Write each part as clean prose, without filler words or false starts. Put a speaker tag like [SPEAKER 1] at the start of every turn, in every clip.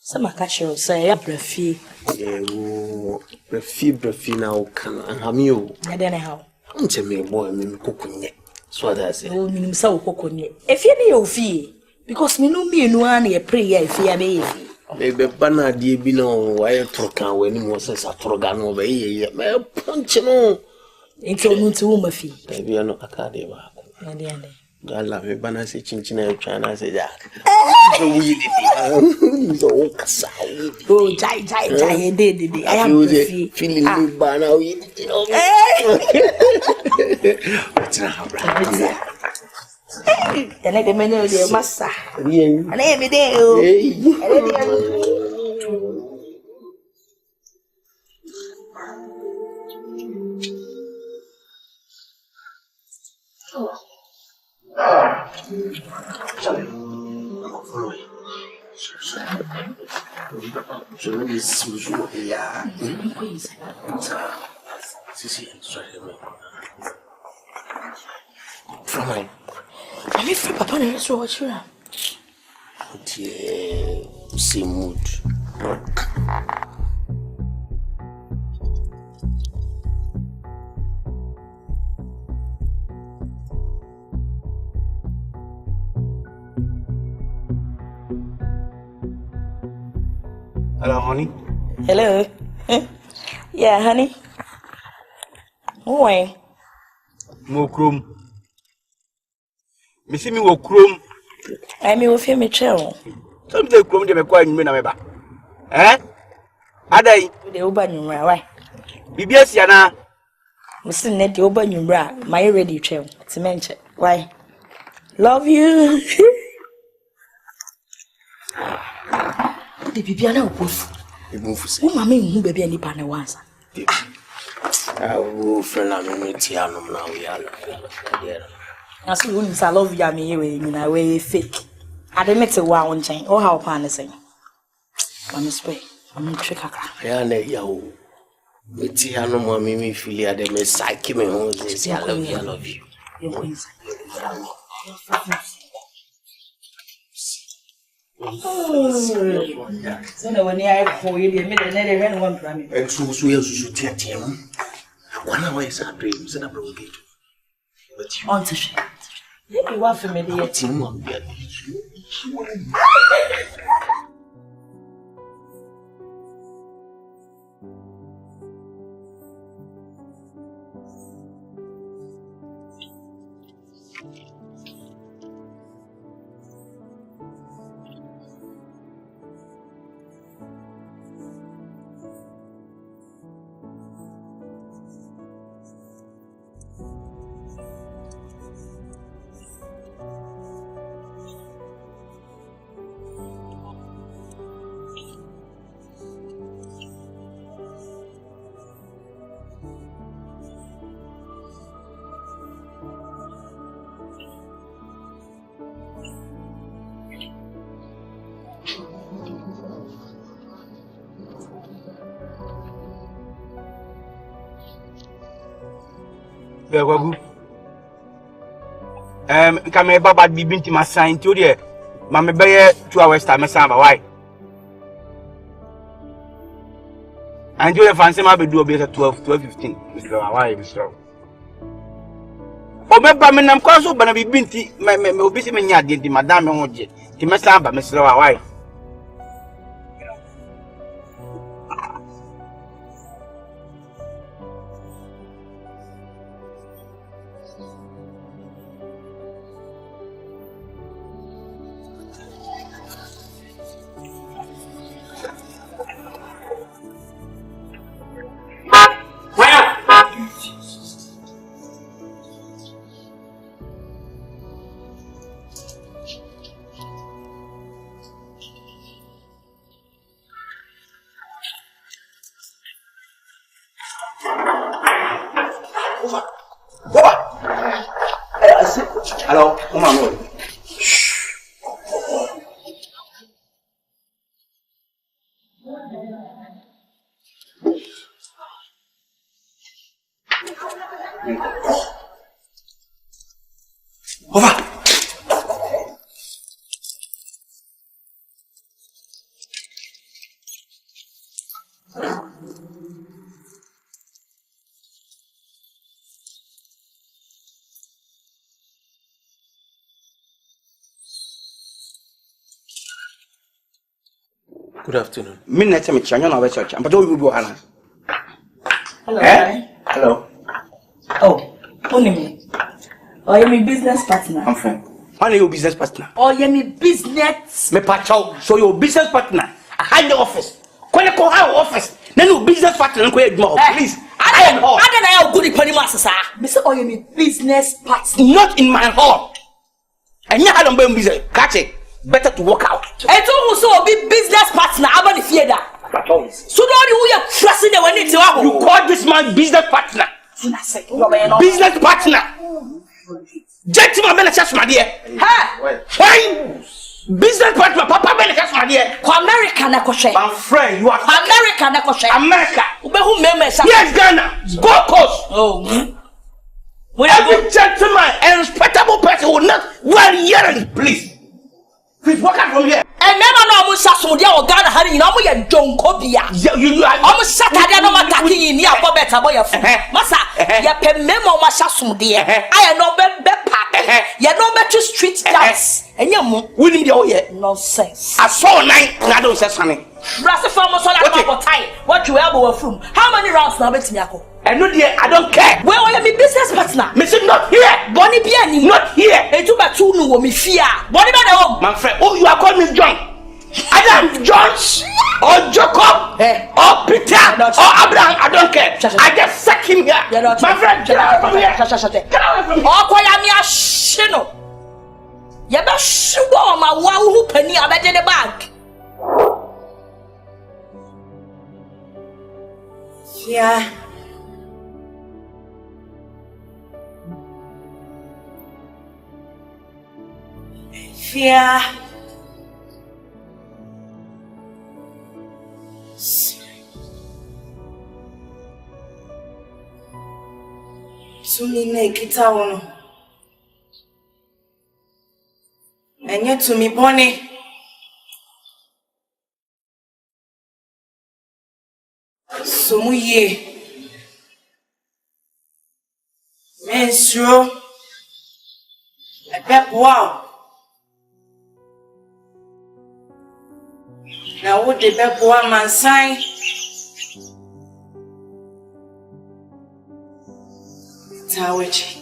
[SPEAKER 1] Some catcher say a breathy.
[SPEAKER 2] Breathy now can have you.
[SPEAKER 1] I don't know how.
[SPEAKER 2] Until me, boy, me cooking. So that's it.
[SPEAKER 1] Oh, me so cooking. If you know fee, because me no me no one a prayer if you are baby.
[SPEAKER 2] Maybe Banna dear be no wire trocan when he was a trogan over here. May punch no.
[SPEAKER 1] It's all to whom a fee.
[SPEAKER 2] Maybe you're not a cardiac. God love me, Banna say chinchina China say that.
[SPEAKER 1] Oh, jai, did I am
[SPEAKER 2] feeling good Banna. What's now, right?
[SPEAKER 1] And let the men know their master. And every day, I mean, for Papa, and so what you
[SPEAKER 2] see mood.
[SPEAKER 3] Hello, honey.
[SPEAKER 1] Hello. Yeah, honey. Why?
[SPEAKER 3] Mo krom. Me see me wo krom.
[SPEAKER 1] I mean, with him, chill.
[SPEAKER 3] Some say krom dey me kwa nyime na me ba. Adai.
[SPEAKER 1] The Uber Numra, why?
[SPEAKER 3] Bibi asia na.
[SPEAKER 1] Mr. Ned, the Uber Numra, my ready chill. To mention. Why? Love you. The Bibiana wolf. Oh, mammy, who baby any partner once.
[SPEAKER 2] I will friend I'm in Tiano now. We are
[SPEAKER 1] I see when I love you, I mean, in a way fake. I don't make a wow on chain or how pan is saying. I'm a spray. I'm a trick.
[SPEAKER 2] I know. With Tiano, mammy, feel I may psych me home. I love you. So when I for you, the middle never one from and so we also tell him. 1 hour is a dream, said a broken. But you want to share. You want for me, the team won't be
[SPEAKER 3] Bewagu. Kame baba bibinti masan to there. Mame beye 2 hours time samba why? And you fancy ma be do be 12:15. Mr. Why Mr. Obeba me nam kwaso bana bibinti me obi se me nya de madam me hoje. Ti me samba Mr. Why?
[SPEAKER 2] Hello, Kumawood. Good afternoon.
[SPEAKER 3] Me next time Chanya na we church. But you do Hana.
[SPEAKER 1] Hello.
[SPEAKER 3] Hello.
[SPEAKER 1] Oh, only me. Oh, you're my business partner.
[SPEAKER 3] I'm fine. When are your business partner?
[SPEAKER 1] Oh, you're my business.
[SPEAKER 3] Me pacho. So your business partner. I hand the office. When you call our office, then your business partner and please. I am hall.
[SPEAKER 1] I don't know good for the masses, sir. Mr. Oh, you're my business partner.
[SPEAKER 3] Not in my hall. And you had a business. Catch it. Better to walk out.
[SPEAKER 1] I told you so. Be business partner. I'm going to fear that. So don't you trust in the one
[SPEAKER 3] you call this man business partner. Business partner. Gentleman, man, just my dear. Why? Business partner, Papa, man, just my dear.
[SPEAKER 1] America,
[SPEAKER 3] my friend, you are
[SPEAKER 1] America,
[SPEAKER 3] America.
[SPEAKER 1] Yes,
[SPEAKER 3] Ghana. Go coast.
[SPEAKER 1] Oh.
[SPEAKER 3] Every gentleman and respectable person will not wear here, please. Please walk out from here.
[SPEAKER 1] And never know almost so dear or Ghana having no more John Copia. You are almost Saturday, no matter in your better boy of Massa. Ya pen memo, Massasum, dear. I am no better. Ya no better street dance. And you
[SPEAKER 3] winning the oil.
[SPEAKER 1] Nonsense.
[SPEAKER 3] I saw a night and I don't say something.
[SPEAKER 1] Rasta farmers all about time. What you elbow from? How many rounds now, Betty Yako?
[SPEAKER 3] And no, dear, I don't care.
[SPEAKER 1] Where are you, business partner?
[SPEAKER 3] Missing not here.
[SPEAKER 1] Bonnie Piani,
[SPEAKER 3] not here.
[SPEAKER 1] And two by two, no, me fear. Bonnie by the home.
[SPEAKER 3] My friend, oh, you are calling me John. I am John or Jacob or Peter or Abraham. I don't care. I just sack him here. My friend, get out from here. Get away from here.
[SPEAKER 1] Oh, Koyamia Shino. Yaba Shubo, my wow, who penny I bet in the bag. Yeah. Fear. To me, kita wono. And yet to me, Bonnie. So muye. Menstro. A pep wow. Now what the pep wow man sign? Tawachi.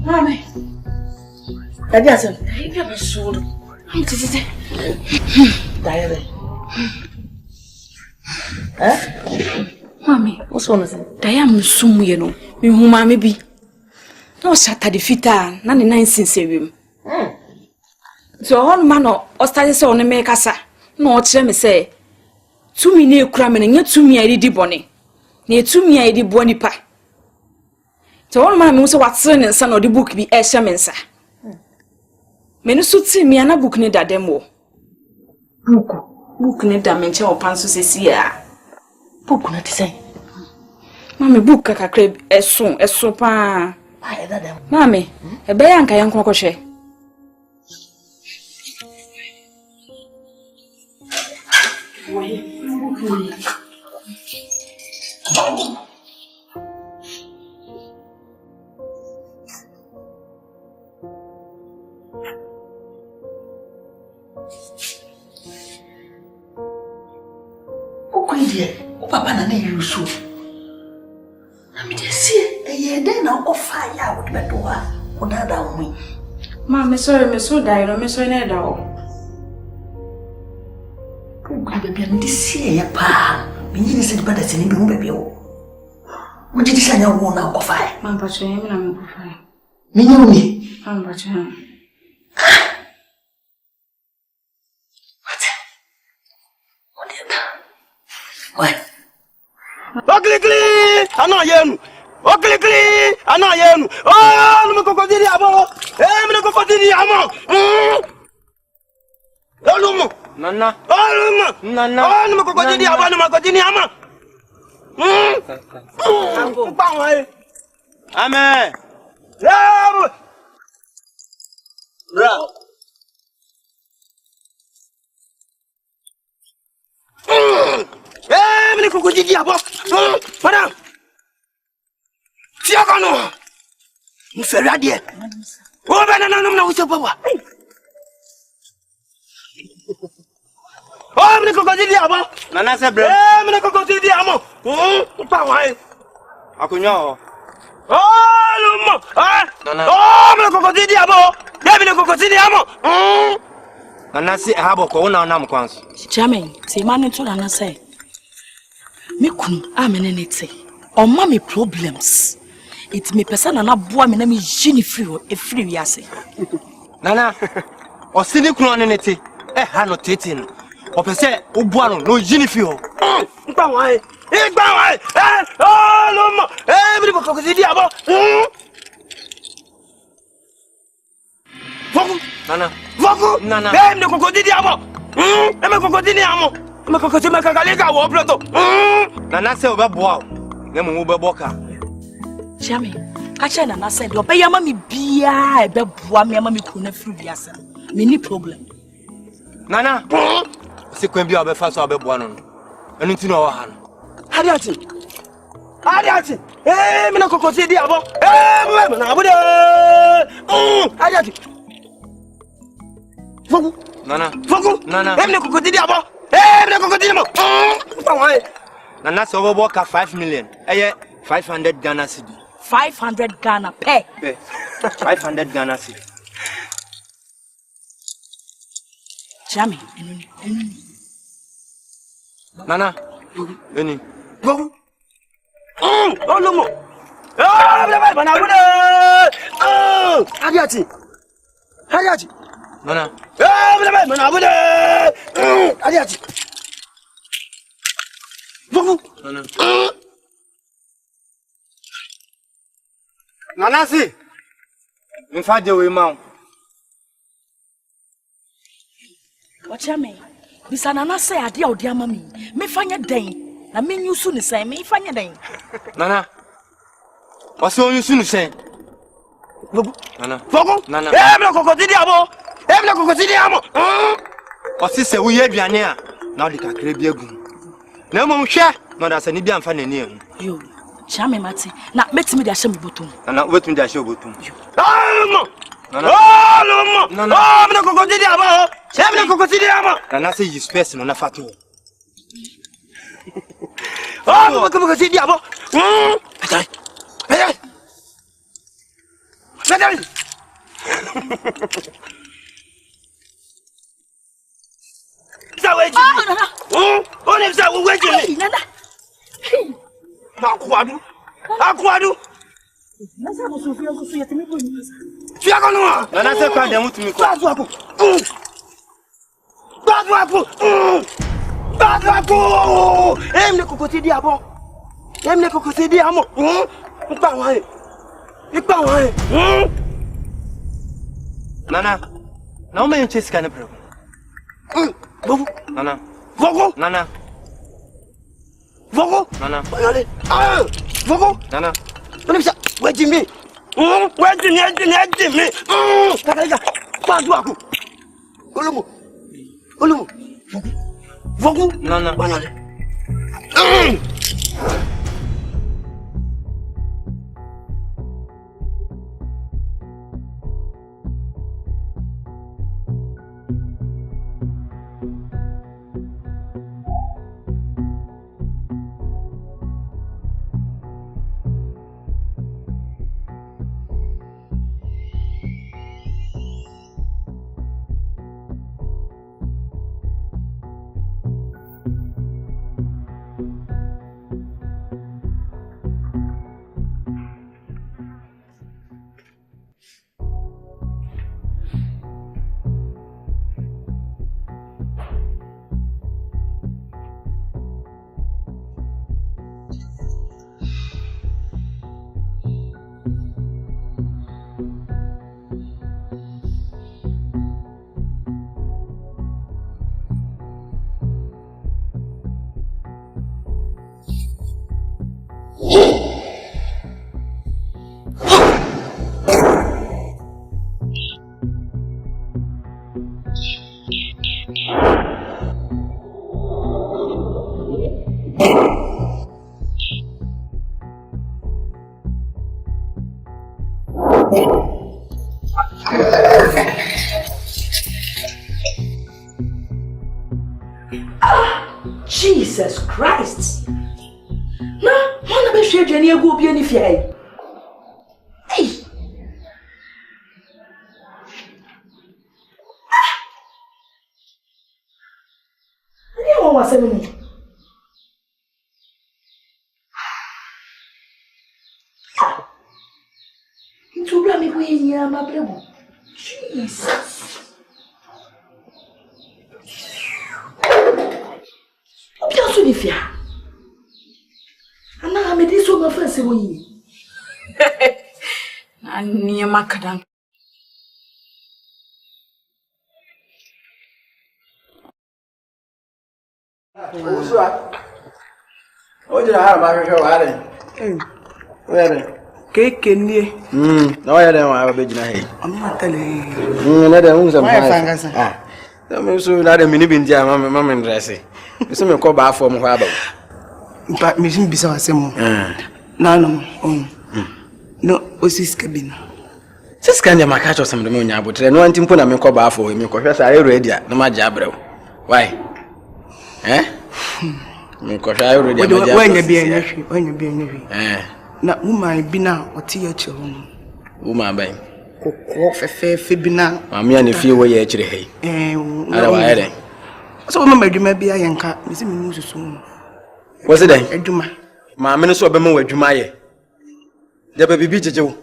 [SPEAKER 1] Mami. Daddy Asante. He can't be sold. I'm just Diana. Mami, what's wrong with it? Diana, you know. Me who mami be. No Saturday fita. Nani 9 since him. So all man or started so on the make us. No, me say. 2 minutes cramming and yet 2 me I did bonny. Near 2 me I did bonny pa. So all man also what son and son or the book be a shamansa. Menusuti me ana book ne da demo. Book ne da menche o panso sesia. Book na say. Mami book kakakre eso pa. Why da dem? Mami, e be yanka yanko kwhwe. Papa na na yusu. Na me dey see e den na go fire with bedoa. Una da wi. Ma me sorry me so die no me so na da o.
[SPEAKER 2] Baby, this year, pa. Me said, but that's an even baby. What did you say? I won't now offer.
[SPEAKER 1] I'm watching him and I'm going.
[SPEAKER 2] Me know me.
[SPEAKER 1] I'm watching him.
[SPEAKER 2] What?
[SPEAKER 3] Ugly, I know you. Ugly, I know you. Oh, no crocodile abo. No crocodile amo. Oh,
[SPEAKER 4] Nana.
[SPEAKER 3] oh,
[SPEAKER 4] Nana.
[SPEAKER 3] oh, no crocodile abo, no crocodile amo.
[SPEAKER 4] Amen.
[SPEAKER 3] Bro. Me crocodile abo. Madam. Tiakono. Mu feradie. O be na wo se papa. Oh, me crocodile abo.
[SPEAKER 4] Nana se bre.
[SPEAKER 3] Me crocodile amo. Pa wa.
[SPEAKER 4] Akunyo.
[SPEAKER 3] Oh, lumo.
[SPEAKER 4] Nana.
[SPEAKER 3] Oh, me crocodile abo. Me crocodile amo.
[SPEAKER 4] Nana se habo ko na nam kwanso.
[SPEAKER 5] Jamen, say man to Nana say. Me kunu amenenete. O ma me problems. It me person na boa me na me jini free we ase.
[SPEAKER 4] Nana. O sini kunu ne nete. Ha no tete no. O pese o boa no jini fi ho.
[SPEAKER 3] Pa wa. Oh, lumo. Me crocodile abo. Fogo.
[SPEAKER 4] Nana.
[SPEAKER 3] Fogo.
[SPEAKER 4] Nana.
[SPEAKER 3] Me crocodile abo. Me crocodile amo. Me crocodile kakaleka wo plato.
[SPEAKER 4] Nana se obeboa. Na mu obeboka.
[SPEAKER 5] Jamen, kache Nana say do be yama me bia e be boa me ama me kunu na free we ase. Me ni problem.
[SPEAKER 4] Nana. Se kwan bia obefa so obeboa no. Enu ti no o ha no.
[SPEAKER 3] Adiati. Me na crocodile abo. Me na abude. Adiati. Fogo.
[SPEAKER 4] Nana.
[SPEAKER 3] Fogo.
[SPEAKER 4] Nana.
[SPEAKER 3] Me na crocodile abo. Me na crocodile mo. Pa wa.
[SPEAKER 4] Nana se obeboka 5 million. 500 Ghana cedi.
[SPEAKER 5] 500 Ghana pay.
[SPEAKER 4] 500 Ghana cedi.
[SPEAKER 5] Jamen,
[SPEAKER 4] Nana. Eni.
[SPEAKER 3] Fogo. Oh, lumo. Me na abude. Adiati.
[SPEAKER 4] Nana.
[SPEAKER 3] Me na abude. Adiati. Fogo.
[SPEAKER 4] Nana. Nana si. Mfa je we ma.
[SPEAKER 5] Watcha me. Bisa Nana say ade odi ama me. Me fanya den. Na me nyusu ni say me fanya den.
[SPEAKER 4] Nana. Waso yusu nu sen. Nana.
[SPEAKER 3] Fogo.
[SPEAKER 4] Nana.
[SPEAKER 3] Me na crocodile abo. Me na crocodile amo.
[SPEAKER 4] Osi se wo ye aduane a na odi kakra bi agu. Na mom hwe na da se ni bi amfa nani anu.
[SPEAKER 5] Yo, chame mate. Na metimi dia shame botom.
[SPEAKER 4] Nana wetum da she obotum.
[SPEAKER 3] Lumo.
[SPEAKER 4] Nana.
[SPEAKER 3] Lumo.
[SPEAKER 4] Nana.
[SPEAKER 3] Me na crocodile abo. Me na crocodile amo.
[SPEAKER 4] Nana se you space no na fato.
[SPEAKER 3] Me crocodile abo. Hey. Zaweji.
[SPEAKER 5] Nana.
[SPEAKER 3] Oh, ne zaweji.
[SPEAKER 5] Nana.
[SPEAKER 3] Akwadu.
[SPEAKER 5] Nasa mo sofia so yetimi bo ni.
[SPEAKER 3] Tiakono.
[SPEAKER 4] Nana se kwa dem mutumi ko.
[SPEAKER 3] Bazu ako. Em ne kokotidi abo. Em ne kokotidi amo. Ipa wa.
[SPEAKER 4] Nana. Na o me chesi kana pro.
[SPEAKER 3] Bobo.
[SPEAKER 4] Nana.
[SPEAKER 3] Vogo.
[SPEAKER 4] Nana.
[SPEAKER 3] Vogo.
[SPEAKER 4] Nana.
[SPEAKER 3] Allez. Vogo.
[SPEAKER 4] Nana.
[SPEAKER 3] On est ça. Ouais, Jimmy. Jimmy. Kaka. Bazu ako. Olumo. Vogo.
[SPEAKER 4] Nana.
[SPEAKER 3] Allez.
[SPEAKER 5] Jesus Christ. Na, wanna be sure Jenny go be any fear. Hey. Anyone was saying to blame me when you are my brother. Jesus. I'm just so fear. And now I'm a this over first away.
[SPEAKER 1] And near Macadam.
[SPEAKER 2] What did I have my show? Where?
[SPEAKER 3] Cake in here.
[SPEAKER 2] No, I don't have a big night.
[SPEAKER 3] I'm not telling you.
[SPEAKER 2] Let them use a fingers. Ah, so that a mini bin jam, mamma and dressy. You see me call back from Harbor.
[SPEAKER 3] But Mission Bissau Samoa. No, what's this cabin?
[SPEAKER 2] Just can't you catch us some demonia, but no one to put a milk bar for him because I ready no my jabro. Why? Eh? Because I already when you be in eh.
[SPEAKER 3] Na woman be now or teacher home.
[SPEAKER 2] Woman bang.
[SPEAKER 3] KɔKɔɔ fɛfɛɛfɛ bi na
[SPEAKER 2] mami ani fie wo ye akire hei ara wa yere
[SPEAKER 3] so mama adwuma bi ayenka me se me nususu
[SPEAKER 2] wo se dan
[SPEAKER 3] adwuma
[SPEAKER 2] mami no so obema wo adwuma ye de ba bibi jejewo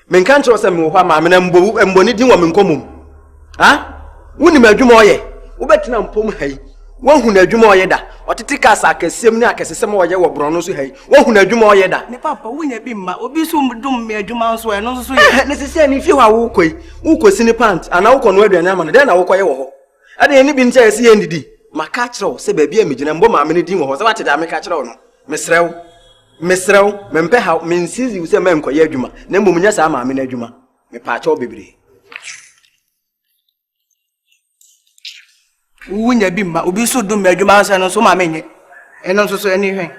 [SPEAKER 2] me nka nche se me wo mami na mbo ni din wo me nkomum ha woni me adwuma oye wo betina mpom hei wo hu na adwuma oye da otete kasa akasem ni akasesem oye wo bro no so hei wo hu na adwuma oye da
[SPEAKER 3] ne papa wonya bi mma obi so dum me adwuma so e no so ye
[SPEAKER 2] ne sese ni fi wa wo koi wo kosi ni pant ana wo kono aduane ama no de na wo koye wo ho ade ni bi nche ese ye ndidi maka kire wo se ba bia megina mbo ma me ni din wo ho se watede ameka kire wo no mesrew mempe ha mensizi wo se ma nkoye adwuma na mbo munya sa ma me na adwuma me pa cha wo bebre
[SPEAKER 3] wonya bi mma obi so dum me adwuma so no so ma menye eno so eni hwen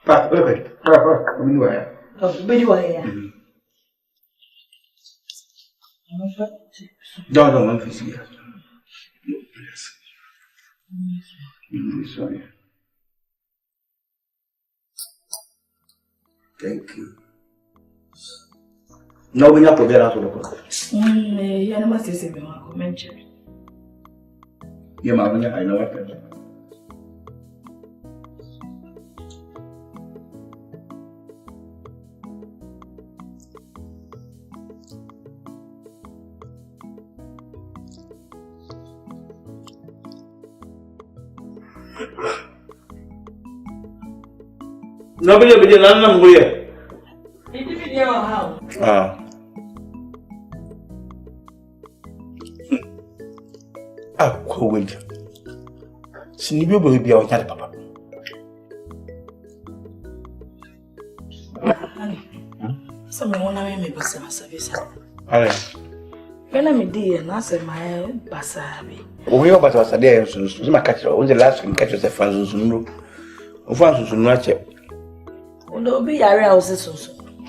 [SPEAKER 2] pa bebe minu wa ya
[SPEAKER 5] bedi wa ya
[SPEAKER 2] don't want to see you. Sorry. Thank you. No, we not poder ato loko.
[SPEAKER 5] Ya na masese be ma comment.
[SPEAKER 2] Ya ma bunya ai na wa pe. No bile na mbuye.
[SPEAKER 5] Idi video how?
[SPEAKER 2] Kumawood. Sinibio bo bia o nyare papa.
[SPEAKER 5] So me wona me basa service.
[SPEAKER 2] Ale.
[SPEAKER 5] When me dey na say my basa bi.
[SPEAKER 2] O we basa basa dey so ma catch on the last week catch the fans so no. O fans so no ache.
[SPEAKER 5] O do bi yare a o se so.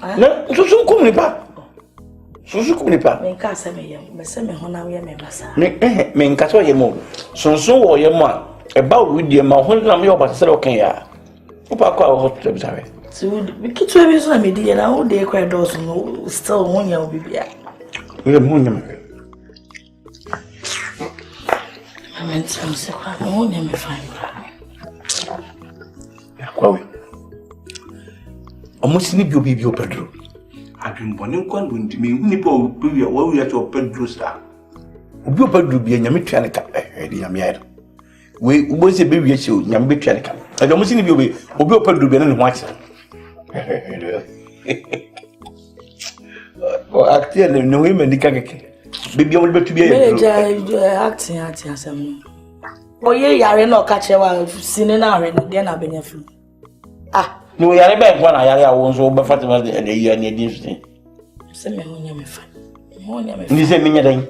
[SPEAKER 2] Na so kum ni pa. So kum ni pa.
[SPEAKER 5] Me ka say me yam, me say me hona we me basa.
[SPEAKER 2] Me nka so ye mo. So wo ye mo a e ba wo die ma ho na me basa se o kan ya. O pa kwa hospital bi sabe.
[SPEAKER 5] So me kitu e bi so na me dey na o dey kwa do so no still won ya obi bia.
[SPEAKER 2] We mo nyam.
[SPEAKER 5] Amen so se kwa no nyam me fine.
[SPEAKER 2] Ya kwa we. Omo sini bi o Pedro. Adwumbone nkwan wontimi nipa o bi wa wi ato Pedro sta. Obi o Pedro bi nyame tuane ka di nyame ayɛ. We ubo se be wi achi o nyame be tuane ka. Ajo mo sini bi obi o Pedro bi na ne ho achi. O acte ne no we medika keke. Bibi o be tu bi ayɛ.
[SPEAKER 5] Me acting asem. Oye yare na ka chewa sini na are no de na benya fi.
[SPEAKER 2] No yare be nkwa na yare a wo nso be fatima de yi ani edi nso.
[SPEAKER 5] Se me ho nya me fa. Mo nya me fa.
[SPEAKER 2] Ni se me nya dan.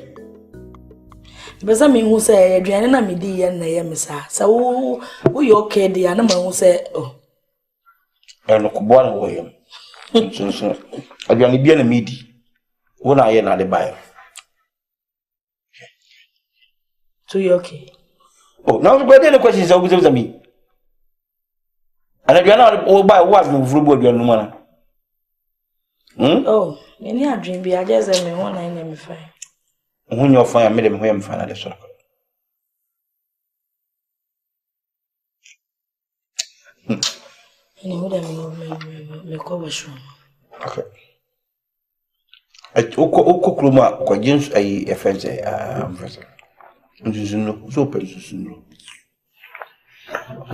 [SPEAKER 5] Beza me who say Adriana na me di yen na ye me sa. So we okay dey na ma who say oh.
[SPEAKER 3] No ko boa na wo yam. So aduane bia na medi. Wo na ye na de buy.
[SPEAKER 5] So you okay?
[SPEAKER 3] Oh, now we dey the questions of me. And aduane wo buy was no vrubo aduane no mana.
[SPEAKER 5] Oh, any a dream be I just say me one na me fine.
[SPEAKER 3] When you're fine, I made him him find out the circle.
[SPEAKER 5] And what I me call washroom.
[SPEAKER 3] Okay. Oko kroma kwa James a friend say professor. Nzuzuno so pe nzuzuno.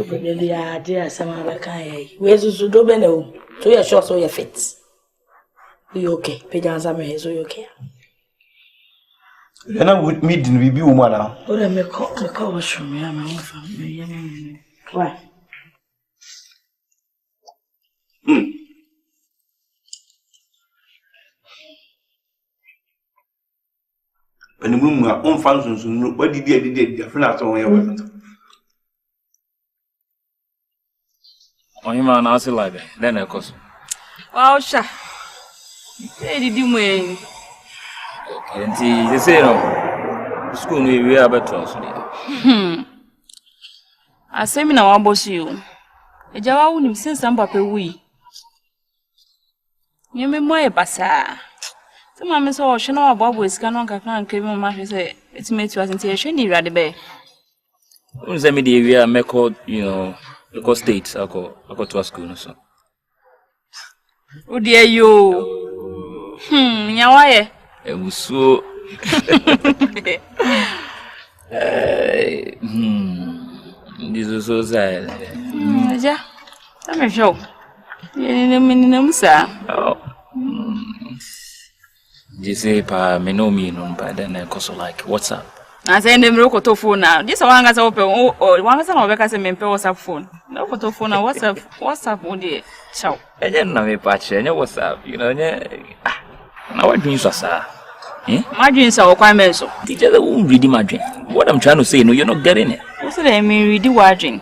[SPEAKER 5] Okay, the idea Asamoah kan we zuzu be na o. So you sure so you fit. You okay? Pejanza me so you okay?
[SPEAKER 3] And I would meet in Bibi woman now.
[SPEAKER 5] What I me call washroom ya my family. Why?
[SPEAKER 3] And the moon are on functions, what did the friend on your weapon?
[SPEAKER 6] On him and answer like that, then of course.
[SPEAKER 1] Wow, sha. Hey, did you mean?
[SPEAKER 6] And they say no. School we are better also.
[SPEAKER 1] I say me na wa boss you. E jawa woni since am papa wi. Nye me mo e basa. So mama so o hwe na wa bobo esika no kakra nka bi mama hwe say etimeti wasn't e hwe ni rade be.
[SPEAKER 6] When say me the area make you know, because states I go to school no so.
[SPEAKER 1] O de yo. Nya wa ye.
[SPEAKER 6] E wuso. This is so sad.
[SPEAKER 1] Ja. Ta me show. Ye ni musa.
[SPEAKER 6] Oh. You say pa me no me no but then also like WhatsApp.
[SPEAKER 1] I say dem ro koto phone now. This one ga say open one say na obeka say me pay WhatsApp phone. No koto phone na WhatsApp on dey. Ciao.
[SPEAKER 6] E dey na me pa che WhatsApp, you know nye. Na what dreams are?
[SPEAKER 1] My dreams are quite menso.
[SPEAKER 6] Teacher that won't read my dream. What I'm trying to say, no, you're not getting it.
[SPEAKER 1] What's the mean read the dream?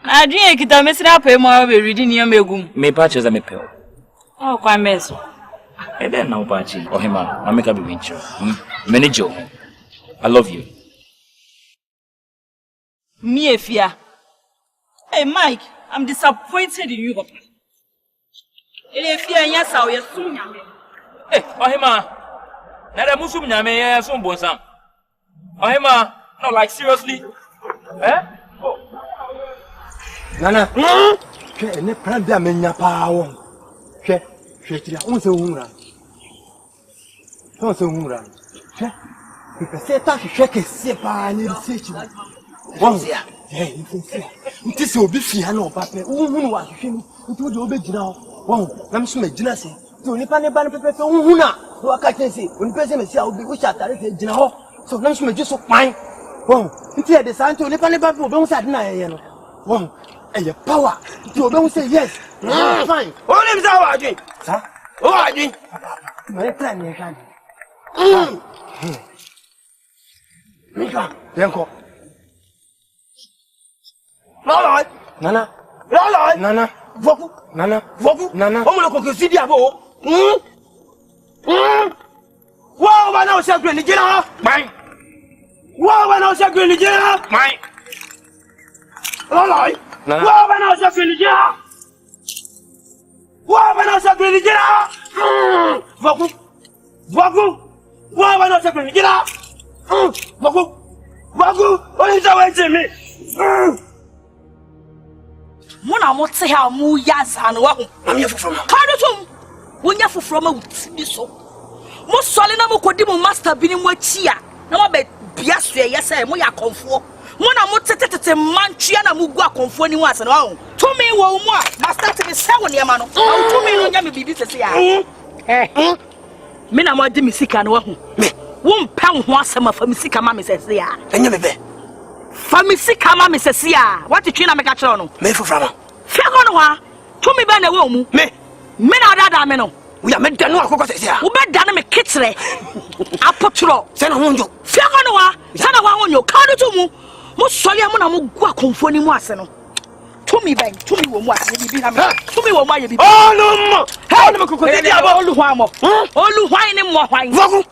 [SPEAKER 1] I dream kita messing up e mo be reading your megum.
[SPEAKER 6] Me patches me pay.
[SPEAKER 1] Oh, quite menso.
[SPEAKER 6] And then now patchy or him I make up a venture. Manager. I love you.
[SPEAKER 1] Me fear. Hey Mike, I'm disappointed in you, papa. Fear yes how you soon.
[SPEAKER 6] Hey, Ohima. Now the Muslim nyame ya so mbonsam. Ohima, no like seriously? Eh? Oh.
[SPEAKER 4] Nana. Che ne prende a menya pa won. Che tira on se unra. On se unra. Che. Pe se ta che che se pa ni research. Won ya. Eh, nti se obi fi ha na oba pe. Uhunu wa hwehwe ni. Nti wo de obe gina ho. Won, na me so ma gina se. So nipa ne ba ne pepe uhuna. Wo aka chense, oni pese me si a obi wo sha tare se gina ho. So na me so ma ji so kwan. Won, nti e de santo nipa ne ba pe obi wo sa de na ye no. Won, e power. Nti obi wo say yes. Fine.
[SPEAKER 3] What is that wa dream?
[SPEAKER 4] Sa?
[SPEAKER 3] Oh, I dream.
[SPEAKER 4] My plan ne kan. Mika, denko.
[SPEAKER 3] Lord.
[SPEAKER 4] Nana.
[SPEAKER 3] Lord.
[SPEAKER 4] Nana.
[SPEAKER 3] Voku.
[SPEAKER 4] Nana.
[SPEAKER 3] Voku.
[SPEAKER 4] Nana.
[SPEAKER 3] Omo lo ko si dia bo. Wow, ba na o se gbe ni jina. Mai. Wow, ba na o se gbe ni jina. Mai. Lord.
[SPEAKER 4] Nana.
[SPEAKER 3] Wow, ba na o se gbe ni jina. Wow, ba na o se gbe ni jina. Voku. Voku. Wow, ba na o se gbe ni jina. Voku. Voku. O ni sa we ti mi.
[SPEAKER 5] Mona mo te ha mu yaza no wa ho.
[SPEAKER 3] Am ye foforo.
[SPEAKER 5] Ka do tum. Wonya foforo ma wuti bi so. Mo sole na mo kodi mo master bi ni mo achi a. Na mo be bia so ye say mo ya konfo. Mona mo tetetete mantua na mo gu akonfo ni ho ase na wa ho. Tumi wo mu a master te me se wo ne ma no. Tumi no nya me bibi sese ya. Me na mo di mi sika no wa ho. Me. Wo mpa ho asema fa mi sika ma me sese ya.
[SPEAKER 3] Enya me be.
[SPEAKER 5] Famisi kama mesesia what twi na meka kire no
[SPEAKER 3] Me foframa
[SPEAKER 5] fiago no ha tumi be na we mu
[SPEAKER 3] me
[SPEAKER 5] na dada me no
[SPEAKER 3] we ya me da no akoko sesia
[SPEAKER 5] wo be da na me kitire Apotro.
[SPEAKER 4] Sena honjo.
[SPEAKER 5] Fianga no wa. Sana wa honyo. Kado to mu. Mo sori amu na mo gu akonfo ni mu ase no. Tumi wo mu ase bibi na me. Tumi wo mu aye bibi.
[SPEAKER 4] Oh no.
[SPEAKER 5] Hey, no ko di abo oluhwan mo. Oluhwan ni mo hwan.
[SPEAKER 4] Vogu.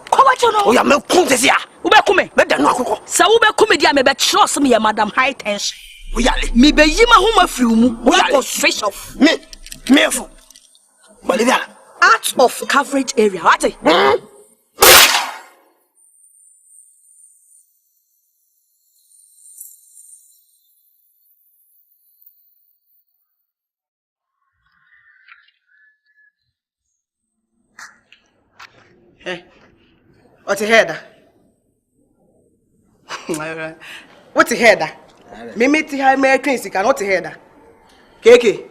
[SPEAKER 5] Ko wa chono.
[SPEAKER 4] O ya me kunte sia.
[SPEAKER 5] Ube kume.
[SPEAKER 4] Me da no akoko.
[SPEAKER 5] Sa ube kume dia me be trust me ya madam high tension.
[SPEAKER 4] O ya le.
[SPEAKER 5] Me be yima homa firi mu.
[SPEAKER 4] O ya le.
[SPEAKER 5] Fish off.
[SPEAKER 4] Me fu. Bolivia.
[SPEAKER 5] Out of coverage area. What?
[SPEAKER 2] Hey. What's your head? What's your head? Me meet her American sick and what's your head? Keke.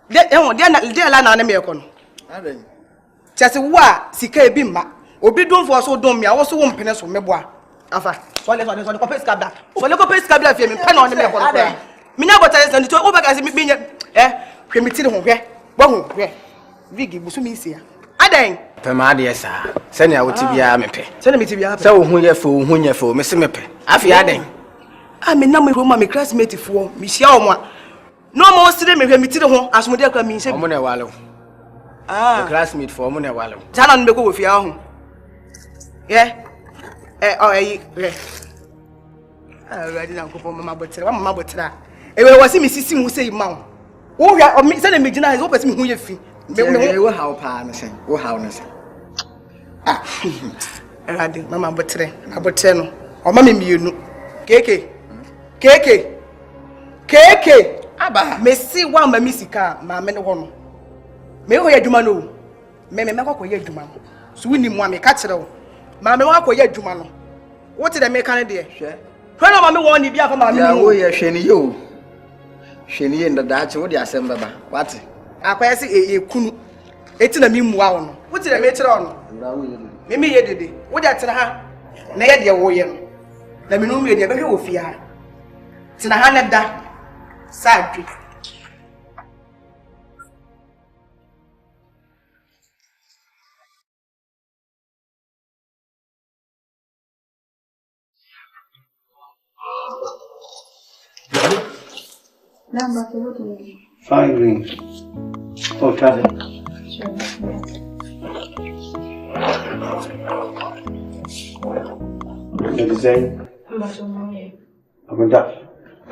[SPEAKER 2] Dear Lana and American. Just what Sika Bimba. Obi don't for so dumb. I also won't penance from Meboa. Afa. So let's on the copy scabba. So look up a scabba if you pen on the American. Minabo tells and to over as me, primitive home here. Bon, where? Vigi Busumisia. Adeng.
[SPEAKER 4] Pemade esa. Senya woti bia mepe.
[SPEAKER 2] Send me to be happy.
[SPEAKER 4] Se wo hunyefo, me se mepe. Afi adeng.
[SPEAKER 2] I mean, now my classmate for Miss Yama. No more today, me to the home as Modia Cramin said.
[SPEAKER 4] Omune walo.
[SPEAKER 2] Ah,
[SPEAKER 4] Classmate for Omune walo.
[SPEAKER 2] Tanan be go with your home. Yeah? Ready now for Mamma Botra. It was me sissing who say, Mount. Oh, yeah, or me sending me dinner is open to me who you feel.
[SPEAKER 4] Me how pa na sen. Wo how na sen.
[SPEAKER 2] Ah. Ready, Mamma Botre, Aboteno. Or Mammy Munu. Keke. Aba, me see one my missika, my men one. Me ho ye dwuma no. Me kwakoye dwuma no. So we ni mo me ka kire wo. Ma me kwakoye dwuma no. What did I make an idea? When I me won ni bia for ma me.
[SPEAKER 4] Ya wo ye hwene yo. Hwene ye ndada ache wo di asem baba. What?
[SPEAKER 2] Akwasi kunu. Eti na me muwa wo no. What did I make kire wo no? Me ye dede. Wo di atena ha. Na ye de wo ye no. Na me no me de be hwe wo fie ha. Tina ha ne da. Sadri.
[SPEAKER 3] Fine green. Oh, traffic. The design.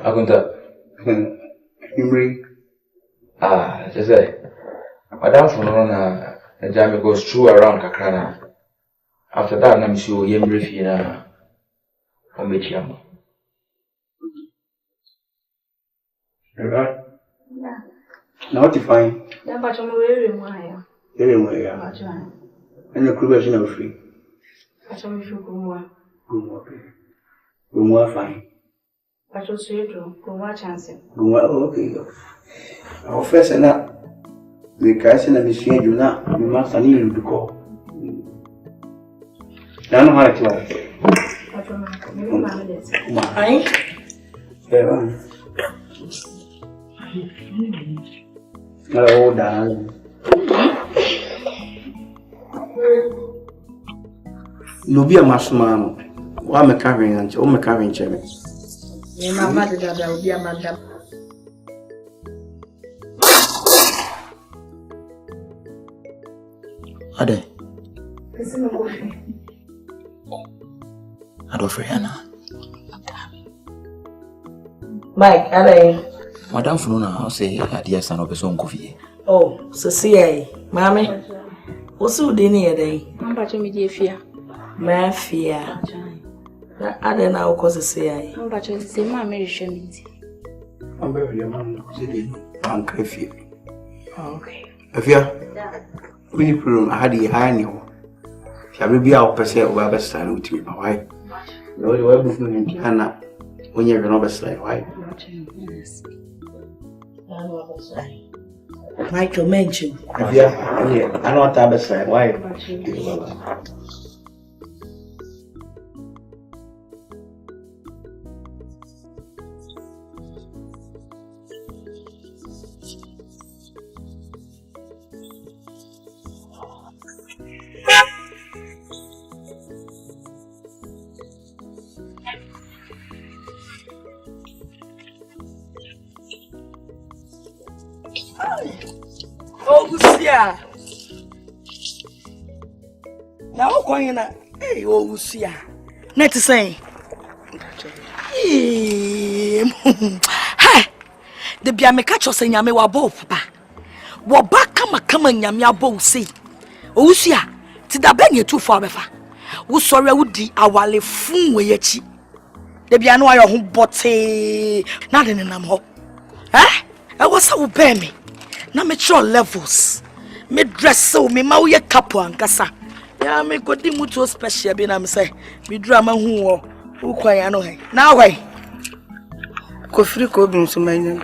[SPEAKER 6] Agunta.
[SPEAKER 3] Imri.
[SPEAKER 6] Just say, Madame Fonona, the jammy goes through around Kakrana. After that, I'm sure you brief in a Omichiam.
[SPEAKER 3] Right? Now to find. Anyway, and the crew version of free. Gumwa fine. Gumwa okay. Our first and that the cousin and the strange do not, you must need to call. I know how to work. Hello, darling. Lubia Masman, why am I carrying and oh, my carrying chairman?
[SPEAKER 5] My mother will be a madam.
[SPEAKER 2] Ade. Adolfriana.
[SPEAKER 5] Mike, Ade.
[SPEAKER 2] Madame Fununa, I'll say, Adia son of his own coffee.
[SPEAKER 5] Oh, so see, Mammy. What's so dinner day?
[SPEAKER 1] I'm batching me, dear fear.
[SPEAKER 5] My fear. I don't know cause I say.
[SPEAKER 1] I'm batching the same mammy.
[SPEAKER 3] I'm very young, I'm coffee.
[SPEAKER 5] Okay.
[SPEAKER 3] If you're really problem, I had the high new. Shall we be out per se or best style with me, my wife? You know, the web movement in Hannah when you're an overslide, right?
[SPEAKER 5] Michael mentioned.
[SPEAKER 3] If you're, I know what I'm saying, why?
[SPEAKER 5] Oh, Lucia. Now, going na. Hey, oh, Lucia. Net to say. Hey, the Biameka chose nyame wa bo papa. Wo ba kama nyame abo say. Oh, Lucia. Ti da ben ye too far befa. Wo sori wudi awale fun we yachi. The Biano ayo ho bote. Na de nenam ho. Eh? I was so bear me. Na me show levels. Me dress so me ma ye kapo ankasa. Ya me go di mutuo special bi na me say. Me drama hu wo. Wo kwan ya no he. Na why?
[SPEAKER 2] Ko free ko bi nso manya.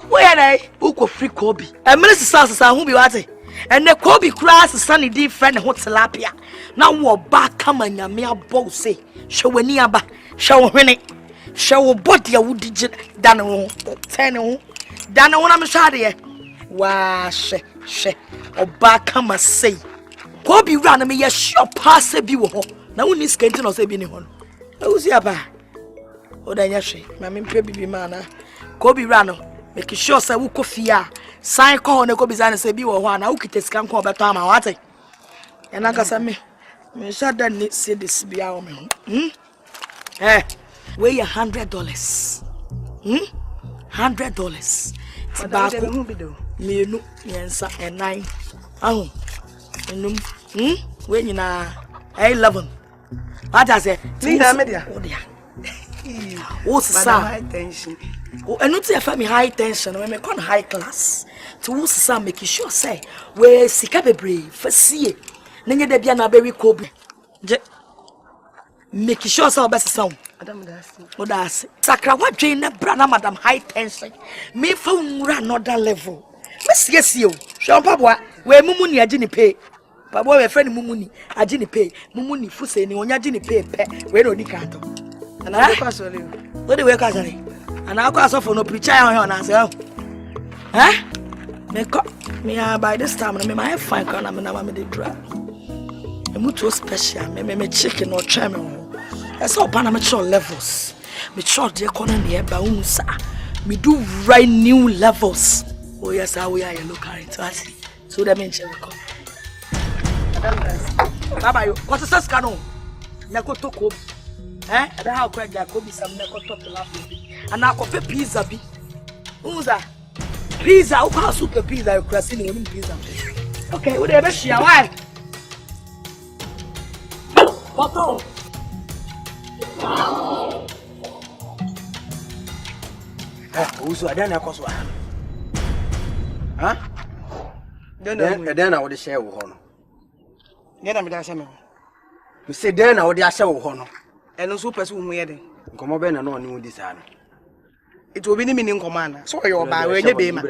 [SPEAKER 5] Where na? Wo ko free ko bi. E me sisa hu bi wate. Ene ko bi kura sisa ni di friend ho tilapia. Na wo ba kama nyame abo say. Hwe wani aba. Hwe wo hwene. Show body a would digit than a 10 than a one I'm shady. Why, she, or back come a say. Kobe ran me a sure pass a view. Now, when this can't say any one. Who's your bar? Oh, then, yes, Mammy Baby Mana. Kobe ran, make sure say who coffee. Sign call on the Kobe's and say, be one. I could take scam call by time I want it. And I got some me shut that need see this be our me. Eh. Weigh $100. $100. Tobacco. Me no yensa and 9. Oh, when you na 11. What I say?
[SPEAKER 2] Media.
[SPEAKER 5] Oh dear. What's high tension? Oh, and not say me high tension. When me con high class. To what's some make sure say we sika brave for see. Nenye de bia na be we kobe. Make sure say best sound. Odasi. Sakra what drain na brana madam high tension. Me fa unra another level. Me yes you. Show papa we mumuni agini pay. Papa we friend mumuni agini pay. Mumuni fuse ni onya agini pay pe. We no di kanto. And I go so le. What the we ka sare. And I go so for no preacher on na say. Huh? Me by this time me my fine kan na me dey drive. Me mutuo special me chicken or try me. I saw Panamature levels. Me short the economy by unsa. Me do right new levels. Oh yes, how we are look at it. So that means we come. Baba, what is that canon? Nako toko. Eh? I don't have quite that could be some nako top laugh. And I could pizza be. Unza. Pizza, who can super pizza, you're crossing in pizza. Okay, whatever she are. Why? Bottle.
[SPEAKER 4] Uso adana akoswa. Ha? Den na wo de share wo ho no.
[SPEAKER 2] Ne na me da share me.
[SPEAKER 4] Me say den na wo de share wo ho no.
[SPEAKER 2] Eno so pese wo hu ye den.
[SPEAKER 4] Nkomo be na no ne wo di sa no.
[SPEAKER 2] It will be ni nkomo ana. So ye oba we nye be ma.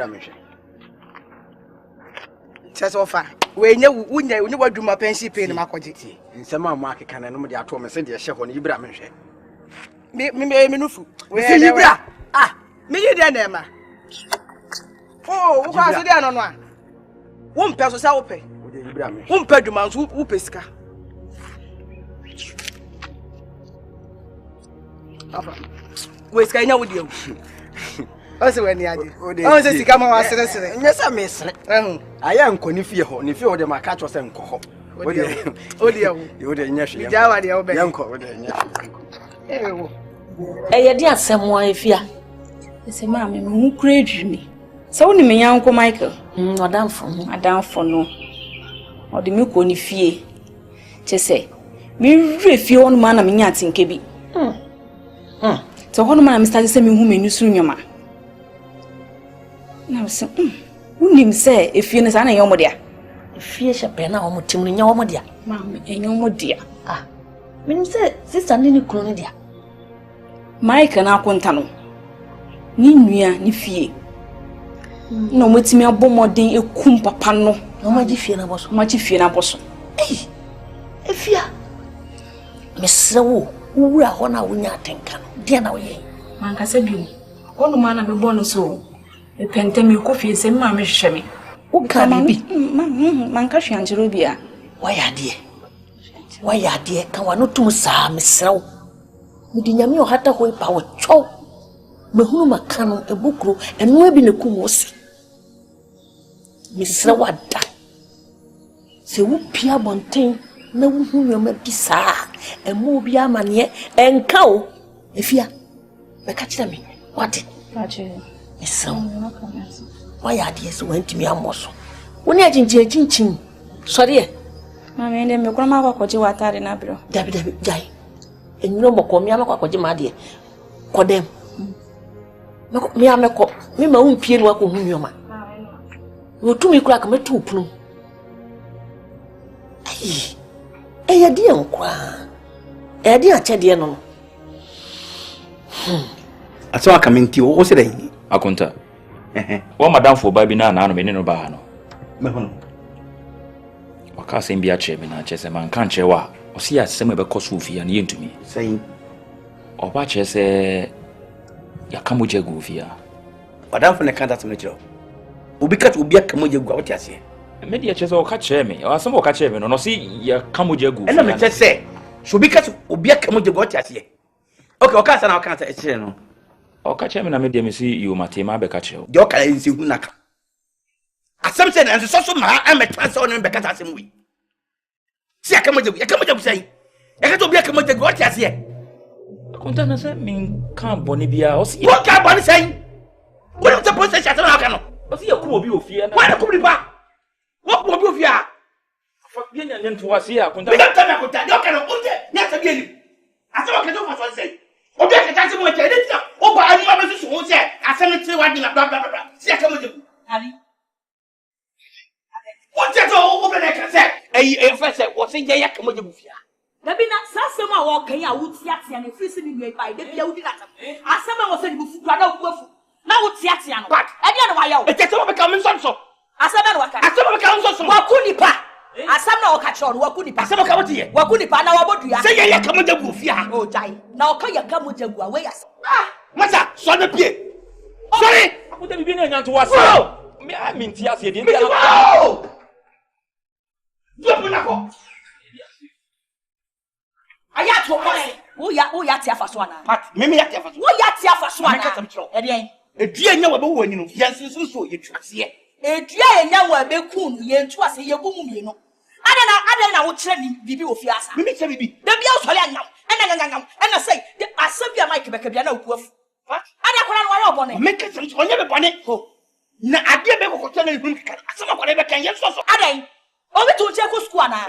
[SPEAKER 2] Chese ofa. We nye wunya onye wadwuma pension pay ni makoje.
[SPEAKER 4] Nsema ma akeka na no me de ato me se de hye ho no ibra me hwe.
[SPEAKER 2] Me nufu.
[SPEAKER 4] We se ibra.
[SPEAKER 2] Ah, me ye de na ma. Oh, wo kwa so de no no a. Wo mpe so sa wo pe.
[SPEAKER 4] Wo de ibra me.
[SPEAKER 2] Wo mpe dwuma so wo pesika. Papa. We ska nya wo de. Ose we ni ade. Ose sika ma wa sere.
[SPEAKER 4] Nyesa me sere. Aya nkoni fie ho, ni fie ho de maka cho se nko ho.
[SPEAKER 2] Ode wo.
[SPEAKER 4] Yo de nya hwe.
[SPEAKER 2] Jawa de wo be.
[SPEAKER 4] Yanko wo de nya.
[SPEAKER 2] Ewo.
[SPEAKER 5] Eye de asemo afia.
[SPEAKER 1] Ese ma me hu kura adwumi. Se woni me yanko Michael. Adamfo no. Ode me ko ni fie. Chese. Me rure fie wonu ma na me nya atinke bi. So wonu ma na me start se me hu me nusu nwoma. Na se unim se efie ne sa na yomo dia.
[SPEAKER 5] Efie shepe na omo tim nya omo dia.
[SPEAKER 1] Ma me enyomo dia.
[SPEAKER 5] Ah. Menim se sister ni kuro ni dia.
[SPEAKER 1] Michael na akonta no. Ni nua ni fie. No motimi abomoden ekum papa no.
[SPEAKER 5] No maji fie na boso.
[SPEAKER 1] Maji fie na boso.
[SPEAKER 5] Eh. Efia. Mesewo, wura ho na wonya atenka no. Dia na wo ye.
[SPEAKER 1] Manka se bi. Onu ma na me bono so. E pente me ko fie se ma me hwehwe me.
[SPEAKER 5] Wo ka bibi.
[SPEAKER 1] Manka hwe anjero bia.
[SPEAKER 5] Waya de ka wano tum sa mesewo. Mudi nyame o hata ho pa wo chow. Mahunu makano ebukro eno ebi ne kumosi. Misra wada. Se wo pia bonten na wo hu nyoma bi saa. Emo obi amane enka o. Efia. Be ka kira me. What?
[SPEAKER 1] Patricia.
[SPEAKER 5] Eso. Why are these went me amoso? Woni aginchin. Sorry.
[SPEAKER 1] Mama ende me kroma kwakoje watare na bro.
[SPEAKER 5] Dabi jai. Enyo moko mi amakwakoje ma de. Kodem. Mi ameko. Mi ma unpie no akọ hu nyoma. Wotumi kura ka metu punu. Ai. Eya di enkwa. Eya di achede no.
[SPEAKER 2] Aso akamenti wo se dai.
[SPEAKER 6] Akonta. Wa madam for baby na no me no ba no.
[SPEAKER 2] Me hono.
[SPEAKER 6] Waka sem bia che me na che se man kan che wa. Osi asem e be koso ofia na yentumi.
[SPEAKER 2] Sai.
[SPEAKER 6] Oba che se ya kamoje gu ofia.
[SPEAKER 2] Madam for ne kan that me chiro. Obi kat obi akamoje gu awoti ase.
[SPEAKER 6] Me dia che se o ka che me. Asem o ka che me no si ya kamoje gu ofia.
[SPEAKER 2] Ena me che se. So obi kat obi akamoje gu awoti ase. Okay, o ka sa na o ka sa e chire no.
[SPEAKER 6] O ka che me na me dia me si you matema be ka che o.
[SPEAKER 2] De o ka nsi hu naka. Asem se na nso so ma ametra se ono be kata asem wi. Si akamoje gu sai. E ka to obi akamoje gu awoti ase.
[SPEAKER 6] Akonta na se min kan boni bia o si.
[SPEAKER 2] Wo ka boni sai. Wo no te process ase na aka no.
[SPEAKER 6] O si ya ku obi ofia na.
[SPEAKER 2] Wa na ku bi ba. Wo ku obi ofia.
[SPEAKER 6] Fa bia nya ntu wase ya akonta.
[SPEAKER 2] Mi da ta na akonta. De o ka no unje nya ta bia ni. Asem o ka to fa so sai. Obi aka ta se mo che de ti o ba anu ma be so ho se asem ti wa di na bla bla bla. Si akamoje gu.
[SPEAKER 5] Ali.
[SPEAKER 2] What you do? Open the cassette. Hey, first, what's in your account?
[SPEAKER 5] Dabi na sasema wa kan ya wuti atia na frisi ni nwe bai de bia wudi na tam. Asema wo se ni bufu kwa na bufu. Na wuti atia no. E dia na wa ya wo.
[SPEAKER 2] E tete wo be ka menso so.
[SPEAKER 5] Asema na wa kan.
[SPEAKER 2] Asema be ka menso so.
[SPEAKER 5] Wa kunipa. Asema na wa ka choro wa kunipa.
[SPEAKER 2] Asema ka wotie.
[SPEAKER 5] Wa kunipa na wa bodua.
[SPEAKER 2] Se ye ka moja gu fia.
[SPEAKER 5] O jai. Na o ka ya ka moja gu awe yasa.
[SPEAKER 2] Masa, so na pie. Sorry.
[SPEAKER 6] Akonta bibi na nya ntu wase. Me a minti ase de
[SPEAKER 2] Me wow. Dupuna ko.
[SPEAKER 5] Aya to mo wo ya tia fa so ana.
[SPEAKER 2] Pat, me ya tia fa so.
[SPEAKER 5] Wo ya tia fa so ana.
[SPEAKER 2] Me ka tam chiro.
[SPEAKER 5] E de
[SPEAKER 2] Edua nya wa be wo ani no. Yansin so ye twase ye.
[SPEAKER 5] Edua enya wa be kun ye ntu ase ye gumu mi no. Ada na wo kire ni bibi wo fi asa.
[SPEAKER 2] Me kire bibi.
[SPEAKER 5] Da bia wo sole anyam. Ena say the asabia mic be ka bia na okuafu. Pat. Ada kora no wa yo bone.
[SPEAKER 2] Me ka tam chiro nya be bone. Ho. Na ade be ko ko na ihun ka. Asema ko be kan ye so so.
[SPEAKER 5] Ada obi to che ko school ana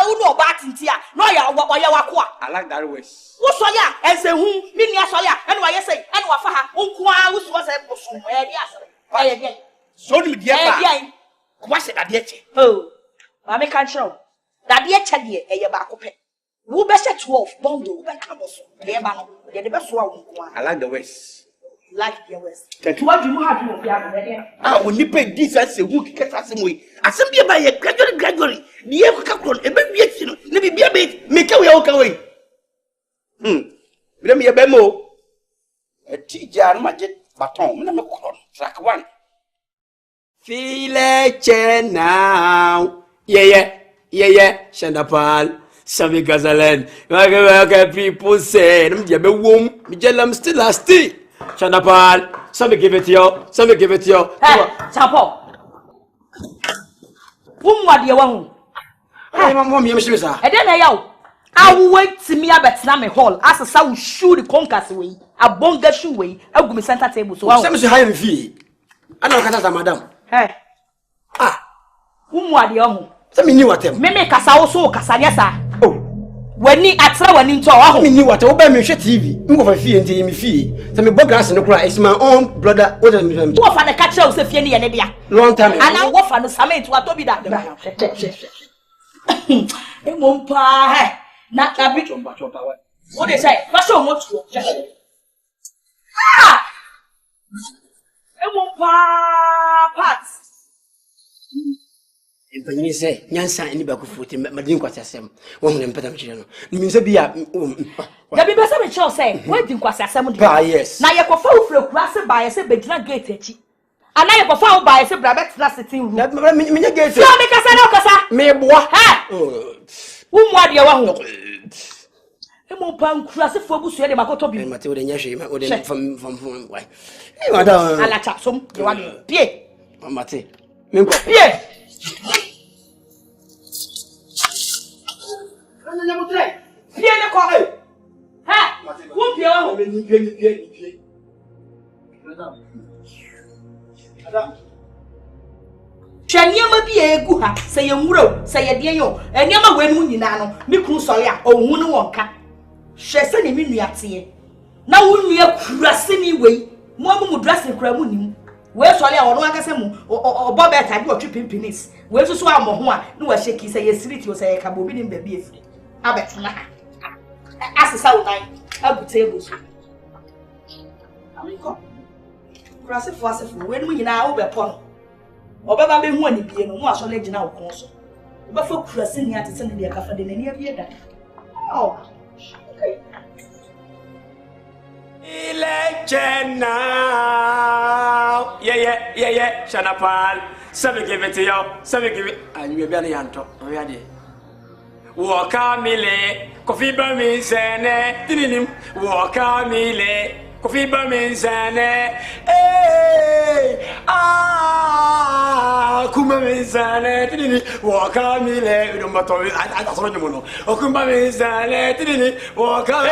[SPEAKER 5] unu oba tintia no ya wa kwa.
[SPEAKER 2] I like that way.
[SPEAKER 5] Wo so ya ense hu mi ni aso ya ene wa ye say ene wa fa ha onku a wo so say boso e di asere e di
[SPEAKER 2] so ni dia ba kwa se da dia che
[SPEAKER 5] ma me kan chiro da dia che de e ye ba ko pe wo be se 12 bondo wo be ka boso e ba no ye de be so a onku a.
[SPEAKER 2] I like the ways.
[SPEAKER 5] Like the west.
[SPEAKER 2] What do you have to do? Ah, when you pay this as a week, get us away. As some be by a gradually. The ever come on, a baby, maybe be a bit, make a walk away. Let me a bemo. A teacher, magic baton, number track one. Feel it now. Yeah, Shandapal. Sami Gazalan. Like people say, I'm still a still. Chanapal, some give it to you.
[SPEAKER 5] Hey, Chapo. What do you want?
[SPEAKER 2] Hey, Mom, you miss her.
[SPEAKER 5] And then I will wait to me at Betnam Hall as a sound shoe the conquers away, a bonga shoe way, a good center table. So,
[SPEAKER 2] I'm high fee. I know Canada, madam.
[SPEAKER 5] Hey, what do you want?
[SPEAKER 2] Some knew what them.
[SPEAKER 5] Meme Casao so Casariasa. Oh. When ni atra when into our
[SPEAKER 2] me what obey me TV. Move for fee and me fee. Some bogas no cry. It's my own brother. What for
[SPEAKER 5] the catcher of Sefini and Edia?
[SPEAKER 2] Long time.
[SPEAKER 5] And I walk for the summit to Atobi that. Mumpa, not a bit of power. What they say? What's so much? Mumpa, Pats.
[SPEAKER 2] When you say, Yansa and Baku foot in Madin Quassam, woman and Petamchino. You mean to be a.
[SPEAKER 5] The Bibasa shall say, waiting Quassam.
[SPEAKER 2] Yes.
[SPEAKER 5] Now you go for grass by a bedroom gate. And now you go found by a brabbet last sitting. Let me get me boy. Whom what do you want? Emo pan kurase fo busu e de makoto bi.
[SPEAKER 3] Mate o de nya hwe o de from why. Madam.
[SPEAKER 5] Ala cha som de wa pie.
[SPEAKER 3] Mate. Me ko
[SPEAKER 5] Pie.
[SPEAKER 3] Ana nya mutre.
[SPEAKER 5] Pie ne ko. Ha. Wo pie wa ho.
[SPEAKER 3] Ni pie. Madam.
[SPEAKER 5] Chanyama bi egu ha se ye nwuro se ye de yo enyama wenu nyina no me kru sori a ohun no wonka hwe se ne me nuate na wo nua kurase ni wei mo mu dressing kura mu nim we sori a wono akase mu obo beta bi otwe pimpinis we susu ammo ho a no wa sheki se ye street o se ye ka bobi nim ba bi efiri abetuna ha asesa wo nai abu table so amiko kurase fo asefo wenu nyina wo be pon Obaba be hu ani bie no mu aso le gina okon so. Oba fa kurase ni atese ne de kafa de nani abie da. Oh. Okay.
[SPEAKER 7] Ile chena. Yeah. Shanapal. Sabe give it to you. Sabe give it. And you be an yanto. We are there. Waka mile. Coffee ba mi sene. Tininim. Waka mile. Coffee ba mi sene. Kuma mizane tidini waka mile udombato asoro nyono okuma mizane tidini waka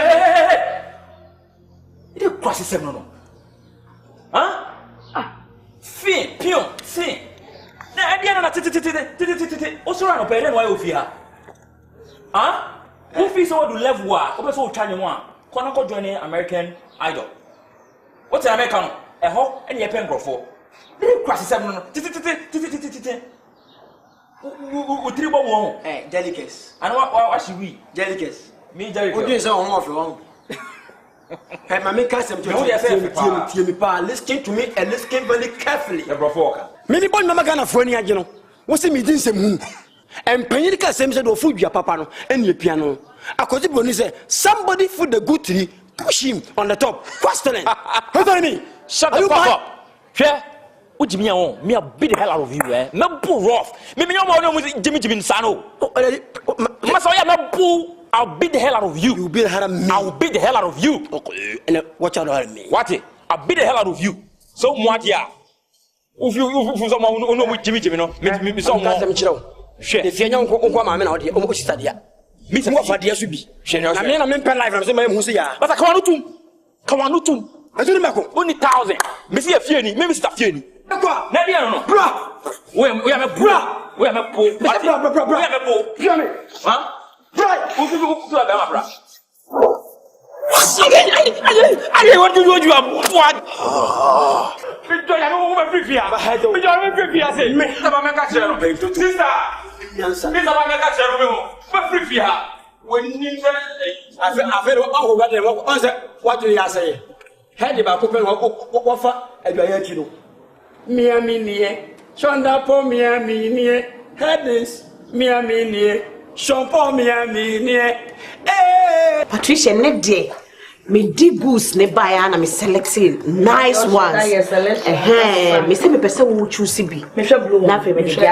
[SPEAKER 7] ide kwasi sem no fi pion fi na adia na titi osoro no pele no wa ofia ofi so do level a obeso otwa nyo a kono ko join American Idol what American eho ene ye pen grofo Kwasi sem no titi utiri bo won
[SPEAKER 3] delicacies
[SPEAKER 7] and what she we
[SPEAKER 3] delicacies
[SPEAKER 7] me delicacies
[SPEAKER 3] o dey say on off wrong hey my make some to me pa listen to me and listen very carefully
[SPEAKER 7] the brofoka
[SPEAKER 3] me ni bon mama Ghana fo ni age no wo se me din sem hu empanyiri ka sem se do fu dua papa no ene pia no akodi bro ni say somebody put the good tree push him on the top question what do you mean
[SPEAKER 7] shut the fuck up here Ujimi on me a beat the hell out of you me bull rough me no Jimmy Nsano Maso ya me bull I'll beat the hell out of you.
[SPEAKER 3] You beat the hell out of me.
[SPEAKER 7] I'll beat the hell out of you.
[SPEAKER 3] Okay. And watch out on me.
[SPEAKER 7] What? I'll beat the hell out of you. So what ya? If you someone who know Jimmy no, me someone.
[SPEAKER 3] Shit. If you know unko mama na odi o sister dia. Me say what dia so bi. Na me na me pen life na say me hu say ya.
[SPEAKER 7] But kawanutum.
[SPEAKER 3] Azuri mako.
[SPEAKER 7] Only 1000. Me see afie ni, me Mr. Afie ni.
[SPEAKER 3] Kwa.
[SPEAKER 7] Na dia no.
[SPEAKER 3] Bra.
[SPEAKER 7] We am a bra. We am a po.
[SPEAKER 3] Bra.
[SPEAKER 7] We am a po.
[SPEAKER 3] Hear me.
[SPEAKER 7] Huh?
[SPEAKER 3] Bra.
[SPEAKER 7] Who do that, bra? I want to do you what?
[SPEAKER 3] What do you say? Head about open offer at your head, you know. Miami, Shonda po Miami, headings, Miami, Shompo Miami,
[SPEAKER 8] Patricia, ne day. Me dig goose ne buy and me selecting nice ones. Me say me person who choose be.
[SPEAKER 5] Me show blue.
[SPEAKER 8] Na fe me say,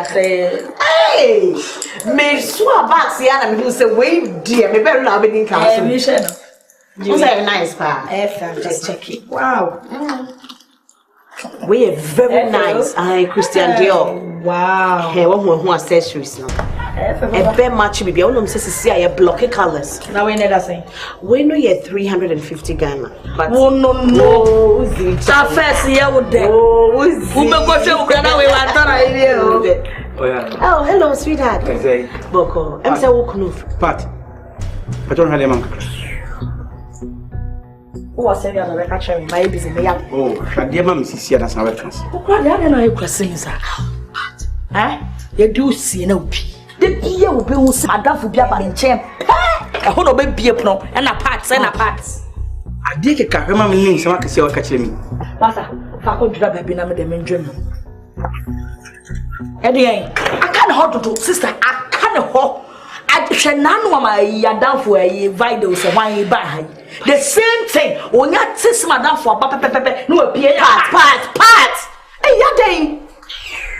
[SPEAKER 8] hey, me swa box ya na me do say wait dear, me better na be din council.
[SPEAKER 5] Me share no.
[SPEAKER 8] You say nice pa.
[SPEAKER 5] Just check it. Wow.
[SPEAKER 8] We are very nice. Christian Dior.
[SPEAKER 5] Wow.
[SPEAKER 8] Hey, what who accessories now? A bear match baby. All them says see I blocky colors.
[SPEAKER 5] Now we need that thing.
[SPEAKER 8] We know you 350 Ghana. But
[SPEAKER 5] no. That first year would there. Who go show Ghana we want to
[SPEAKER 3] Oh yeah.
[SPEAKER 8] Oh, hello sweetheart.
[SPEAKER 3] Say
[SPEAKER 8] Boko. I'm say Wokunuf.
[SPEAKER 3] Pat. I don't have them.
[SPEAKER 5] Who was saying that I catch him? My busy me up.
[SPEAKER 3] Oh, dear mammy, see that's our chance.
[SPEAKER 5] Who cried? I don't know you question sir. Eh? You do see no. The beer will be Madame for Biaba in champ. I hold a baby no and a parts.
[SPEAKER 3] I did a car, mamma means so I can see what catching me.
[SPEAKER 5] Master, Faco drop a binam them in German. Eddie, I can't hold to sister. I can't hold. I shall none of my down for a vitals and why you buy. The same thing. When you tis Madame for Papa, no appear part. Hey, Yadane.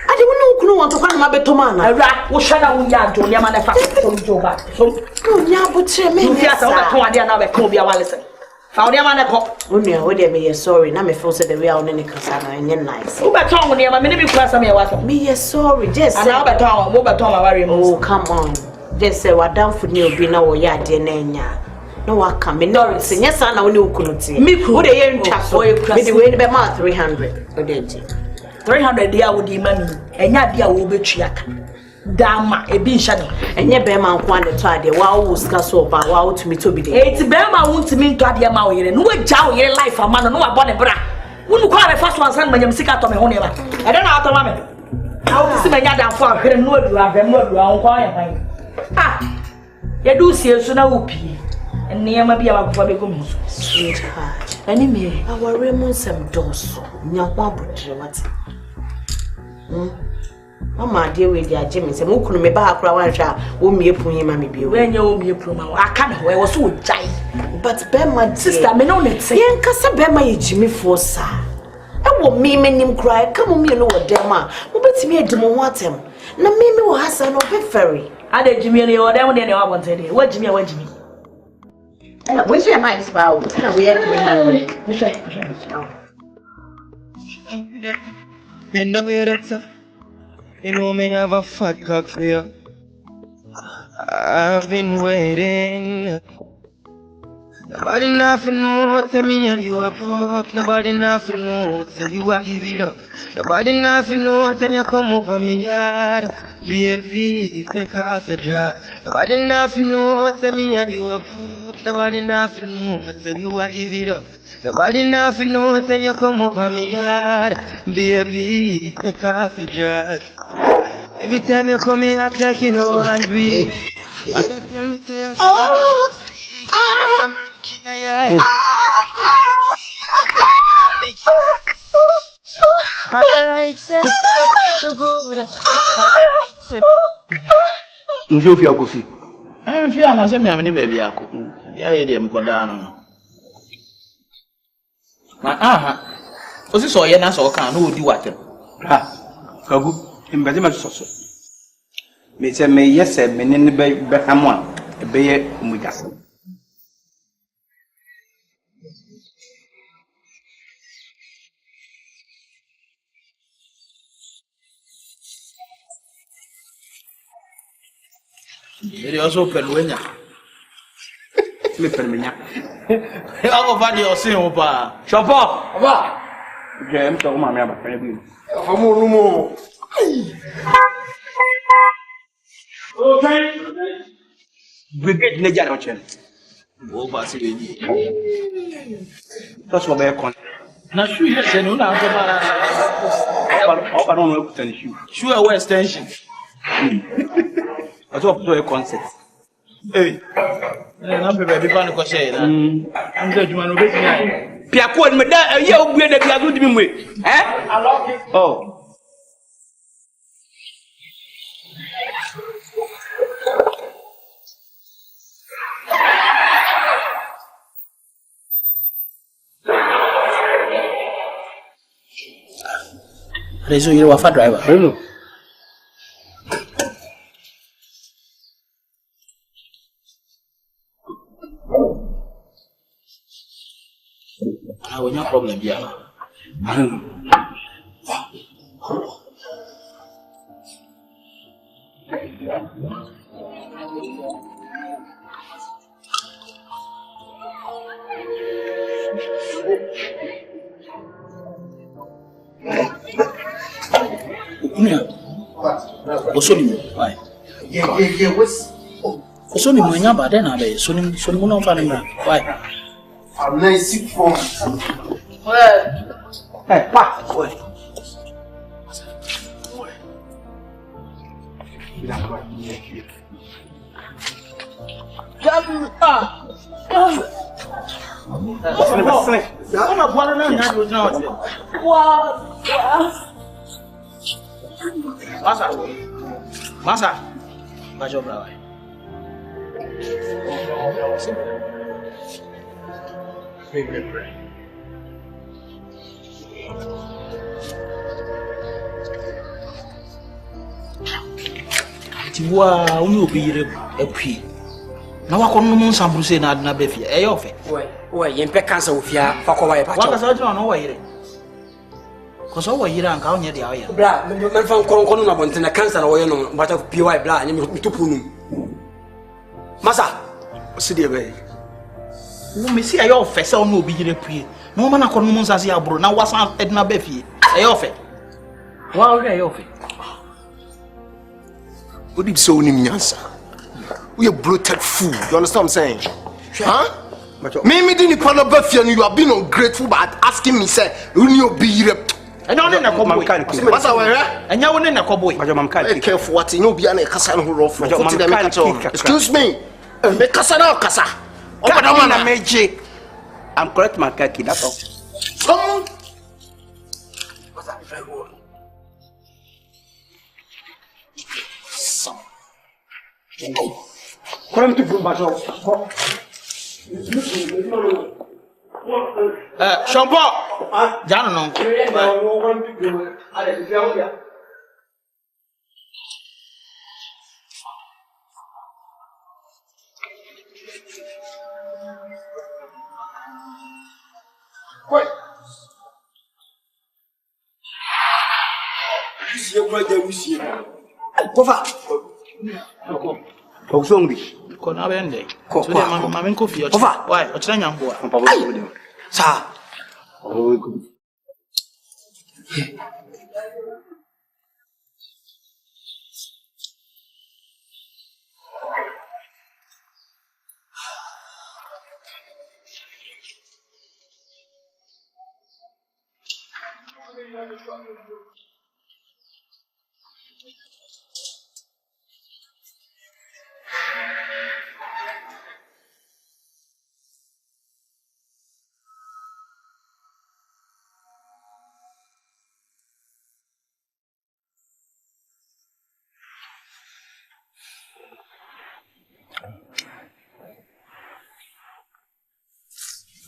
[SPEAKER 5] I don't know who want to find my
[SPEAKER 8] betomana.
[SPEAKER 5] Ra, wo hwe na wo nya do ne ma na fa so joba. So
[SPEAKER 8] nya butre me.
[SPEAKER 5] You feel so that one dia na be ko bia wale se. Fa ne ma na ko.
[SPEAKER 8] Onua, wo de me sorry. Na me feel say the way I on any kasa na enye nice.
[SPEAKER 5] Wo beton ne ma me ne bi kura sa me wa.
[SPEAKER 8] Me sorry. Just say.
[SPEAKER 5] Ana beton, wo beton ma ware mu.
[SPEAKER 8] Oh, come on. Just say what down for you be na wo ya de na nya. No waka me no say yes na wo ne okunuti. Wo de ye ntwa so. Me de we be ma 300. Wo de ji.
[SPEAKER 5] 300 dia wo di mami. Enya bia wo betua ka. Dama ebi nhya no.
[SPEAKER 8] Enye be ma nko ane to ade wa wo ska so ba wa wo tumi to bi de.
[SPEAKER 5] Eti be ma wo ntumi nto ade ma wo yere. No wa ja wo yere life ama no wa bɔ ne bra. Wo nu kwa be fa so ansan manyam sika to me ho ne ba. Ede na ato ma me. Awo si manya dan fo ahwere no adu abem no adu an kwa ye ban. Ah. Ye du sie so na wo pie. Nneema bia wa kwa be go mu so.
[SPEAKER 8] Sweetheart.
[SPEAKER 5] Ani me.
[SPEAKER 8] Aware mu nsem doso. Nya kwa botre wate. Mama dear we dia Jimmy say mo kunu me ba akura wan hwa wo mie punyi ma me bio.
[SPEAKER 5] We nya wo mie pro ma aka na ho e wo so jai.
[SPEAKER 8] But Bema
[SPEAKER 5] sister me no net say.
[SPEAKER 8] Yen kasa Bema ye Jimmy for sa. E wo me nim cry come me no wo dem a mo betimi edi mo ho atem. Na me wo hasa no be ferry.
[SPEAKER 5] Ade Jimmy ne wo dem ne wa bonte de. Wa Jimmy wa Jimmy.
[SPEAKER 8] We share my spouse. We have 300. We share.
[SPEAKER 9] And the way that's you know me have a fat cock for you. I've been waiting. Nobody nothing more than me and you are broke. Nobody nothing more than you are give it up. Nobody nothing more than you come over me yard. Baby, take off the drive. Nobody nothing more than me and you are broke. Nobody nothing more than you are give it up. Nobody nothing more than you come over me yard. Baby, take off the drive. Every time you come in, I'm taking over and breathe. I can feel me say, oh,
[SPEAKER 3] Njo fi akofi. Fi ana se me amene baby akọ. Ya ye de mkoda no. Ma aha. Osi so ye na so kan na odi watem. Ha. Kagu, mbade ma so so. Me se me yese me ne be hamo a be ye mugase. Ele also perwenya. Me permenya. E ago va di osin o pa. Chopo, va. Je me so ma me aba fa bi. Famo rumo. Okay. Brigade ne jara ochen. O ba se bi. That's what be kon. Na shoe yes no na so ba. Oba no no ekuta ni shoe. Shoe a wear extension. I thought to a concert. Hey. Na bebe bi ban ko shey na. Amza juma no be tinya. Pia ko me da ye ogbe da bia go di mi mwe. I love it. Oh. Rezo yire wa fa driver. Hello. I will no problem here. Why? Yeah, what's Osoni mwenya bade na be soni muno fa nimra. Why? I'm nice sick for. Hey, pa. Why? Masa. Bajo brawa.
[SPEAKER 2] Tiwa, only be a pre. Now I can't know some Bruce and Adna Befi. A offer.
[SPEAKER 7] Why, you pay cancer with your KɔKɔƆ.
[SPEAKER 2] What was I don't know why? Because over here and count the eye.
[SPEAKER 7] Blah, men from KɔKɔƆ about the cancer or no, but of PY blah, and you to Punum. Massa, City away.
[SPEAKER 2] Me see I offer, so no be a pre. No man, I can't know as I bro. Now what's Edna Befi? I offer. Wow, I offer.
[SPEAKER 3] What did so name answer? We are bloated fool. You understand what I'm saying? Huh? Me didn't call up Buffy and you have been ungrateful by asking me, say, you need to be rep.
[SPEAKER 2] And you're in a cowboy.
[SPEAKER 3] What's our
[SPEAKER 2] and you're in a cowboy.
[SPEAKER 3] Be careful what you know behind a Cassan who rough. Excuse me. Make Cassana Cassa.
[SPEAKER 10] I'm correct, my kaki. That's all.
[SPEAKER 7] Come to Brumbato.
[SPEAKER 2] Shampoo. John,
[SPEAKER 7] What? This your brother we see. Cover.
[SPEAKER 10] Kokzongbi.
[SPEAKER 2] Kona bende. So the mama coffee. Why? What's the name?
[SPEAKER 7] Sir.
[SPEAKER 10] Oh, good.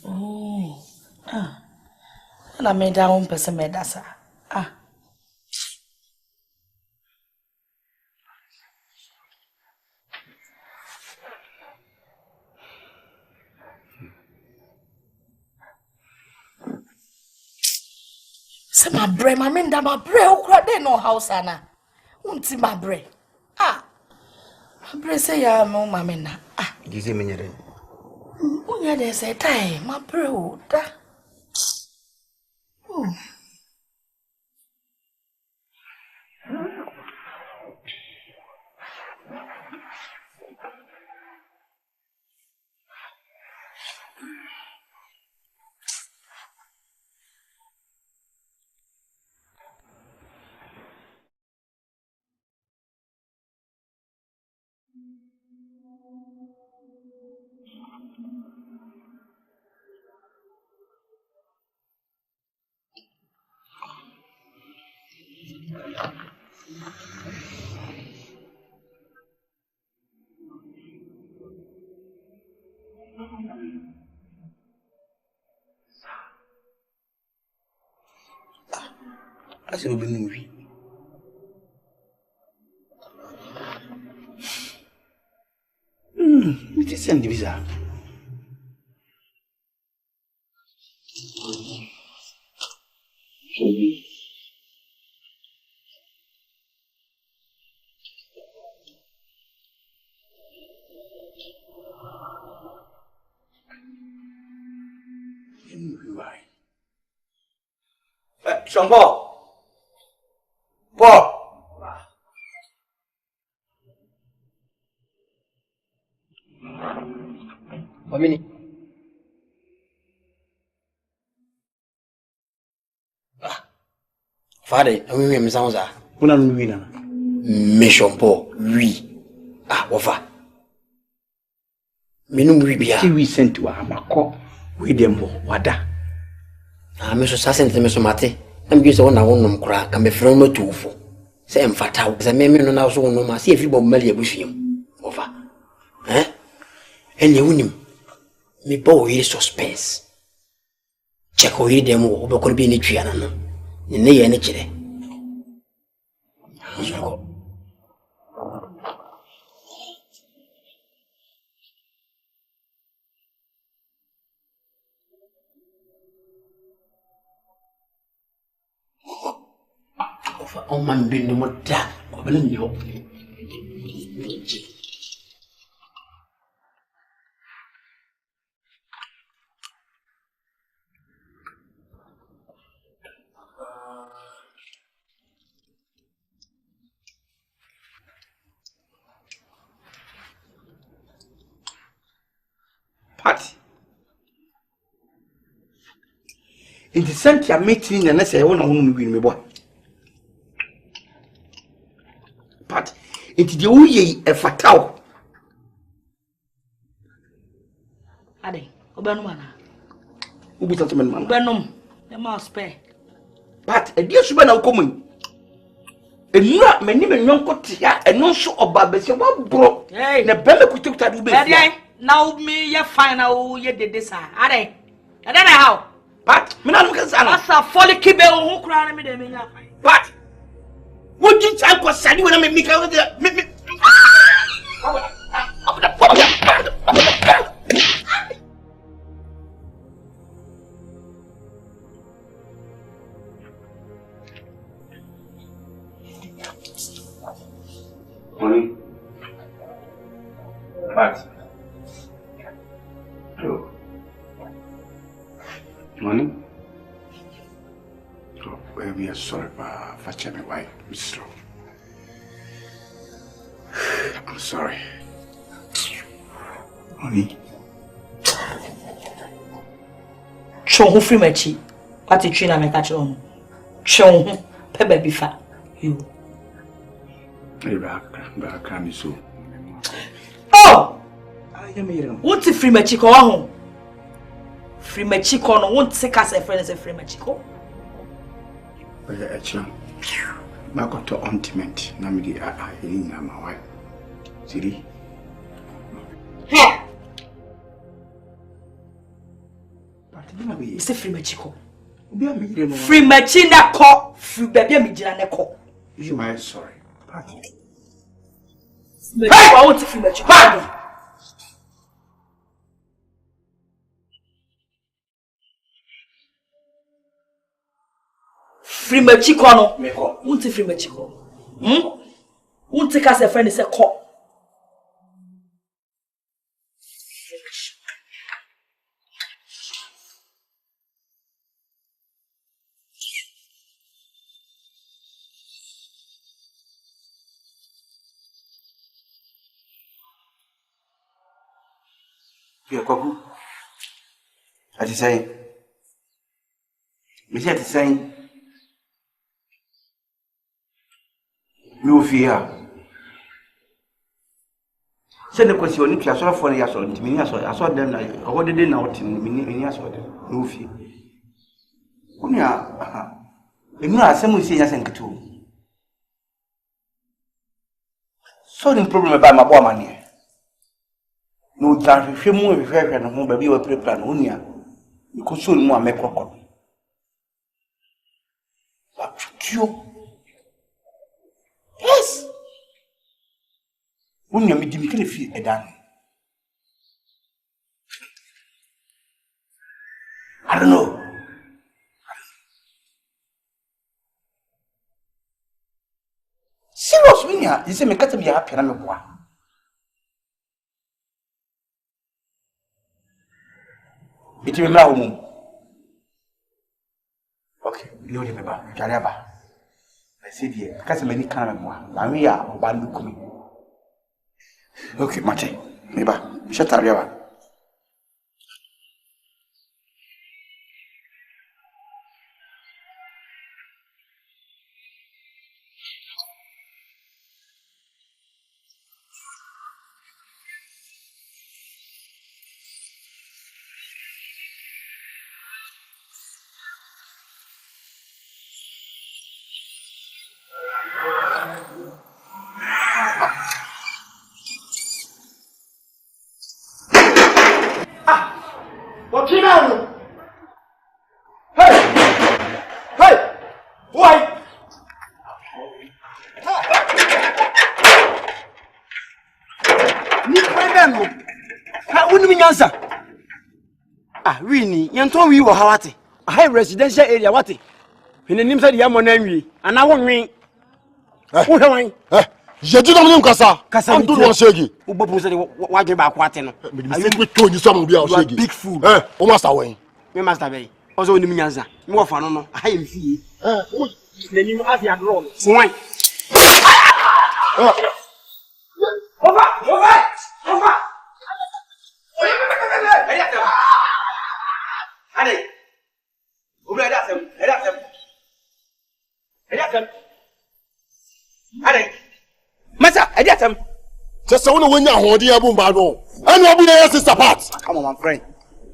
[SPEAKER 5] Oh, and I made our own person made us. Say my brain, my men that my brain, who cried there no house, Anna. Won't see my brain. My brain say, yeah, no, my men.
[SPEAKER 10] You see me,
[SPEAKER 5] When you say, time, my brain.
[SPEAKER 10] I said, we'll be movie. It is send the visa.
[SPEAKER 7] Shampoo. Paul. Omini. Father, we me sounds are.
[SPEAKER 10] Una no wina.
[SPEAKER 7] Me shampoo, oui. Wafa. Me no we bia.
[SPEAKER 10] We sent to Amako. We dembo wada.
[SPEAKER 7] Me so sasente me so mate. I'm going to one of crack and be from a twofold. Say, I'm fat out. The men no so no ma see if you bob Melia Bushim. Over. And you win me bow is suspense. Check who he them who could be in the Triana. In the energy.
[SPEAKER 3] For all man being no more dark, or believe you.
[SPEAKER 10] Pat. In the center meeting, and I say, I want to win me, boy. Pat, into the Uye a fatal.
[SPEAKER 5] Ade, Obanumana.
[SPEAKER 10] Ubu Santaman,
[SPEAKER 5] Benum, the mouse pay.
[SPEAKER 10] Pat, a dear Subana coming. And you are many men young cotia, and no show of Babes, bro. Hey, the Bella could take that.
[SPEAKER 5] Now me, you find out you did this. Ade, I don't know how.
[SPEAKER 10] Pat,
[SPEAKER 5] that's a folly kibble who cried me.
[SPEAKER 10] Pat, what did I was saying when I make me go there? Honey, Pat, money. Oh, we are sorry for my wife, Mr. I'm sorry. Honey.
[SPEAKER 5] Chon free mechi. What you train me catch on? Chon pebe bifa. You.
[SPEAKER 10] Hey, back so.
[SPEAKER 5] Oh! Won't you free mechi ko home? Free mechi ko no won't take us a friend as a free mechi ko.
[SPEAKER 10] I got to ointment. Namidi na my wife. See?
[SPEAKER 5] Hey! It's a free machiko. Free machina ko, free baby mijina neko.
[SPEAKER 10] You my sorry.
[SPEAKER 5] Hey! I want to free machiko. Free machiko no. Want to free machiko? Won't take us a friend is a cop.
[SPEAKER 10] Yeah, Kwaku. At the same. Me at the same. No fear. Send the question if you saw for the assault. I saw them. I did not in mini assault. No fear. Unia. You know, some will say yes and two. So the problem about my boy money. No chance if you move with her and home, baby, will pre-plan Unia. You could soon more make crocodile. But you. Yes. Unia me dimikele fi edan. I don't know. Serious Unia, you say me cut me happy na me boy. It will be home. Okay, you know ba, Jalaba. I said here, because many can me. Na we are ban me. Okay, mate. Me ba, shut up ya.
[SPEAKER 4] What you know? Hey! Hey! Why? Ni kwenda ha unumi nyansa. Wini, yanto wi wo hawate. A high residential area wate. Hene nimsa de yamo na nwi, ana wonwe. Who am I? Je dis non kasa. I'm doing one shegi.
[SPEAKER 3] Ubobu say wa gbe ba kwate no.
[SPEAKER 4] You are big fool. O master when?
[SPEAKER 3] Me master be. Ozo oni nyanza. Me wo fa no no. Aye me fie. Nani no afia draw. Swan. Over. Ade. Obi ada sem. Ade. Masa, ade atam.
[SPEAKER 4] Just say when you hold the abun bado. And you be there sister part.
[SPEAKER 3] Come on, my friend.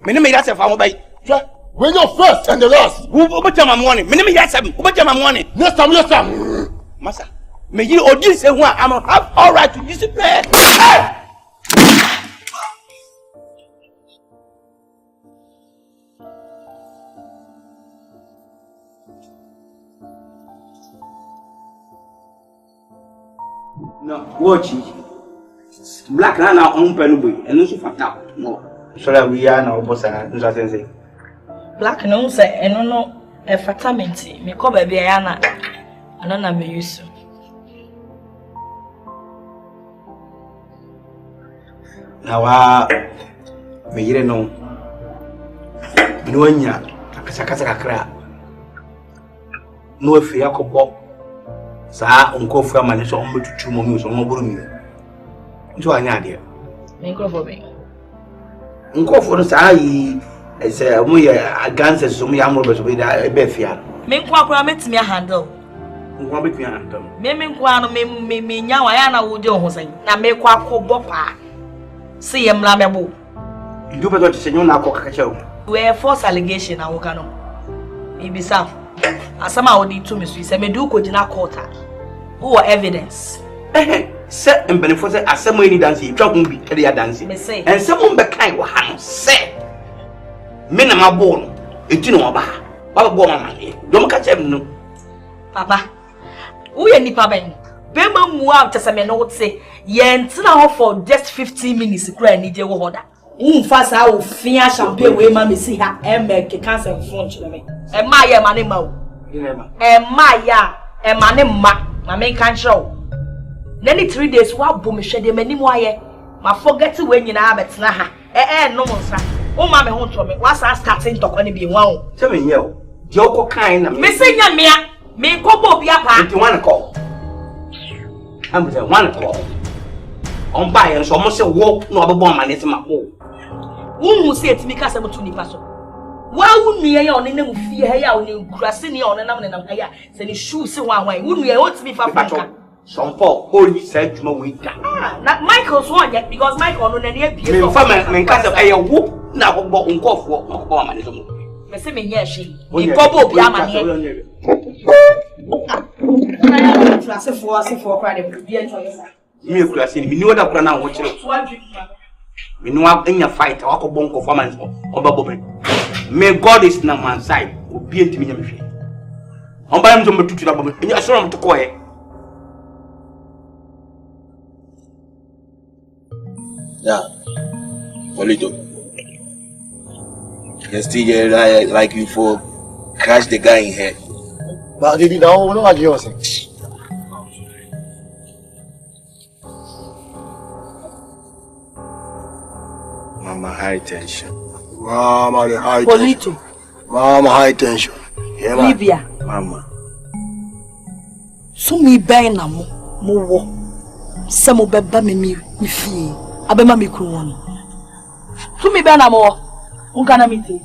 [SPEAKER 3] Me no me that sem for buy.
[SPEAKER 4] When you first and the last.
[SPEAKER 3] Who better my money? Me no me that sem. Who better my money?
[SPEAKER 4] Next time.
[SPEAKER 3] Masa, me you odi say one I'm have all right to discipline. No, watch it. Black na on penubu, and no so fatal. No. So that we are now boss and no say.
[SPEAKER 5] Black no say eno no e fatamenti. Me ko ba bia na ana na me use.
[SPEAKER 3] Now me yire no. No anya akasakasa kakra. No efi yakobo. Sa onkofu amane so ombetutu mo mi so mo buru mi. Nti anya ade.
[SPEAKER 5] Me nkofo be.
[SPEAKER 3] Nkofo no sa yi say mo ye Gangster so mo ya mo be so be da be fia.
[SPEAKER 5] Me nkwa akwa metimi handle.
[SPEAKER 3] Nkwa betimi handle.
[SPEAKER 5] Me nkwa no me nya wa ya na wo de ho san. Na me kwa akobo pa. Se ye mla mebo.
[SPEAKER 3] Ndu be to se nyu na akokaka che o.
[SPEAKER 5] We false allegation na wo ka no. Ibisa. Asamoah odi to me so say me do ko dina court. Who evidence?
[SPEAKER 3] Say embenefo say Asamoah ni dance twa ko bi e ya dance. And say mo be kan wo ha no say me na mabo no eti no oba. Baba bo mama ni. Do mo ka chem no.
[SPEAKER 5] Papa. Who ye nipa ben? Be ma mu out say me no say ye ntina ho for just 15 minutes kura ni je wo hoda. Fasa o fia champagne we ma me see ha e make cancer in front of me. E ma ye ma ne ma o. E ma ya e ma ne ma me kan show. Nani 3 days wa bo me hwede manim aye. Ma forget we nyina abetena ha. No mo nsa. O ma me ho to me. Wa sa starting to kwani bi nwa o.
[SPEAKER 3] Se me ye o. Di okọ kan na
[SPEAKER 5] me se nya mea. Me kobo bi apa.
[SPEAKER 3] Nti wan call. Am say wan call. On buy and so mo se wo no abebo ma ne se ma ko.
[SPEAKER 5] Who say it make us able to nipa so? Why would me ya on name fear ya on krasini on na ya say the shoe say wan would me want me fa fa.
[SPEAKER 3] Some for holy said to we
[SPEAKER 5] na Michael's one yet because Michael no na e bie.
[SPEAKER 3] Me fa me nka say wo na go nkofo akọ amane so mo.
[SPEAKER 5] Me say me nya hwe. E kobo bi amane. Asefo kwa dem bi en choye sa.
[SPEAKER 3] Me krasini mi ni oda kura na ho kire. We know any fight, I walk bonk performance or may God is not my side, will be into me. I'm by him to the moment, and you saw him to quiet.
[SPEAKER 11] Yeah, Polito. You still get like you for crash the guy in head.
[SPEAKER 4] But did you know what you saying?
[SPEAKER 11] Mama high tension.
[SPEAKER 4] Mama the high
[SPEAKER 5] Polito.
[SPEAKER 4] Tension. Mama high tension. Yeah, man.
[SPEAKER 5] Libya.
[SPEAKER 11] Mama.
[SPEAKER 5] So me buy na mo wo. Se mo beba me fie. Abema me kru won. So me buy na mo wo. Unka na mite.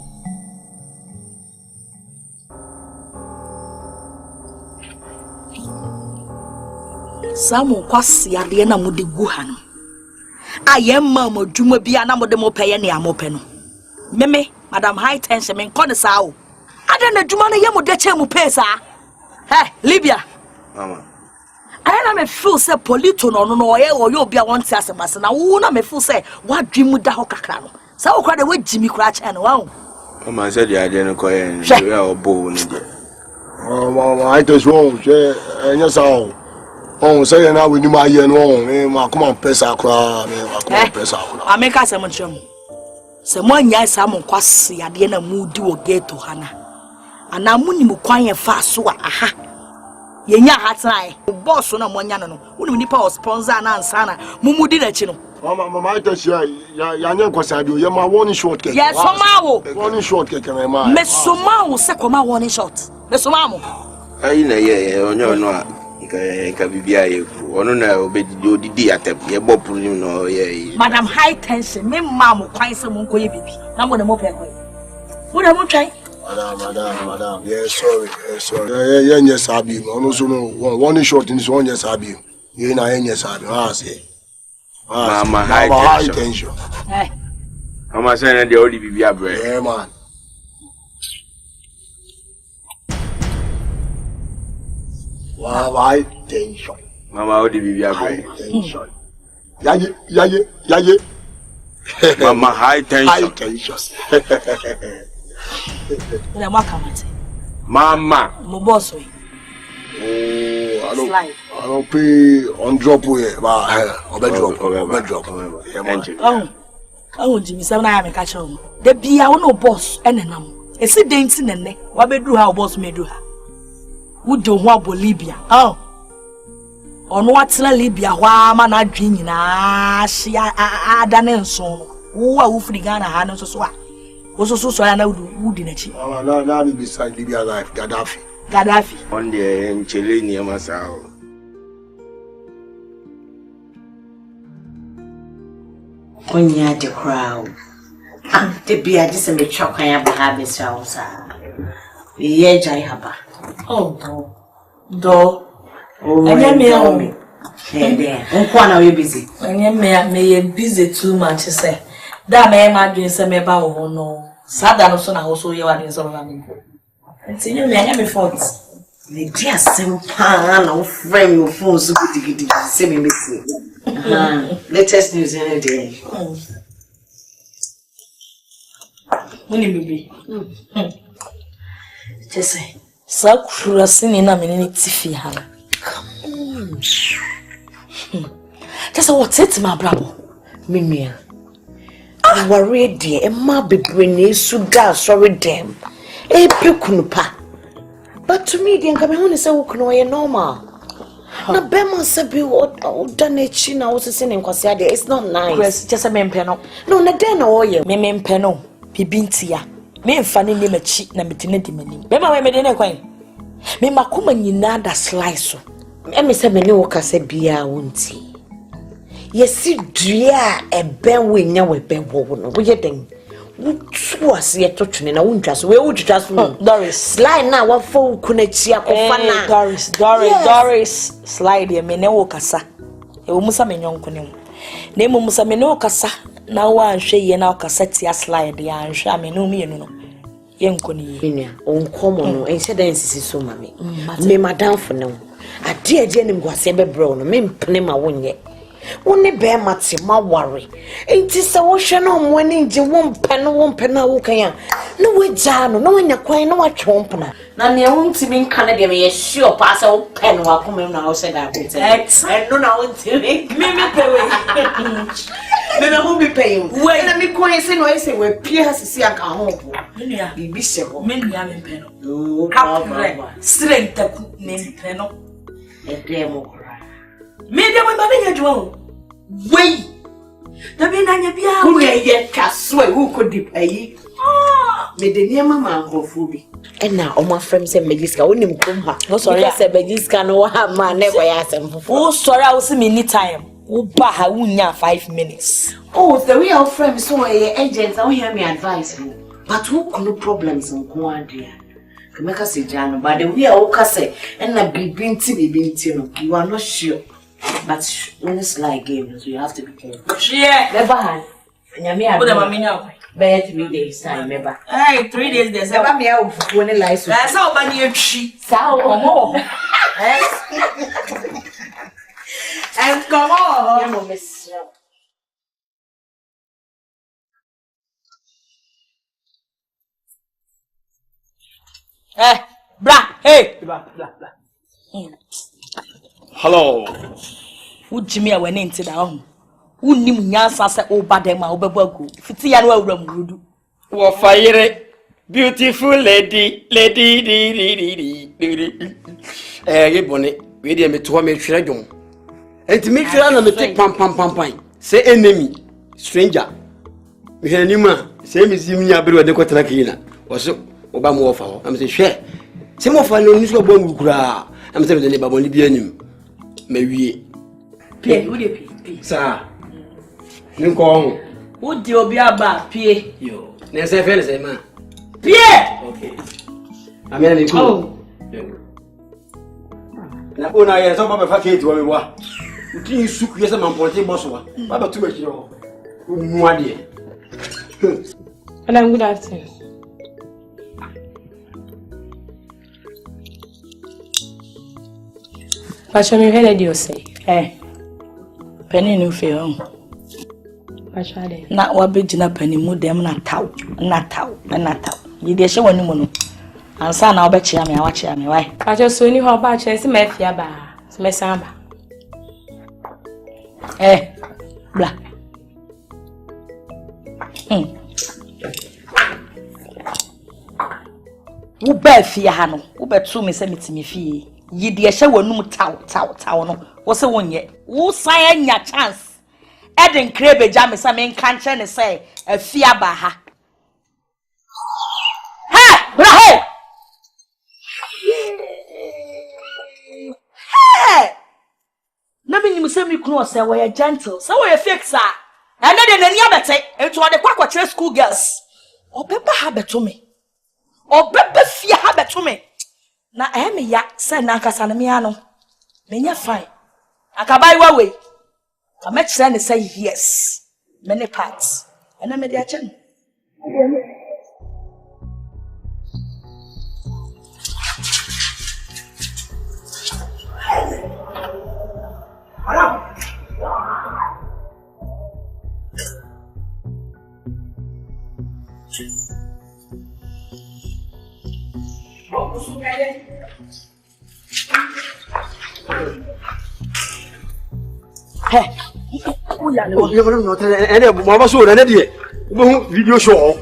[SPEAKER 5] Samu kwasi ade na mo de gu ha no. Ayemma mo dwuma bia na mo de mo peye ne amope no. Meme madam high tension me nkɔ ne saa o. Ada na dwuma no ye mo de che mo pe saa. Hey, Libya.
[SPEAKER 11] Mama.
[SPEAKER 5] I na me feel say Polito no oye obi a won ti asebase na wo na me feel say wadwim da ho kakra no. Sa wo kra de wagimi kra che no wa.
[SPEAKER 11] Mama said ya de no koye we are bo ni de.
[SPEAKER 4] Mama high tension je enya sao. Oh, say na we ni ma ye no ma come on pesa kra me ma come on pesa kra.
[SPEAKER 5] Ameka se mo chem. Se mo anya sa mo kwase ade na mu di wo gate hana. Ana mu ni mu kwan ye fa so aha. Yenya hatrai. Boss na mo nya no. Wonu nipa o sponsor na ansa na mumudi na chi no.
[SPEAKER 12] Mama Tasia ya nya kwasado ye ma warning short cake.
[SPEAKER 5] Yes, somawo.
[SPEAKER 12] Warning short cake na ma.
[SPEAKER 5] Me somawo se koma warning short. Me somamo.
[SPEAKER 11] Ayi na ye onyo no a nka bibia ye ku. Ono na obedi odidi atep ye bopru ni no ye.
[SPEAKER 5] Madam high tension me mam kwan se mo nkoye bibi. Na mo na mo pe ko. Mo na mo try.
[SPEAKER 12] Madam. Yeah, sorry. Yeah, yes, Abi. Ono so no warning short in so yes, Abi. Ye na yes, Abi. Say.
[SPEAKER 11] Mama high tension.
[SPEAKER 5] Eh.
[SPEAKER 11] Mama say na dey odi bibia bre.
[SPEAKER 12] Yeah, man. Wow, high tension.
[SPEAKER 11] Mama odi bibia bre.
[SPEAKER 12] Tension. Yaye.
[SPEAKER 11] Mama high tension.
[SPEAKER 12] High tension.
[SPEAKER 11] Mama.
[SPEAKER 5] Mo boss we.
[SPEAKER 12] Oh, I don't pay on drop way, but I drop.
[SPEAKER 5] Oh, Jimmy, so na me catch on. The bia no boss enenam. Esi denti nene. Wa bedru ha boss me do ha. Wo do ho abo Libya. Oh. Ono watena Libya hwa ma na dwi nyina hia ada ne nso no. Wo a wo firi Ghana ha no so a. Wo so ya na wudi na chi.
[SPEAKER 12] Na be beside Libya life Gaddafi.
[SPEAKER 11] On the enchele ni amasao.
[SPEAKER 8] Onya the crowd. The beer just a bit chock and habits house. Ye jai haba. Oh, do. Oh, me. Unkwana we busy.
[SPEAKER 5] Me busy too much say. Da me ma dwen say me ba wo no. Sada no so na wo so ye wa den so na me. Nti you me fault.
[SPEAKER 8] Me dia sempa na wo frame your phone so gidi say me missing. Latest news any day.
[SPEAKER 5] Muni bibi. Just say sakura sini na me ni tifi ha. Just what it my bravo.
[SPEAKER 8] Mimia. I worry dear, and ma be bringing sugar, sorry damn. A pukunupa. But to me, the Uncle is a woken normal. Na Bema Sabi what done a chin, I was saying, it's not nice.
[SPEAKER 5] Just a mempeno.
[SPEAKER 8] No, na den oil,
[SPEAKER 5] me mempeno, pibintia. Me fanning him a cheat, na metinity many. Bema, we made any coin. Me makuma yinada slice.
[SPEAKER 8] Emi se me ni woka se bia wonti. Yesi dua e ben we nya we ben wo no. Wo ye den. Wo tu ase ye totwene na wundwa so we wudwa so.
[SPEAKER 5] Doris,
[SPEAKER 8] slide na wa fo ku na chi akofa na.
[SPEAKER 5] Doris, slide ye me ne wo kasa. E wo musa me nyonko ne. Na emu musa me ne wo kasa na wa anhwe ye na wo kasa tia slide ya anhwe me no me no. Ye nko ne ye.
[SPEAKER 8] Minia, on komo no ense dan sisi so mame. Me madam for no. Ade nim gwase be bro no me mpene ma wonye. Woni be mate ma worry. Enti se wo hwe no mo ani nje wo mpene na wo kan ya. Na we ja no na wonya kwan na watwe mpena. Na ne wonti bi nka na de me ye sure pa se wo pen wa kom na wo se da ko te. No na wonti me pe we. Me ho bi pe you. We na mi kwan se no ese we pie ha sisi aka ho bo.
[SPEAKER 5] Minia
[SPEAKER 8] bibi se ho.
[SPEAKER 5] Me nia me pe no. Strength ku me pe no.
[SPEAKER 8] E demo kra.
[SPEAKER 5] Me dem ba na nya dwo. Wei. Da be na nya bia
[SPEAKER 8] we ye twaso e wo ko dip ayi. Me de niam ma nkrofo bi. E na o ma frem se magiska wonim krom ha. No sorry se magiska no ha ma ne ko ya asem fofo.
[SPEAKER 5] Oh sorry I was me any time. Wo ba ha wunya 5 minutes.
[SPEAKER 8] Oh the way our friends so agents I hear me advice. But who no problems on ko adia. Kameka se jano but the way o ka say and na bibinti no you are not sure. But when it's like game so you have to be careful.
[SPEAKER 5] Yeah.
[SPEAKER 8] Never hand. Nyame
[SPEAKER 5] Put them on me now.
[SPEAKER 8] By 3 days time remember.
[SPEAKER 5] Hey 3 days there's
[SPEAKER 8] never me out when the lights.
[SPEAKER 5] That's how many a tree.
[SPEAKER 8] Come on.
[SPEAKER 5] And come on.
[SPEAKER 8] You miss.
[SPEAKER 5] Bra, hey.
[SPEAKER 7] Bra. Hello.
[SPEAKER 5] Who Jimmy went into the home? Who knew Nyansa said, oh, bad them, I'll be go. Fitia no room.
[SPEAKER 7] What fire? Beautiful lady. Ye bone, we dey me to me hwere dwom. Enti me hwere na me take pam. Say enemy, stranger. Me hwere ni ma, say me zi nya bere wode kwetena kina. Wo so oba mo ofa ho. Am say hwe. Say mo fa no nso bo ngukura. Am say me dey baboni bi anim. Me wie.
[SPEAKER 5] Pie, wo dey pie.
[SPEAKER 7] Sa. Ni ko
[SPEAKER 5] Wo di obi aba pie.
[SPEAKER 7] Yo. Na say fe say ma.
[SPEAKER 5] Pie.
[SPEAKER 7] Okay. Amena ni ko. Na ona ye so baba fa ke wo me wa. Uti suku yesa mamponte boss wa. Baba tu me kiro. Mu ade.
[SPEAKER 13] Madam, good afternoon. Patricia, me heard you say.
[SPEAKER 5] Penny no fail.
[SPEAKER 13] Patricia,
[SPEAKER 5] na wa be gina penny mu dem na taw. Yi de hye wani mu no. Ansa na obe chia me awa chia me why.
[SPEAKER 13] Patricia, so ni ho ba che se me fia ba. Se me samba.
[SPEAKER 5] Bla. Wo ba fia ha no, wo betu me se metimi fie. Yi de hye wanum taw no. Wo se wonye. Wo san anya chance. Eden krebe jam se me nkanche ne se afia ba ha. Bra hey. Na me nyim se me kunu se we gentle. Se we fake sa. Ene de nani abete. Etu ade kwa kwakire school girls. Obeba ha beto me. Obeba fia ha beto me. Na me ya se na nkasa na me ano. Me nya fine. Akabai wa we. Amechire ne say yes. Many parts. Ene me de a chen.
[SPEAKER 7] Video show.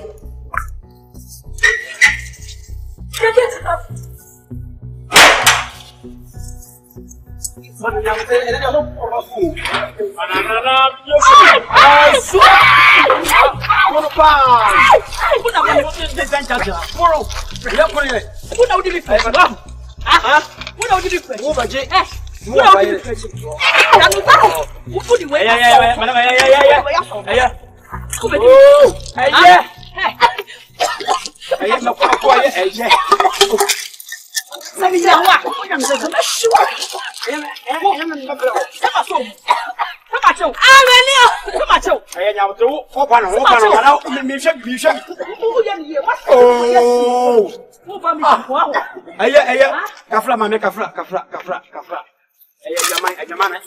[SPEAKER 7] Kafra mame kafra. Jamana.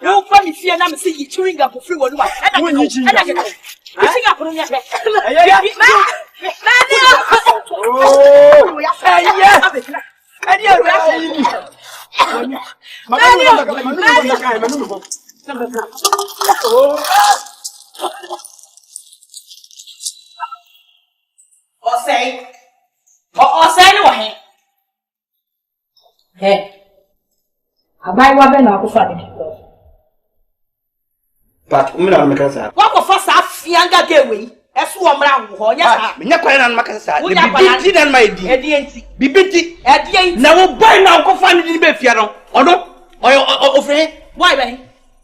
[SPEAKER 5] You funny fear na me see you chewing up for free one.
[SPEAKER 13] Abai wa be na akufa de.
[SPEAKER 10] But umina mekasa.
[SPEAKER 5] Wa ko fa sa fianga gewe. Esu o mra wo nya sa.
[SPEAKER 10] Me nya kwai na makasa. Bibiti na ma edi.
[SPEAKER 5] Edienti.
[SPEAKER 10] Bibiti.
[SPEAKER 5] Edienti.
[SPEAKER 10] Na wo boy na ko fa ni be fia no. Odo. Ofre.
[SPEAKER 5] Why be?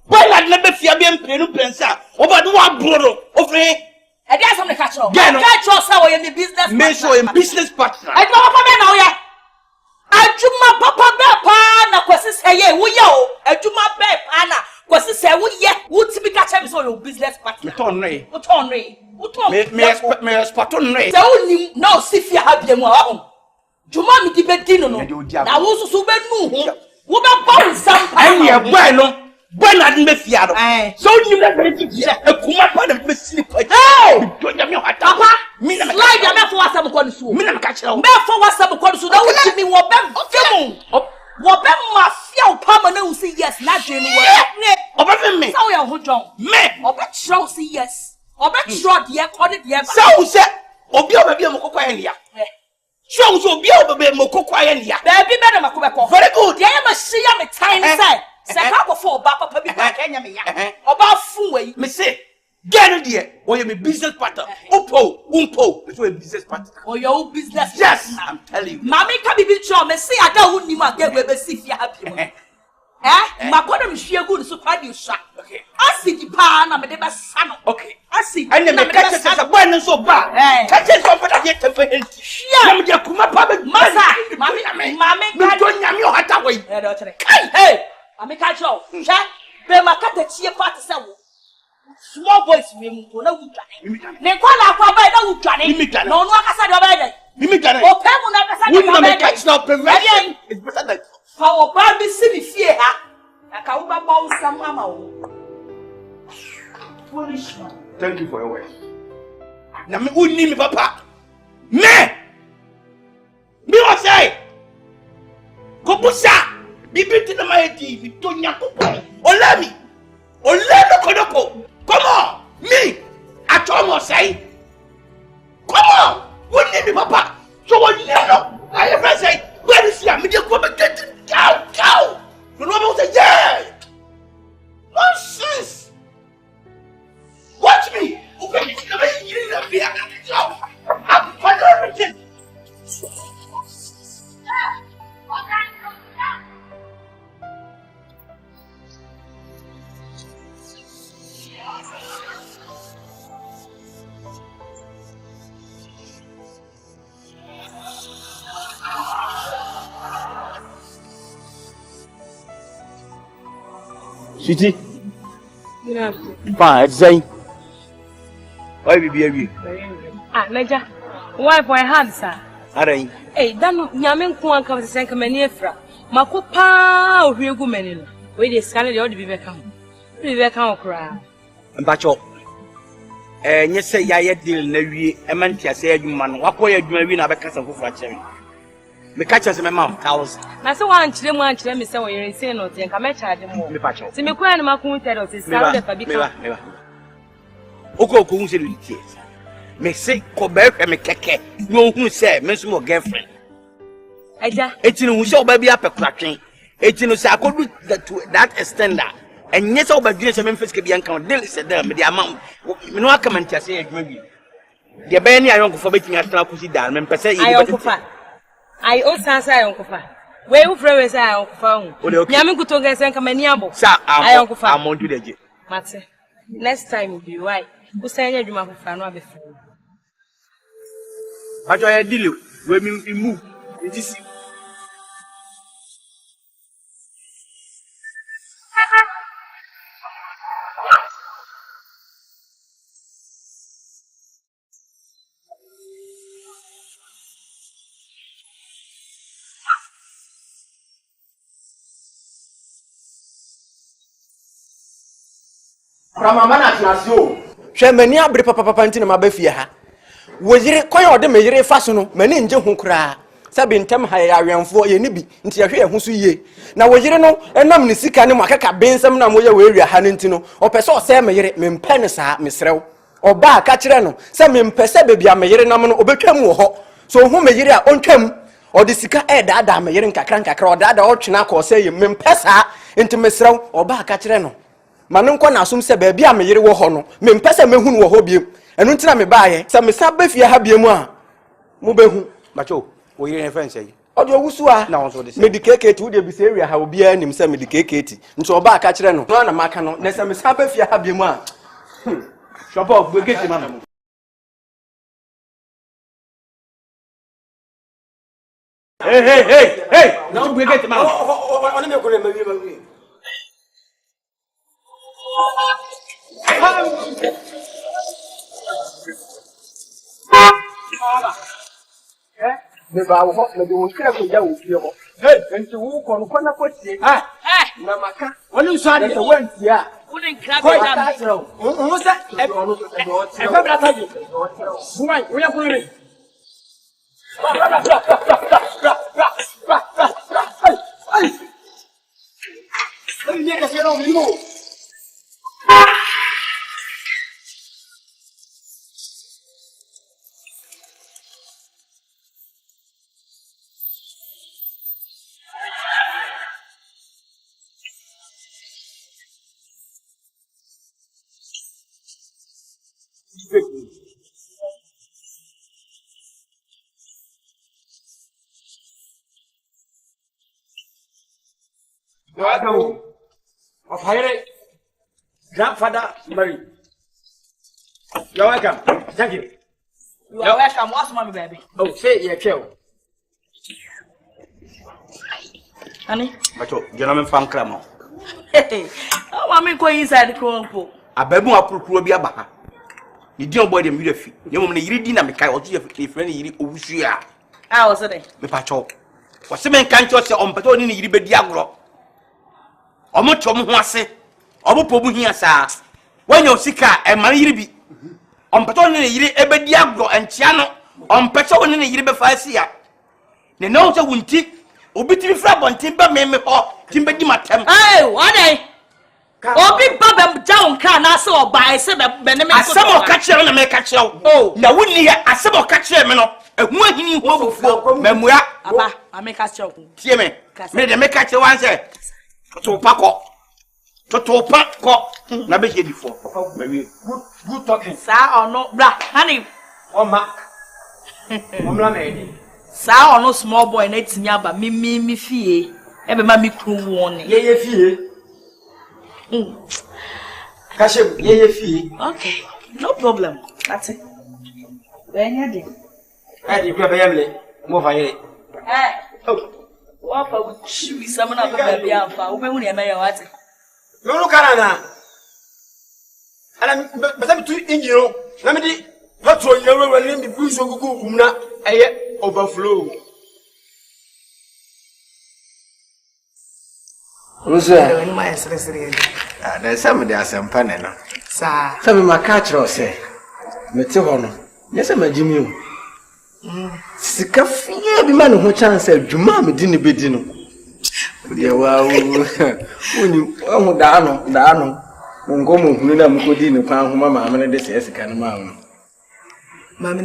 [SPEAKER 10] Boy na de be fia be mprenu prensa. Oba do wa bro. Ofre.
[SPEAKER 5] Edi asem ne catch. Catch us how you business.
[SPEAKER 10] Me so in business partner.
[SPEAKER 5] I don't papa be na wo ya. Ajuma papa be pa na kwesi seye wo ye o. Ajuma be pa na kwesi se wo ye. Wo tibi catch me so your business partner.
[SPEAKER 10] Me ton re.
[SPEAKER 5] Wo ton re. Wo ton.
[SPEAKER 10] Me expert ton re.
[SPEAKER 5] Se wo nim na o sifia ha bia mu a ho. Juma mi di be di no. Na wo susu be nu ho. Wo be ba nsam pa.
[SPEAKER 10] Anye boy no. Boy na de be fia do. So nim na be ti fia. Ekuma pa na be sini kwa. Hey! Do nya me hata.
[SPEAKER 5] Papa, me na slide ya me for wasam kwa nsu.
[SPEAKER 10] Me na me catch na.
[SPEAKER 5] Me for wasam kwa nsu. Na wo ti mi wo be femu. Wo be mafia o pa ma na wo say yes na dwe no wo.
[SPEAKER 10] Oba fe me.
[SPEAKER 5] Sao ya ho jon.
[SPEAKER 10] Me.
[SPEAKER 5] Oba tro say yes. Oba tro de e ko de de ba.
[SPEAKER 10] Sao se
[SPEAKER 3] Obia baby mokokwa ya. So obia baby mokokwa ya.
[SPEAKER 5] Baby better makubeko.
[SPEAKER 3] Very good.
[SPEAKER 5] Yeah, ma see ya me tiny say. Say ka go for ba papa bi ba Kenya me ya. Oba fun we.
[SPEAKER 3] Me say, get there. Or you me business partner. Umpo. It's a business partner.
[SPEAKER 5] Or your business.
[SPEAKER 3] Yes, I'm telling you.
[SPEAKER 5] Mommy can be sure me say ada wonni ma get we be see fi happy. Makoda mhwie good so pa di sha.
[SPEAKER 3] Okay.
[SPEAKER 5] Asidi pa na me de be sa no.
[SPEAKER 3] Okay.
[SPEAKER 5] Asidi.
[SPEAKER 3] And then me catch say boy no so ba. Catch say so for that get temper hint.
[SPEAKER 5] Yeah.
[SPEAKER 3] Me dey kuma pa be
[SPEAKER 5] Masa. Mommy
[SPEAKER 3] me to nyame o hata we.
[SPEAKER 5] Hey. Mommy catch you. Sha. Be makata chie party say wo. Small boys we mu na wudwane. Ne kwa na kwa ba na wudwane. No no akasa de oba dey.
[SPEAKER 3] Mimi dwane.
[SPEAKER 5] O pe mu na akasa de oba dey.
[SPEAKER 3] We catch now prevention. It's better than
[SPEAKER 5] How about me see me fear ha? Akauba bow some mama. Foolish man.
[SPEAKER 3] Thank you for your words. Na me unni me papa. Me was say. Kobusa. Bibiti na maeti mi to nyakopo. Olemi. Olemi kodoko. Come on. Me. Atomo say. Come on. Unni me papa. So what you know? I ever say, where is ya? Me dey go back to cow. You know about say yeah. Nonsense. Watch me. Okay, you never be a job. I'm everything.
[SPEAKER 10] Sweetie.
[SPEAKER 13] Yeah.
[SPEAKER 10] Fine, it's saying. Why be baby?
[SPEAKER 13] Naja. Why for a hand, sir?
[SPEAKER 10] Arai.
[SPEAKER 13] Hey, dano nyame nko anka se senka mani afra. Makopa ohwegu mani no. We dey scan dey odi bi beka ho. Bi beka ho kra.
[SPEAKER 10] Mpacho. Nye se ya ye deal na wie e man tia se adwuma no. Wakoya adwuma wi na beka sa fufu akere. Me catch us me mam 1000.
[SPEAKER 13] Na se wan kyerɛ me se wo yere nse no te nka me charge mo.
[SPEAKER 10] Me pacho.
[SPEAKER 13] Se me kwa na makun tell us say dey fa bi ka.
[SPEAKER 10] Me ba. Oko hu se do tie. Me say ko be hwe me keke. No hu se me so mo girlfriend.
[SPEAKER 13] Aja.
[SPEAKER 10] Eti no hu se oba bi apekratwen. Eti no se akodu that extender. Enye se oba dwene se me mfesike bi anka deal se there me dey amam. Me no aka man tia se adwuma bi. De be ni ayonkofo betimi atena kosi dal me mpese yi
[SPEAKER 13] ayonkofo. I o sansa ayonkofo. We who friend say ayonkofo hu. Nyame kutonga se nka mani abo.
[SPEAKER 10] Sa ayonkofo. Amontu deje.
[SPEAKER 13] Mate. Next time be why. Who say nya dwuma fofa no abefu.
[SPEAKER 10] Ajo ya deal we me move. It is
[SPEAKER 4] Mama na atnasio.
[SPEAKER 2] Hwe mani abre papa nti na mabafie ha. Wojire kwan ode meyire fa so no mani nje hu kra. Sabi ntem ha ya awenfo ye ni bi nti ya hwe ehu so yie. Na wojire no enam ni sika ne makaka bensam na moye we awia ha no nti no opese o se meyire mempe ne saa mesrew. Oba aka kire no se mempese bebia meyire nam no obetwam wo ho. So hu meyire a ontwam ode sika da meyire nkakra oda otwena akọ se ye mempesa nti mesrew oba aka kire no Manunko na asum se baabi a meyire wo ho no mempese mehunu wo ho biem enu ntina me baaye se mesa bafie ha biem a mo behu
[SPEAKER 10] macho wo yire fan sei
[SPEAKER 2] ode owusu a
[SPEAKER 10] na won so de
[SPEAKER 2] medikeketi wo de bi se area ha obi anim se medikeketi nti oba aka kire no no na maka no na se mesa bafie ha biem a
[SPEAKER 10] shopo gbegeti mama hey na gbegeti mama
[SPEAKER 4] Oni me ko le mawi Me ba wo me do nkira ko ja wo fie ho. Enti wo ko no kwana ko tie. Na maka. Woni nso ade. Wanti a.
[SPEAKER 5] Woni nkira ko ja.
[SPEAKER 4] Wo sa e fa bra ta ji. Buwan, wo ya ko ni. Ai. Ni ka se no mi mo.
[SPEAKER 7] welcome. Of Harry, grandfather Mary. You're welcome. Thank you.
[SPEAKER 5] You are welcome. What's mommy, baby?
[SPEAKER 7] Oh, say yeah, kill.
[SPEAKER 5] Honey?
[SPEAKER 10] But gentlemen from Cramo.
[SPEAKER 5] Hey, oh, mommy, go inside the crumple.
[SPEAKER 10] A baby will be a baha. You don't boy the midfield. You want me reading and make I was your friend. You
[SPEAKER 5] I was there.
[SPEAKER 10] Me pacho. For some can't just say on Paton in the Diagro. Or much of Mwase. Or Pobu here, sir. When you're sick and Maribi. On Paton in the Diagro and Chiano. On Paton in the Yibefasia. The note of Winti. Obiti flab on timber meme or timber dimatem.
[SPEAKER 5] Hey, what day? Obi Babam down can also buy some
[SPEAKER 10] Asamoah catch you and make catch you. Oh, now wouldn't hear Asamoah catch you, man. A woman he knew for Memoria.
[SPEAKER 5] I make a show.
[SPEAKER 10] See me. Made the make catch you one say. To Paco. To Paco. Never hear before. Maybe good talking.
[SPEAKER 5] Sir or no, black honey.
[SPEAKER 7] Oh, ma.
[SPEAKER 5] Sir or no small boy, and it's near but me fee. Every mammy crew warning.
[SPEAKER 7] Ye fee. Kashem, ye fee.
[SPEAKER 5] Okay, no problem. That's it. When you're there.
[SPEAKER 7] I grab a family. Move ahead.
[SPEAKER 5] Hey, oh, what would she summon up a baby alpha? When you may have it.
[SPEAKER 7] No, Carana. And I'm too injured. Let me not throw you when the booze of Guguna, I overflow.
[SPEAKER 3] Who's there? There's some there, some panel.
[SPEAKER 13] Sir,
[SPEAKER 3] some of my catcher say, Metehono. Yes, I'm a Jimmy. Sicafia, the man who chance said, Juma, me didn't be dinner. Dear, well, when you Dano, Mungomo, Nina Mukudino, Pam, Mamma, and this is a kind of man.
[SPEAKER 13] Mamma,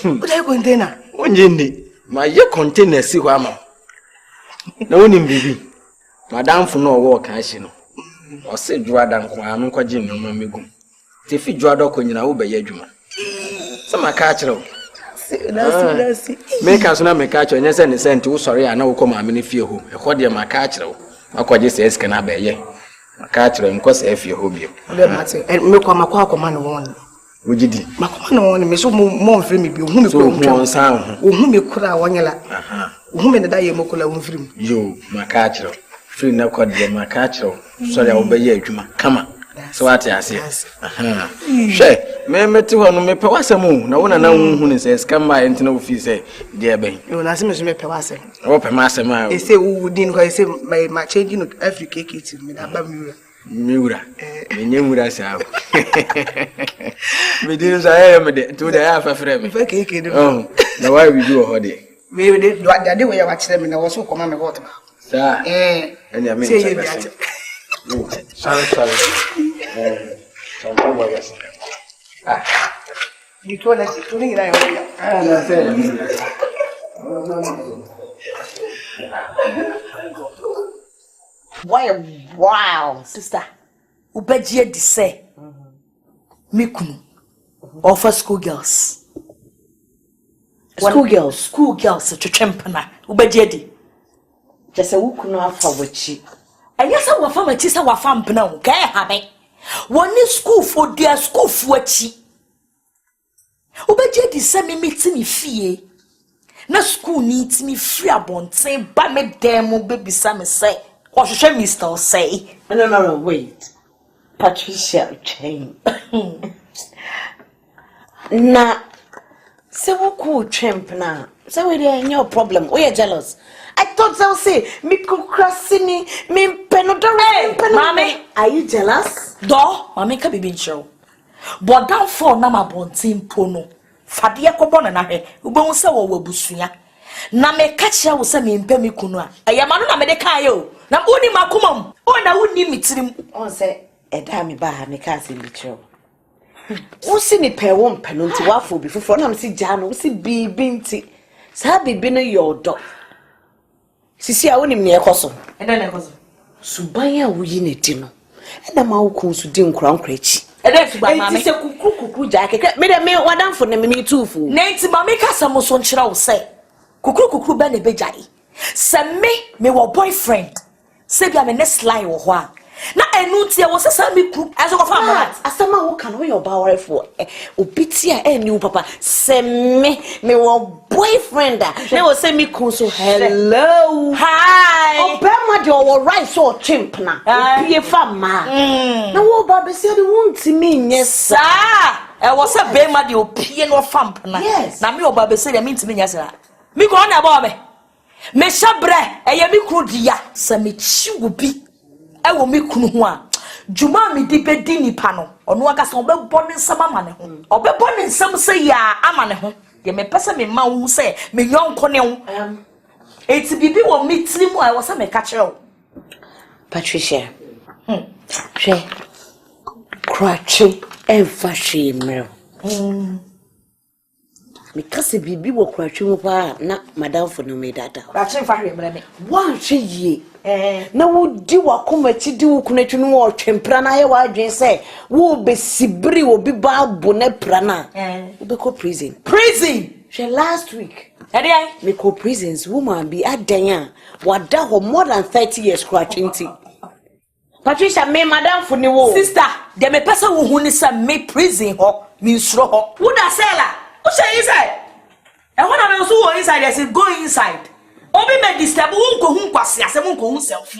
[SPEAKER 13] what are you going dinner?
[SPEAKER 3] One jindy. My year container see wama. No one in baby. Madame for no work, as you know. Or say, Dradan, I'm quite no mammy. If you draw dog when you know, be a juma. Some are catcher. Make us not make catcher, and yes, and send to sorry, I know come a many few who, a cordial my catcher. I quite just says, can I be ye? My catcher and cause if you hope you.
[SPEAKER 13] And make my quack man one.
[SPEAKER 3] Would you do?
[SPEAKER 13] My command me so more for me, whom you sound, whom you could have one yella. Whom in the day Mokola won't free
[SPEAKER 3] you, my catcher. Free no cod, my catcher. Sorry, I'll obey you, come on. So what I say? She may met to one me Pawasamo. No one know who says, come by and no fee say, dear Ben.
[SPEAKER 13] You will ask me to make Pawasa.
[SPEAKER 3] Open master, they
[SPEAKER 13] say, who didn't I say my changing every cake eating with a
[SPEAKER 3] Mura, and you would as out. Medins I am to the half a frame. Oh, now why we do a holiday?
[SPEAKER 13] We did what the way I watched them and I was so command water.
[SPEAKER 3] Sir, and I mean, sorry.
[SPEAKER 13] You told us to think
[SPEAKER 5] Why, wow, sister. Ubejie di say. Mikunu. Offer schoolgirls. Schoolgirls to chempana. Ubejie di.
[SPEAKER 8] Just a wukunu afa wachi.
[SPEAKER 5] And yes, I will find a tisa wa fam pna. Kaya habe. One is school for their school for wachi. Ubejie di say me meeting me fee. Na school needs me free abonten ba me demo baby Sam say. What should Mr. say?
[SPEAKER 8] No, wait. Patricia chain. Na, so what cool tramp now? So we ain't your problem. We are jealous. I thought they'll say, me crocrassini, me penodore.
[SPEAKER 5] Mommy,
[SPEAKER 8] are you jealous?
[SPEAKER 5] Do, mommy can be show. But down for Nama Bontin Pono. Fadia Cobona na he, Ubon sa wo busuya. Na me catch ya wo se me mpe me kunua. Ayamano na me de kan yo. Na uni makumam. O na uni mitirim.
[SPEAKER 8] On say eda me ba me ka se bitro. Wo si ni pe wo mpe no nti wafo bi fofo na me si ja no wo si bibi nti. Sa bibi no your dog. Sisi a woni me ekoso.
[SPEAKER 5] Eda na ekoso.
[SPEAKER 8] Suban ya wo yi ne di no. Eda ma wo kun su di nkura echi.
[SPEAKER 5] Eda suban ma me.
[SPEAKER 8] Enti se kuku ja keke. Me de me wadamfo na me tufu.
[SPEAKER 5] Na enti ma me ka samo so nchira wo se. kukuru be ne bejai se me wo boyfriend se bia me ne sly wo ho a na enu tie wo sesa me kru enso ko fa amara
[SPEAKER 8] Asamoah wo kan wo your power for obiti a enu papa se me wo boyfriend na wo se me kru so hello
[SPEAKER 5] hi
[SPEAKER 8] obema de wo right so chimp na pie fa ma na wo ba be se de wonti me nye sa
[SPEAKER 5] wo se be ma de opie no famp na na me oba be se de me ntimi nya sa me ko na ba be me shabre eye me kru dia se me chi wo bi ewo me kunu ho a juma me di be di nipa no ono aka se obebbo ne nsam ama ne ho obebbo ne nsam se ya ama ne ho ye me pese me ma wo se me yonko ne ho eti bibi wo me tiri mu a wo se me ka kire wo
[SPEAKER 8] Patricia she krachi ever she me because bibi wo krachi mu pa na madam for no me dada
[SPEAKER 5] krachi fa hwe me
[SPEAKER 8] wan hwe yie na wo di wakoma ti di wo kunatwi no wo twempra na ye wa adwen se wo be sibiri wo bi ba bo na pra na wo be ko prison she last week me ko prisons woman be adan a wada ho more than 30 years scratching tea Patricia me madam for ni wo
[SPEAKER 5] sister de me pesa wo hu ni se me prison ho me nsuro ho wo da sela wo say inside e wona me so wo inside they say go inside obi me disturb wo nko hu kwase asem nko hu self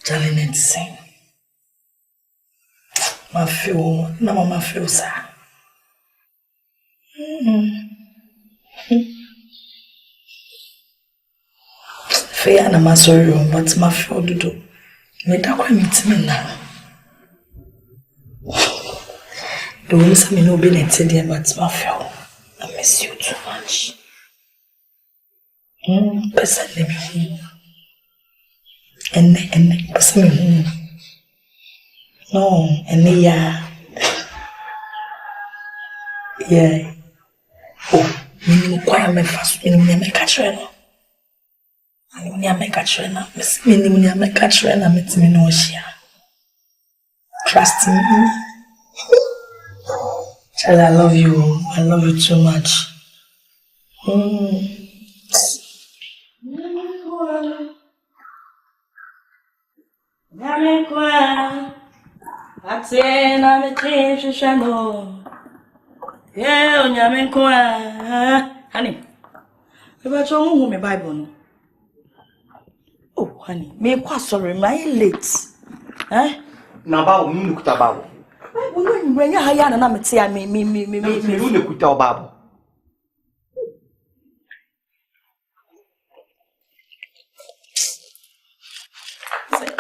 [SPEAKER 5] talent sing ma feel na mama feel sa Feya na masori but ma feel dudu me da kwa mitimi na the woman say me no be net there but ma feel I miss you too much person me and person me no and yeah oh me kwa me fast me catch no me catch na me catch na me no share trust me. Child, I love you too much. Honey, if I told me Bible, no. Oh, honey, me quite sorry, my late.
[SPEAKER 10] Naba o mu kuta babo.
[SPEAKER 5] When you hire na me tia me
[SPEAKER 10] you ne kuta o babo.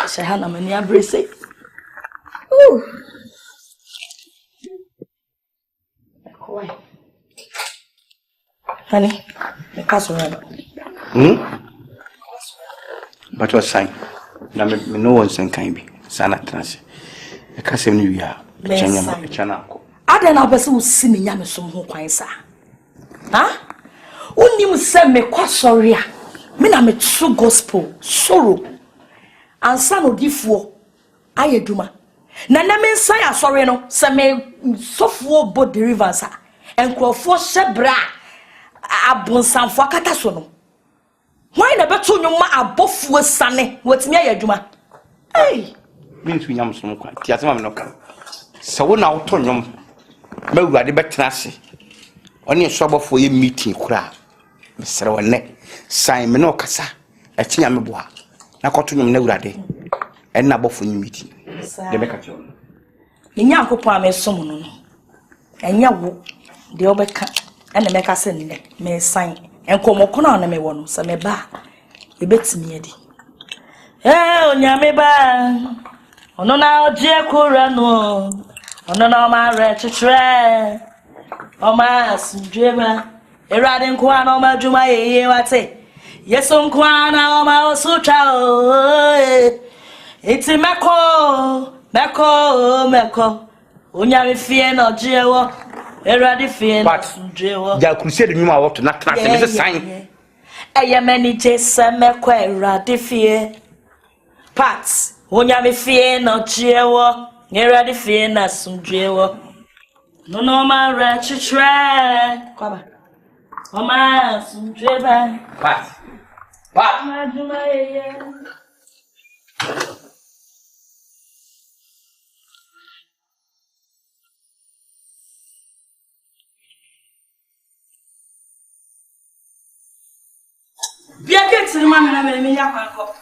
[SPEAKER 5] Say hana me ni abrese. Ooh. Honey, me pass around.
[SPEAKER 10] But what sign? Na me no one sen kan bi. Sana transe. E ka sem ni wi a. Chana ko.
[SPEAKER 5] Ade na obese wo si me nya me som ho kwan sa. Ha? Unim se me kwasori a. Me na me true gospel sorrow. Ansa no difuo ayeduma. Na me nsan asori no se me sofuo bo deliverance a. Enkrofo shebra abonsanfo akata so no. Why na beto nyoma abofuo sane wotimi ayeduma. Hey.
[SPEAKER 10] Means we yam some quite. Tiasma no kan. So na auto nyom. Me wurade betena ase. Oni so for ye meeting kura. Me sere wone. Sign me no kasa. E tia me boa. Na koto nyom na wurade. En na bofo ni meeting. De be ka cho.
[SPEAKER 5] Ni nyankopon amesom no no. Enya wo de obeka ene me ka se ne me sign. Enkomo na na me wo no se me ba. E betimi edi. Onyame ba. Ono na oje kura no. Ono na ma re chitre. O ma sunjema. Erade nkwa na o ma djuma yeye wate. Yeso nkwa na o ma osucha o. Iti meko. Onyame fie na ojewo. Erade fie na sunjewo.
[SPEAKER 10] Ja crusade nyuma wato na trance me se sign.
[SPEAKER 5] Eye mani jesa meko erade fie. Pat Onyame fie na chiewo, nyerade fie na sunjewo. No man ratchet try. Come on. Oh man, some driver.
[SPEAKER 10] Pat.
[SPEAKER 5] Bien que tu m'as même mis à quoi.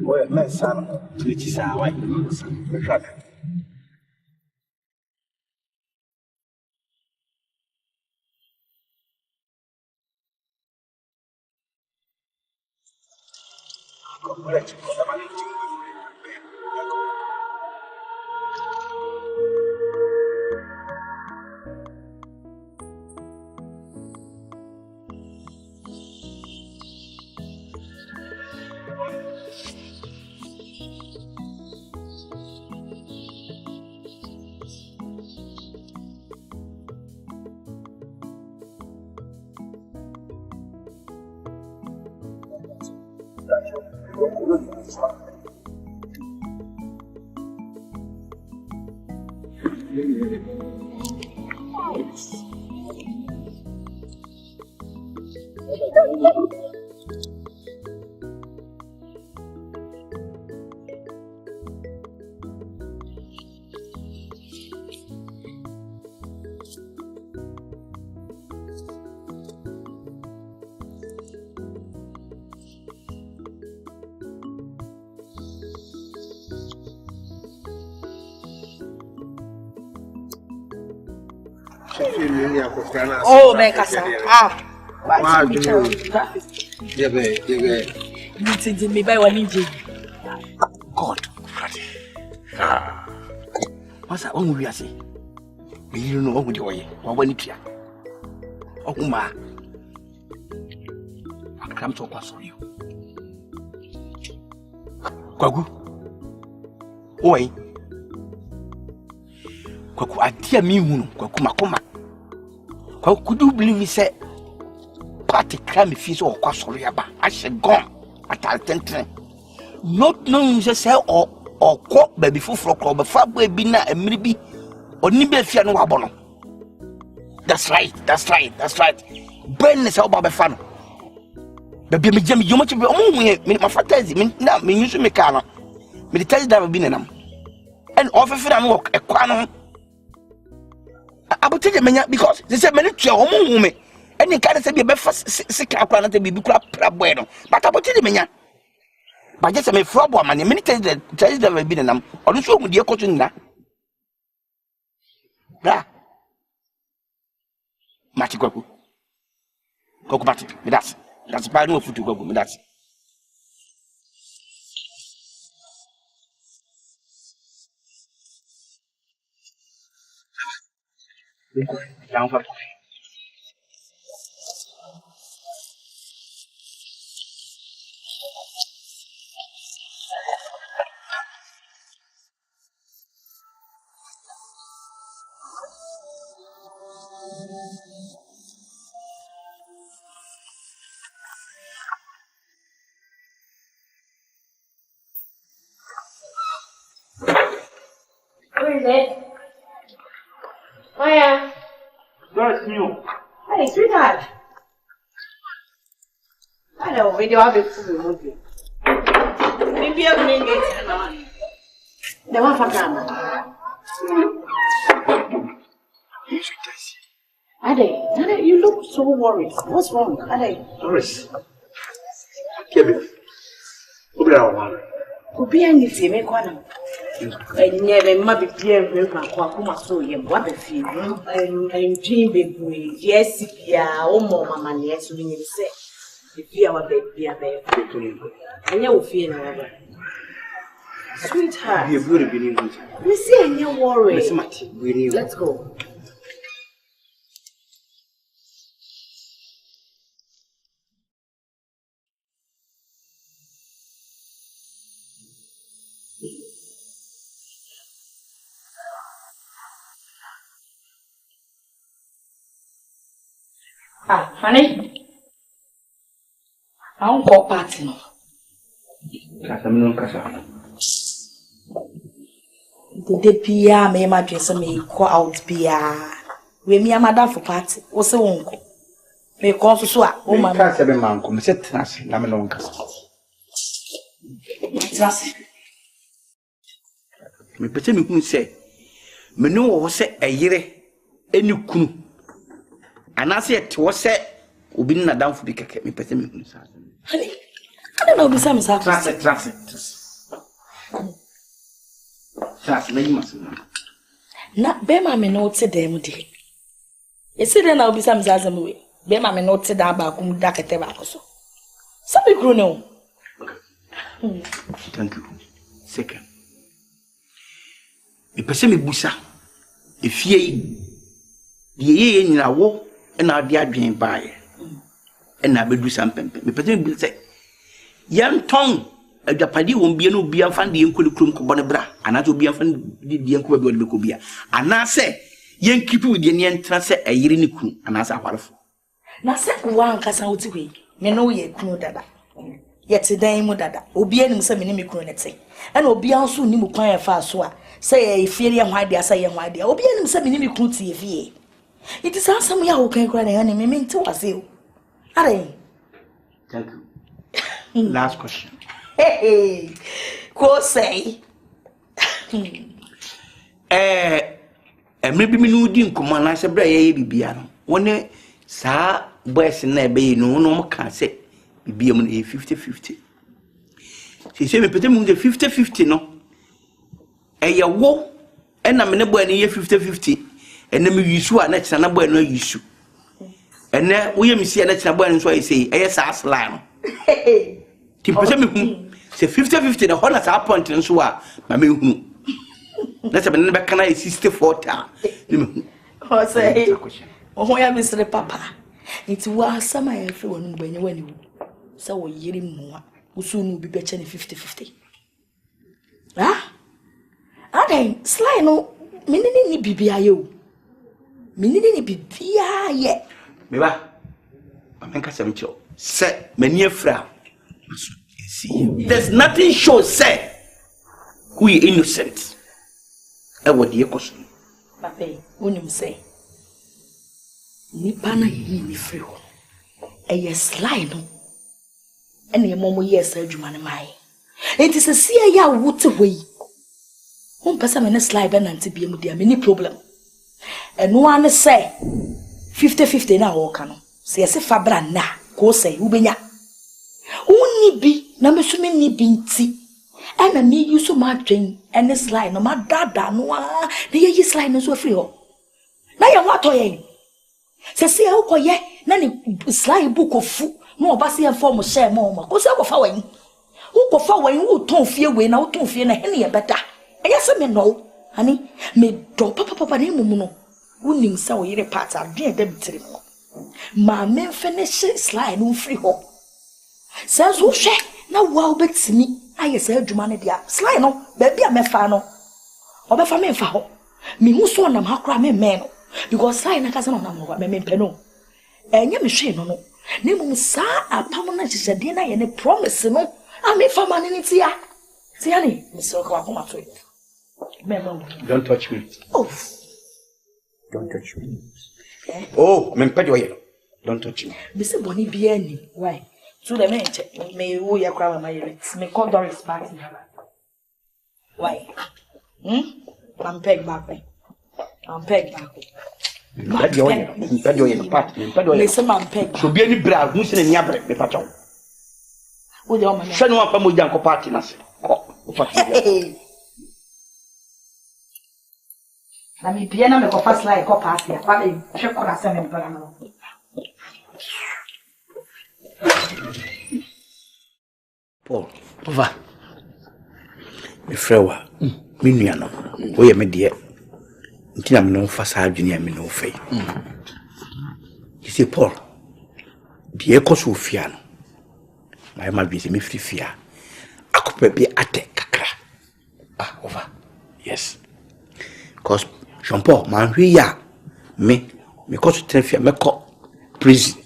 [SPEAKER 10] Well, my son, which is our wife.
[SPEAKER 5] Oh, make us
[SPEAKER 12] Wow,
[SPEAKER 5] you did me by one injury.
[SPEAKER 10] God. What's that one we are saying? You know what you are. What when it's AHOMA. I come to pass on you. Kwagu. Oi. Kwaku adia mi hunu kwaku makoma. Kwaku could you believe he said party crime fees or kwasori aba. I said gone at Asante. Not knowing just say or court baby for club before baby na and maybe or nibe fia no wabono. That's right. Ben is about fan. Baby me jam you much be me my fantasy me na me use me car me the tell that be nam. And offer for am work e kwano about tell me because they say me to your woman and you can't say be sick akwa na be kura bueno but about tell me but just me frobo man me tell that be nam or so mu die kotu na bra mati kwaku mati me that's bad no food to go me that's down for
[SPEAKER 13] Where is it? Maya.
[SPEAKER 10] That's new.
[SPEAKER 13] Hey, sweetheart. I know, video of the movie. Maybe I'm going to get it. The one for camera. Ade, you look so worried. What's wrong? Ade.
[SPEAKER 10] Doris. Give me.
[SPEAKER 13] Obi anyiti me kwana. Enye be ma be pie mwe kwa kuma so ye mwa be fi. Ndwin bebree. Yes bia o mo mama ne so ni se. E bia wa be bia be. Enye wo fie na wa. Sweetheart.
[SPEAKER 10] Be a good beginning.
[SPEAKER 13] We see any worry.
[SPEAKER 10] Let's
[SPEAKER 13] go.
[SPEAKER 1] Honey. I won't call party no. The Pia may my dress me call out Pia. We me a madam for party. What's the uncle? May call so swap. Oh, my
[SPEAKER 10] can't say, man, come sit us. I'm an uncle. Me pete me kun say me no wo say ayire eni kunu anase et wo say obi na damfo bi keke me pete me kun sa
[SPEAKER 1] honey I don't know bisa me sa
[SPEAKER 10] transit na yima
[SPEAKER 1] na be ma me no te dem di e se de na obi sa me sa zam we be ma me no te da ba ku da kete ba ko so me kru no
[SPEAKER 10] thank you second me pese me busa efie yi de ye nyina wo na ade adwen baaye na bedu sampempe me pese me busa yan ton adapadi won bia no bia fan de enkoli krum ko bone bra ana to bia fan de enko ba be ko bia ana se yen kipu de ne entra se ayire ni kru ana se ahwarefo
[SPEAKER 1] na se wa nkasa wuti we me no ye kru dada yeti dan mu dada obi anim se me ne me kru nete ana obi anso ni mu kwan ya fa so a say efie ye hwa dia say ye hwa dia obi anim se me ne me kru tie fie it is asam ya wo kan kra na ne me mente wase o are
[SPEAKER 10] thank you last question
[SPEAKER 1] hey ko say
[SPEAKER 10] maybe me no di nkoma na se bra ye bibia no woni sa boys na be no no mo kan se bibia mo 50-50 se me pete mo 50-50 no ye wo na me ne boy ne ye 50-50 na me yisu a na kina na boy no yisu na wo ye mi si na kina boy no so ye sei ye sa slime ti pete me hu se 50-50 na hola sa point no so a ma me hu na se me ne be kana 60-40 a
[SPEAKER 1] o say o ya misre papa it was some I feel when you so wo yiri mu a usu no bi be che ne 50-50 Aden slide no menini ni bibia ye o menini ni bibia ye
[SPEAKER 10] me ba amenka semcho se mani afra see there's nothing show say who is innocent e wodi ekoso
[SPEAKER 1] papa unim say ni pana yi ni free ho e slide no ene ye momo yes adwuma ne mai enti se sia ya wote hoi pesa me ne slide be nante bia mu dia me ni problem eno ane say 50-50 na wo ka no se yesi fabra na ko say wo benya uni bi na me so me ni bi nti ana me yuso ma twen ene slide no ma dada no a na ye yi slide no so free ho na ye wa to ye se se e ko ye na ni slide book ofu no oba se e form share mo ma ko se ko fa wan wo fa wan wo ton fie we na wo ton fie na hene ye beta yes me no honey me do papa na mumu no wonim sa wo yire part adwen da bitire mo ma me finish slide no free ho says wo hwe na wo betimi aye sa adwuma ne dia slide no ba bia me fa no obefa me fa ho me hu so nam hakra me no because slide na kasa no nam ho me pe no enye me hwe no na mumu sa apam na jijade na ye ne promise no a me fa man ni tia tiani me so ko akoma to it.
[SPEAKER 10] Don't touch me.
[SPEAKER 1] Oh.
[SPEAKER 10] Don't touch me. Okay. Oh, don't touch me.
[SPEAKER 1] Bisi boni bieni. Why? So the men me wo ya kwa my lyrics. Me call Doris back. Why? I'm peg back. I'm peg back. Listen, I'm peg.
[SPEAKER 10] So be any bra, who say any abre, me pacho.
[SPEAKER 1] Wo de o ma.
[SPEAKER 10] Shanu apa mo janko party na se. Oh,
[SPEAKER 1] na mi piena me ko fast like ko party pa me hwe ko na se me bra no
[SPEAKER 10] Paul over me frewa me nua no wo ye me de ntina me no fa sa adwene me no fei you see Paul die koso ofia no my ma bi se me fia akopa bi ate kakra over yes cause Jean Paul man hwe ya me koso trafia me ko prison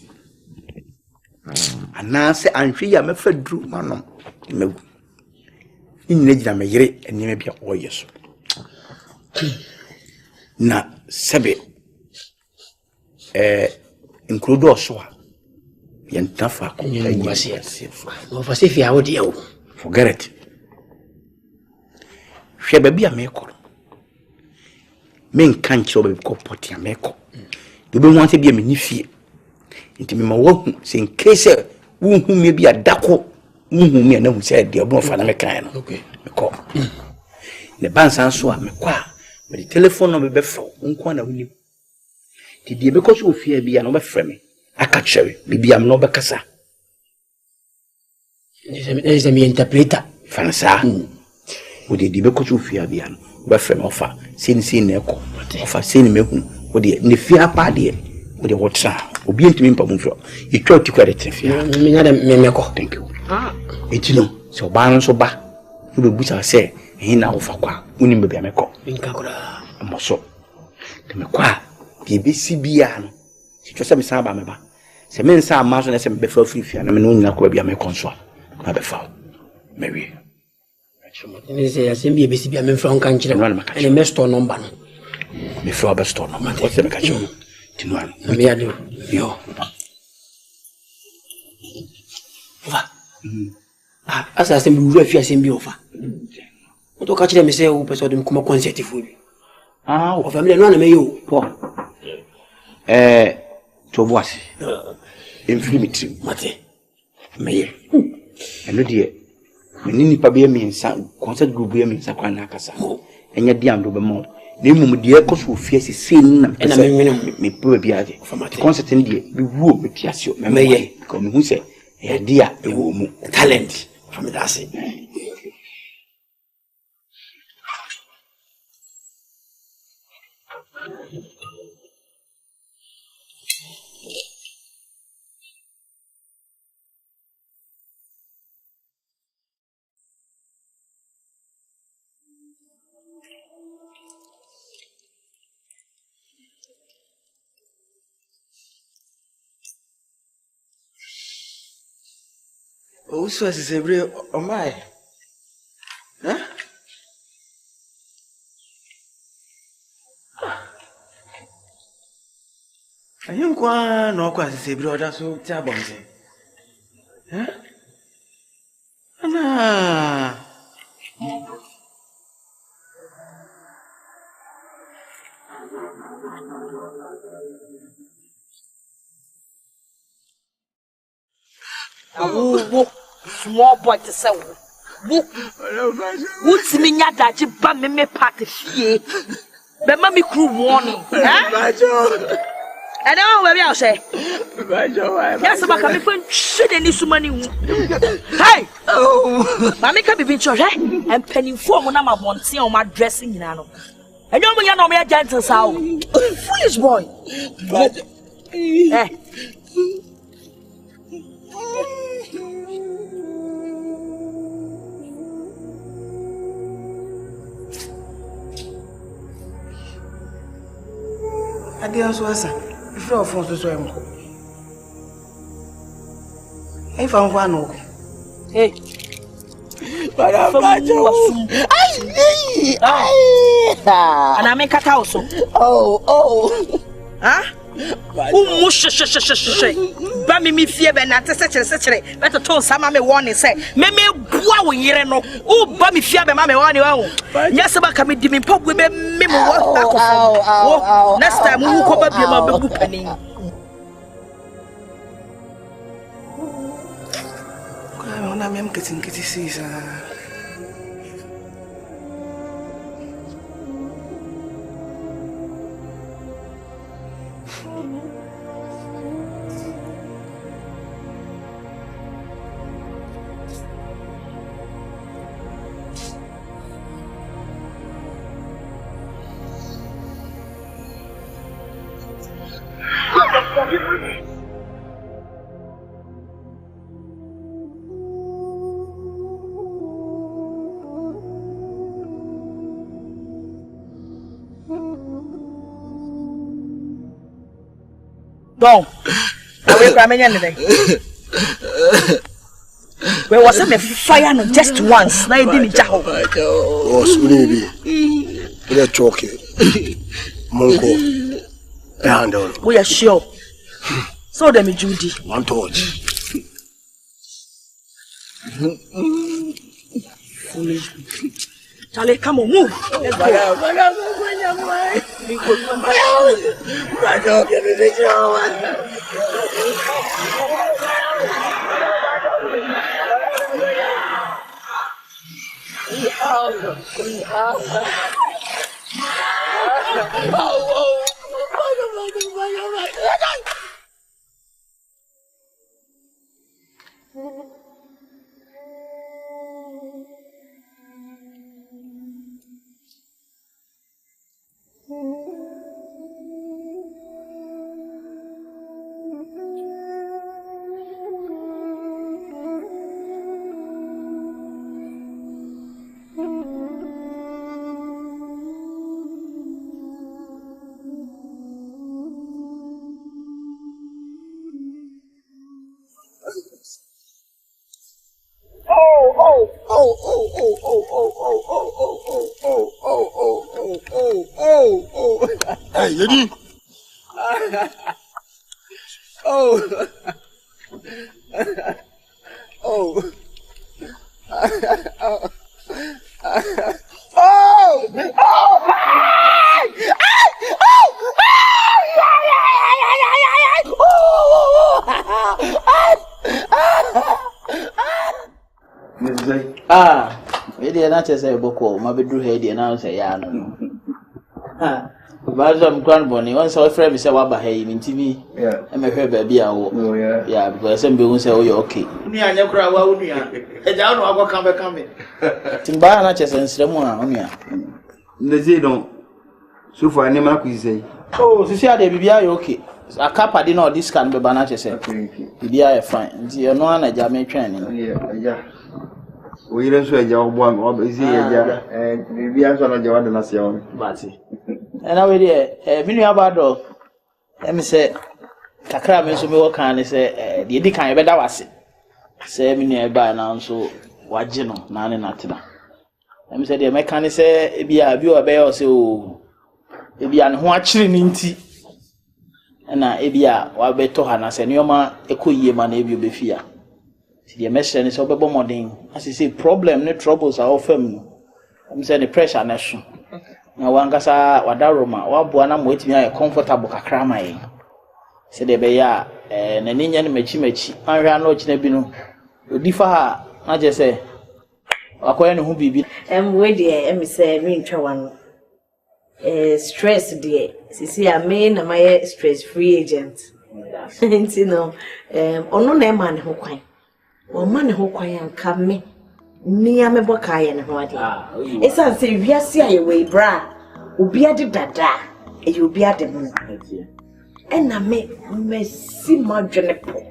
[SPEAKER 10] anase anhwe ya me fa dru manom me nyina gina me yere enime bia oyeso na sebe include so yentafa ko
[SPEAKER 3] no fasifi ya wodi yawo
[SPEAKER 10] forget it hwe ba bia me ko men kan chi oba ko poti ya me ko do be wan se bia me ni fie nti me ma wo se in case wo hu me bia dako wo hu me na hu se de obo fa na me kan no
[SPEAKER 3] okay
[SPEAKER 10] me ko le bansan so a me kwa me telephone no me be fo nko na wuni ti die be ko so fie bia no be frame aka chere bibia no be kasa
[SPEAKER 3] ese mi interpreta
[SPEAKER 10] fansa o de die be ko so fie bia no be frame ofa sin na ko ofa sin me hu o de ne fie apa de o de wotra obi ntimi mpa mu fo etwa ti kwa de tefia
[SPEAKER 3] me nya de me ko
[SPEAKER 10] thank you etino so ba no so ba no be bucha se hina ofa kwa uni mbe bia me ko
[SPEAKER 3] nka kora
[SPEAKER 10] amoso de me kwa BBC bia no twa se me sa ba me ba se me nsa ma so na se me be fa frifia na me no nyina ko bia me konso na be fa me wi
[SPEAKER 3] ni se asembi BBC bia me fra on kan kire ene me store number no
[SPEAKER 10] me fra be store number o se me ka chu tinwan
[SPEAKER 3] me ya do yo va asa asembi uru afia asembi ofa o to ka kire me se o peso de kuma concert fu bi o family no na me yo
[SPEAKER 10] po to boasi infinity
[SPEAKER 3] mate
[SPEAKER 10] meye eno de menini pa be mi nsa concert group be mi nsa kwa na akasa enya di amdo be mo na mum de ko so fie se na me po bi ade concert ndi bi wuo be piasio meye ko me hu se e dia e wo mu talent from that say
[SPEAKER 3] o so se bre o mai ayun kwa no kwa se bre oda so ti abonse ana
[SPEAKER 5] Wo small boy to say wo timi nya daji ba me party fie be ma me crew warning and now we are say yes ba ka me fun shede ni sumani hu hey ba me ka bibi church and penny form na ma bonten o ma dressing nyina no enyo mo nya no me gentle sao foolish boy
[SPEAKER 3] Adia so asa ifre ofon so emko e fa nwa no
[SPEAKER 5] hey
[SPEAKER 3] para bajo ai
[SPEAKER 5] ana me kata oso ba mi fie be na tese chere beto ton sama me warning say me bua wo yire no o ba mi fie be ma me warning wa nya se ba ka me di mi pogwe be me mo wa next time wu ko ba bi ma be bu panin
[SPEAKER 3] ko na me mketin sisa
[SPEAKER 5] Don't. Away from anything. Where was it? Fire no just once. Now you didn't jaho.
[SPEAKER 12] Oh, Sunibi. We're talking. Monko. Handle.
[SPEAKER 5] We are sure. So them Judy.
[SPEAKER 12] One touch.
[SPEAKER 5] Foolish. Charlie, come on, move. Let's go.
[SPEAKER 12] Hey, Yedi.
[SPEAKER 10] Maybe not as a book, my bedroom head, and I say, Yan. But I'm grandbonny. Once our friend is a wabba him in TV. Yeah, and my hair baby. Oh, yeah, because some people say, oh, you're okay. Me and your crowd, what would you? I don't know what coming. Timba, not just in Sramona, on ya.
[SPEAKER 4] The don't. So for any mark, we say.
[SPEAKER 10] Oh, so see how they be okay. A cup I didn't know this can be banana. Be a fine. You're no one a jammy training. Yeah.
[SPEAKER 4] We don't swear your one or busy, and maybe I'm going to join the nation.
[SPEAKER 10] Batty. And I will hear a million about dog. Let me say, Kakra, Miss Milkan is a the kind of better was it. Say, me nearby now, so what general, none in Atina. Let me say, the mechanic say, be a view of bear, so it be an watching in tea. And I be a wabeto hana, and your man, a cool year man, if you be fear. The message is over modern. As you say, problem, no troubles are often. I'm saying the pressure nation. Now, one gasa, Wadaroma, or Buana waiting a comfortable cacramay. Said the Beya, and an Indian mechi, I ran no chinebino. You differ, I just say, acquiring who be.
[SPEAKER 13] Wait, dear, and say, me one. Stress, dear. See, I mean, my stress free agent. You know, no name man who quite. O man who quiet come near me bokai and what? It's as if we are see away, bra. Ubi a dada, and you be at the moon. And I may see my genepo.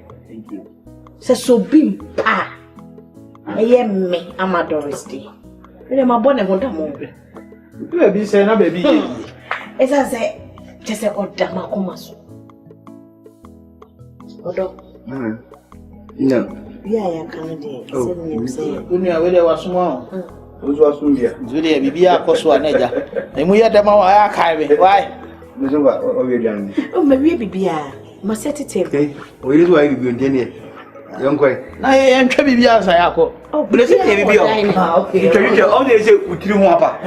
[SPEAKER 13] So beam pa. I am me, I'm a Doris day. And I'm a bonnet won't a move.
[SPEAKER 10] Baby, say, no, baby.
[SPEAKER 13] As I say, just a old damacomas.
[SPEAKER 4] No.
[SPEAKER 13] Yeah, I can't do. Say,
[SPEAKER 10] Unia, where there was small.
[SPEAKER 4] Who's was India?
[SPEAKER 10] Julia, Bibia, Coswaneja. And we had them all. Why?
[SPEAKER 4] Miss over done.
[SPEAKER 13] Oh, maybe Bibia must set it table.
[SPEAKER 4] We is why you be in young quite.
[SPEAKER 10] I am Trebia Sayako.
[SPEAKER 13] Oh,
[SPEAKER 10] bless it, baby.
[SPEAKER 4] Okay, all they say with you, Papa.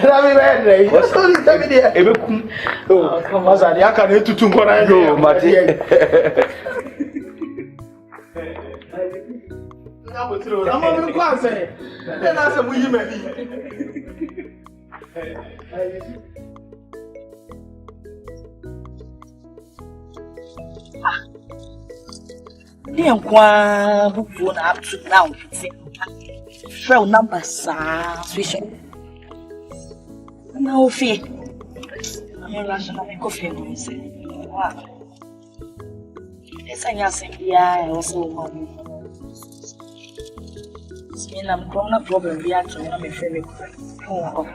[SPEAKER 10] What's all this time there? Oh, come on, I can't do too much. Mati. I'm going to class. Then I said, will you maybe?
[SPEAKER 5] Then one who up to now. Show numbers, switching. No fee. I'm a rational coffee. Yes, I know. Yeah, I also want. I'm going to problem. We are to my favorite. Oh.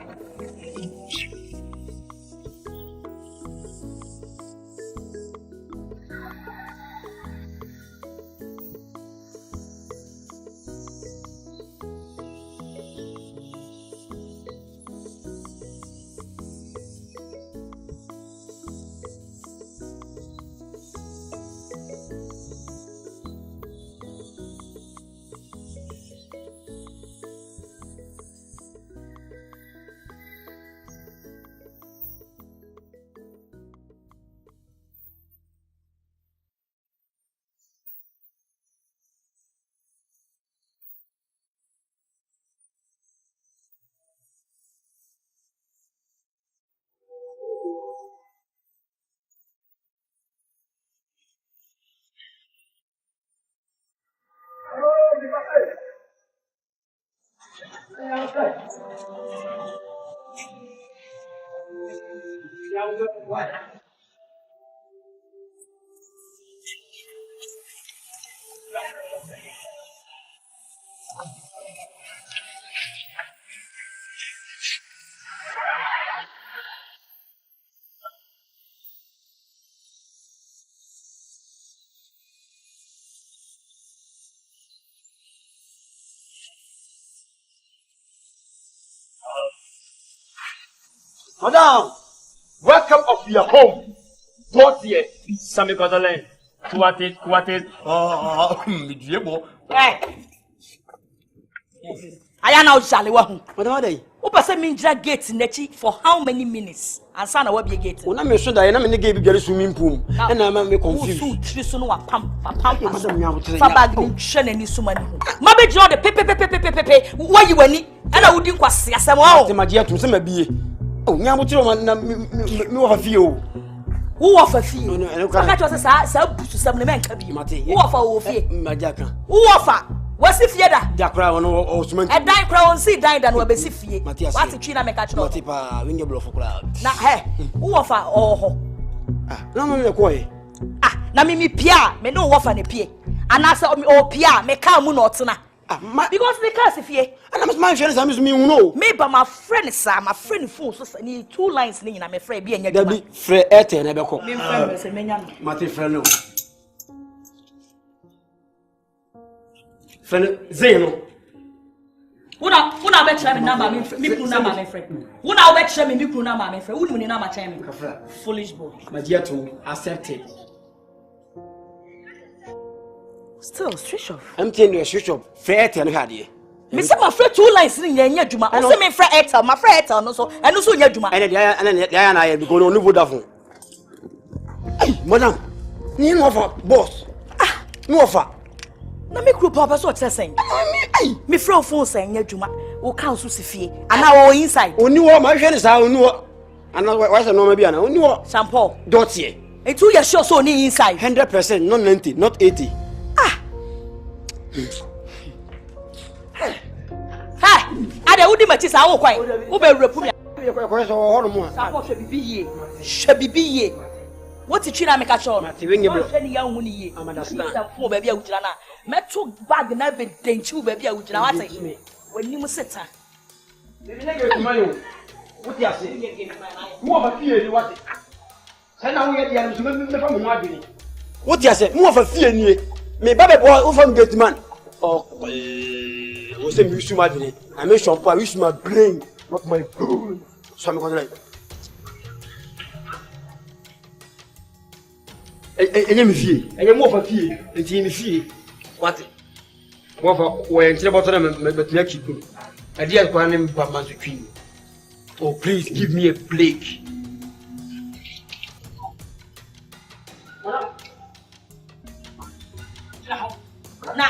[SPEAKER 4] Madam, welcome of your home. What here?
[SPEAKER 7] Sami Kodolen. Kuwate. Midiebo.
[SPEAKER 5] Hey. I am now Charlie.
[SPEAKER 4] Madam, what are you?
[SPEAKER 5] Who person mean drag gate nechi for how many minutes? And son will be a gate.
[SPEAKER 4] When I mentioned that I am in the game, get a swimming pool, and I am confused.
[SPEAKER 5] Pam. Fabag shen any sumani. Maybe draw the pepe. Why you any? And I wouldn't quasi Asamoah.
[SPEAKER 4] The magia to some be. Oh, Yamutro, no have you.
[SPEAKER 5] Who offer fee? I was a some men can be Mati. Who offer fee?
[SPEAKER 4] Majaka.
[SPEAKER 5] Who offer? What's if you're that?
[SPEAKER 4] Jakra or cement.
[SPEAKER 5] A dime crown see died and will be fee. Matthias, what's a China make a
[SPEAKER 4] Matipa, wing a blow for cloud.
[SPEAKER 5] Now, hey, who offer or
[SPEAKER 4] no, no, no,
[SPEAKER 5] na mimi pia me no offer ne pie. And I saw me or pia me come not na. Because the case if ye
[SPEAKER 4] and my friends I me no
[SPEAKER 5] me but my friend sir my friend phone so need 2 lines ni na me friend bi enya
[SPEAKER 4] there be friend ete na be ko
[SPEAKER 5] me friend se menya
[SPEAKER 4] mate friend no friend zeno
[SPEAKER 5] una be try me number me kru number me friend una be try me kru number me friend uni number try me foolish boy
[SPEAKER 4] magia to accepted.
[SPEAKER 5] Still switch off.
[SPEAKER 4] I'm telling you, switch off. Fair and hardy.
[SPEAKER 5] Me say my friend 2 lines in your juma. I say me friend Airtel, my friend Airtel no so. And also your juma.
[SPEAKER 4] And I because no Vodafone. Hey, madam, you no offer boss. No offer.
[SPEAKER 5] Na me group papa so tell saying. Me friend phone saying your juma. O council si fie. And now we inside.
[SPEAKER 4] Oni wo my friend is how oni wo. And why say no maybe ana. Oni wo.
[SPEAKER 5] Sample.
[SPEAKER 4] Dot here.
[SPEAKER 5] And 2 years sure so ni inside.
[SPEAKER 4] 100%, not 90, not 80.
[SPEAKER 5] Hey, I dey udi matches awo kwai. Wo be repu me. Support should be ye. What you na make a show? Mati we nyebro. I'm understand. Fo ba bia wujira na. Meto bag na be denchi ba bia wujira what say? When you sit ah.
[SPEAKER 4] Baby na get mayo. What you say? Mo ba fie ni what? Say na wo ye dia me fa mo adwini. What you say? Mo fa fie ni. Me baba boy who from get man. Oh, we say me use my brain. I make shampoo. I use my brain, not my bone. So I'm going to like. Enye me fie. Enye mo fa fie. Enti me fie. What? Mo fa we enti about na me betia keep. I dey kwa na me ba man to twin. Oh, please give me a plague.
[SPEAKER 5] Na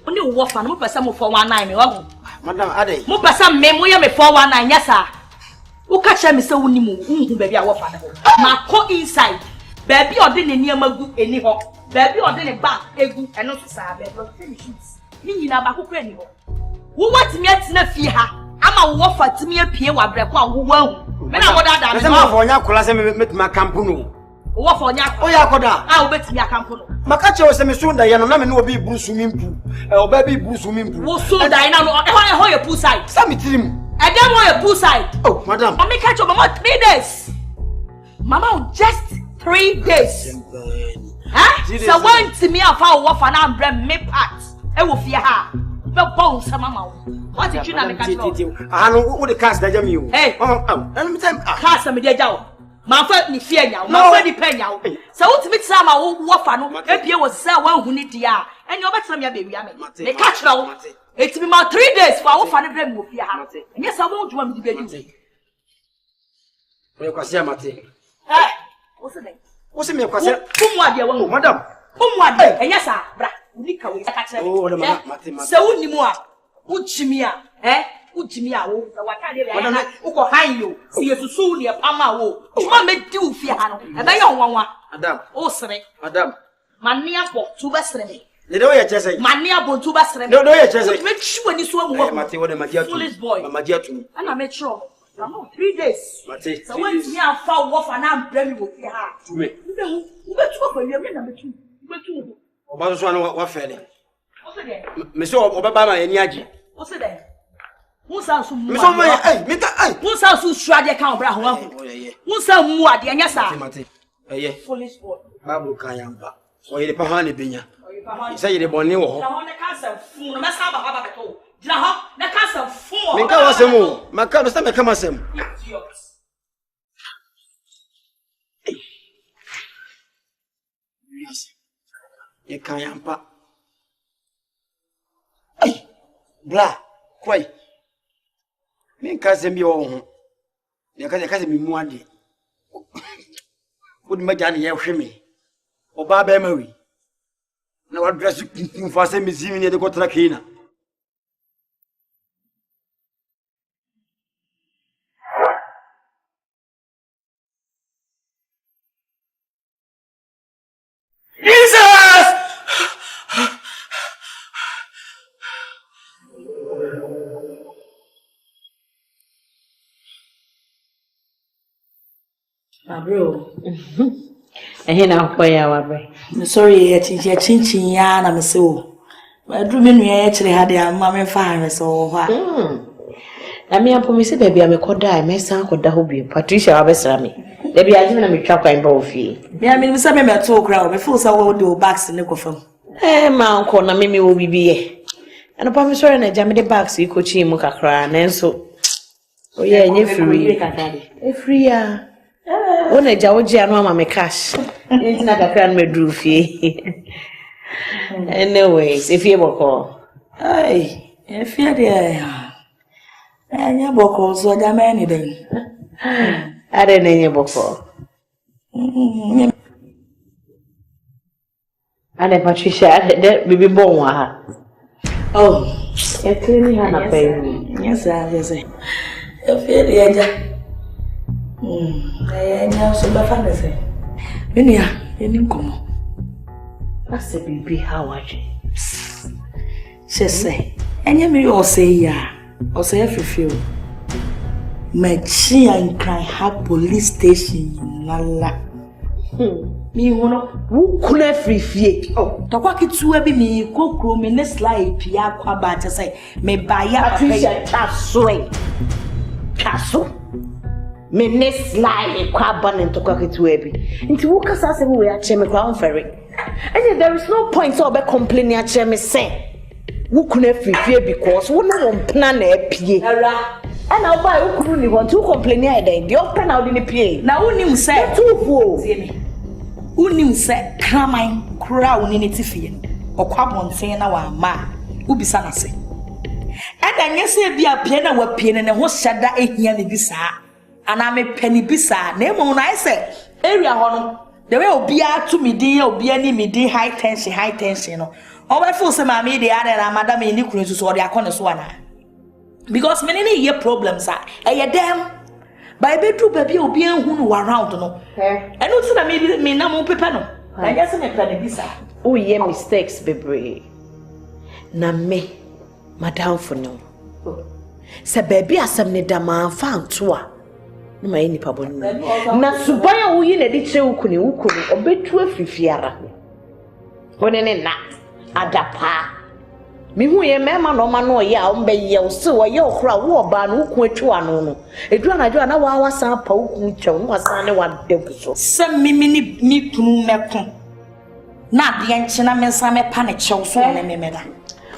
[SPEAKER 5] oni wo fa no mo pesa mo 419 me wa
[SPEAKER 4] madam ade
[SPEAKER 5] mo pesa me mo ye me 419 nya sa wo ka che me se woni mu unhu ba bia wo fa no ma ko inside ba bia ode ne niam agu eni ho ba bia ode ne bag egu eno so sa ba bro finishes ni nyina ba kokra eni ho wo watimi atina fi ha ama wo fa timi apie wa breko a wo wa hu me na wo dada me
[SPEAKER 4] ma fa onya kola se me metuma kampu no
[SPEAKER 5] What for nya?
[SPEAKER 3] Oh ya koda.
[SPEAKER 5] Ah, obeti ya kampo no.
[SPEAKER 3] Makache wo se me so da ye no na me no obi buru swimming pool. Oba bi buru swimming pool.
[SPEAKER 5] Wo so da na no. E ho your pool side.
[SPEAKER 3] Sa me tirim.
[SPEAKER 5] E dem ho your pool side.
[SPEAKER 3] Oh, madam.
[SPEAKER 5] Mama catch your mama 3 days. Mama just 3 days. Huh? So one to me afa wo fa na brem me part. E wo fie ha. Be bounce mama. What did you na me catch?
[SPEAKER 3] Ah no, wo the cast da jam you.
[SPEAKER 5] Hey.
[SPEAKER 3] And me time
[SPEAKER 5] cast me dey jaw. Ma fa ni fie nya, ma fa ni penya wo. So what me tira ma wo fa no, e bie wo say wan hu ni dia. Enya obetira me abewi ame. Me catch na wo. It be ma 3 days for wo fa ne brem wo fie ha. Enya sa wo djuma me di bedu.
[SPEAKER 3] We kwase amate.
[SPEAKER 5] What's the name?
[SPEAKER 3] What's the name? Kwase.
[SPEAKER 5] Oh,
[SPEAKER 3] madam.
[SPEAKER 5] Umwade. Enya sa bra. Unika we catch.
[SPEAKER 3] Oh, mate.
[SPEAKER 5] Se unimu a, uchimi a, uchimi a wo. Wa ka de ya. Uko han yo. Si yesusu ne pama wo. Tuma me di u fie ha no. E be ye onwanwa.
[SPEAKER 3] Madam.
[SPEAKER 5] O sere.
[SPEAKER 3] Madam.
[SPEAKER 5] Mane abo tu be sere me.
[SPEAKER 3] Le do ye chese.
[SPEAKER 5] Mane abo tu be sere me.
[SPEAKER 3] Do ye chese.
[SPEAKER 5] Me twu ani so amu wo.
[SPEAKER 3] Mate wo de magia tu.
[SPEAKER 5] Foolish boy.
[SPEAKER 3] Magia tu.
[SPEAKER 5] Ana me tro. No, 3 days.
[SPEAKER 3] Mate.
[SPEAKER 5] So when me and fa wo fa na bremi wo fie ha.
[SPEAKER 3] Tume.
[SPEAKER 5] Ubetu ko wi me na metu. Ubetu.
[SPEAKER 3] Oba so anu wa fele.
[SPEAKER 5] O se de.
[SPEAKER 3] Me so obeba ma ani agi.
[SPEAKER 5] O se de. Who sounds so
[SPEAKER 3] me so ma me ta
[SPEAKER 5] who sounds so strade kan bra ho ahu. Who sound mu ade anya sa.
[SPEAKER 3] Mate.
[SPEAKER 5] Foolish boy.
[SPEAKER 3] Babu kan yamba. O yele pa ha ne benya. Isa yele bonni wo ho.
[SPEAKER 5] Na ho ne ka sa fu no me sa ba ba beto. Dina ho ne ka sa fu.
[SPEAKER 3] Me ka wasemu. Maka me sa me ka masem. Ye kan yamba. Ai. Bla. Kwai. Me ka se mi wo ho. Ye ka se mi mu ade. Wodi ma jani ye hwe me. Oba ba ma wi. Na wa dress kin fa se mi zimi ne de ko tra kina.
[SPEAKER 10] Jesus!
[SPEAKER 13] Bro. Na kwa ya wabre.
[SPEAKER 1] Me sorry ya chinchin ya na me se o. Ma dru me nua ya kire ha de amma me fa ha so ho a.
[SPEAKER 13] Na me apomisi da bia me koda me san koda ho bi. Patricia wa besra me. Da bia ajime na me twa kwan ba ofie.
[SPEAKER 1] Bia me se me to kra o me feel say wo do bags ne ko fam.
[SPEAKER 13] Ma anko na me wo bibiye. Ana pa me sorry na jame de bags yi ko chi mu kakra na enso. O ye nye free. E free ya. Ona jawoji anu ama me cash. Ntina kakra na me dru fie. Anyways, if you boko.
[SPEAKER 1] Ai, if you there. Anya boko so da me ni den.
[SPEAKER 13] Are na nye boko. Ane Patricia, de bibi bon wa ha.
[SPEAKER 1] Oh,
[SPEAKER 13] e clean ha na pe.
[SPEAKER 1] Yes, yes. If you there. Anya so ba fa na se. Enia, eni komo.
[SPEAKER 13] Ase bibi ha waje.
[SPEAKER 1] Se se. Anya me o say ya. O say afifio. Machi and cry ha police station lala. Mi wono
[SPEAKER 13] wu kuna frifie.
[SPEAKER 1] Oh, tokwa kitu bi mi kokro me ne slide pia kwa ba te say me ba ya
[SPEAKER 13] Patricia taswe. Kaso. Me ne slide kwa ba ne tokwa kitu bi. Nti wo kasa se we ache me kwa onfere. And there is no point so be complaining ache me say. Wo kuna frifie because wo no won plan na apie.
[SPEAKER 1] Ara.
[SPEAKER 13] And now buy who ni want to complain here then. The open now the pay.
[SPEAKER 1] Na unim say
[SPEAKER 13] too poor.
[SPEAKER 1] Unim say kraman kra woni ne tifie. Okwabonten na wa ma. Ubisa na se. Ada nye se bia pie na wa pie ne ho hyada ehia ne bisa. Ana me pani bisa na emu na ise area ho no. The way obia to me din obia ni me din high tension no. Oba feel say ma me dey ada na madam ni kunu so o dey akone so ana. Because many year problems are them by bedroom baby will be who around no. And what's na me na mo pepe no. I just me plan this.
[SPEAKER 13] Oh yeah mistakes baby. Na me madam for no. Se baby asem ne da man fa nto a
[SPEAKER 8] no ma yeni pa bonu na subaya wo yi na di kire ukuni obetu afifiara woni ne na adapa mi hu ye mema no ma no ya o mbe ye o se wo ye okra wo ba no uku atwa no no edura na wa wasan pa uku twa no wasan ne wa debuso
[SPEAKER 5] se mimi ni kunu meko na de enche na mensa me pa ne chew so ne memeda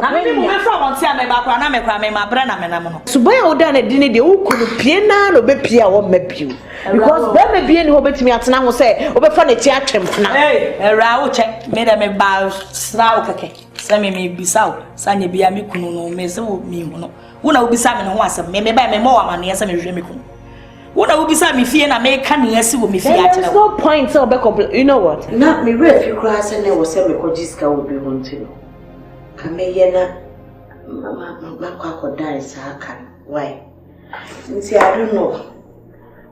[SPEAKER 5] na mimi mo be from on tia me ba kwa na me kwa me ma bra na me na mo no
[SPEAKER 8] subaya o da na di ne de ukunu pie na no be pie a wo mapiu because be me bie ni ho betimi atena ho se o be fa ne ti atwempna
[SPEAKER 5] era wo che me da me ba sra o keke se me bisao sanye bia me kunu no me se wo mi hu no wona wo bisa me no ho asem me ba me mo wa ma ne se me hwe me kunu wona wo bisa me fie na me ka ne asi wo me fie a
[SPEAKER 8] there's no point so be you know what
[SPEAKER 13] na me refi kura se ne wo se me ko jiska wo bi won ti no kameye na mama kwa dance aka why nti I don't know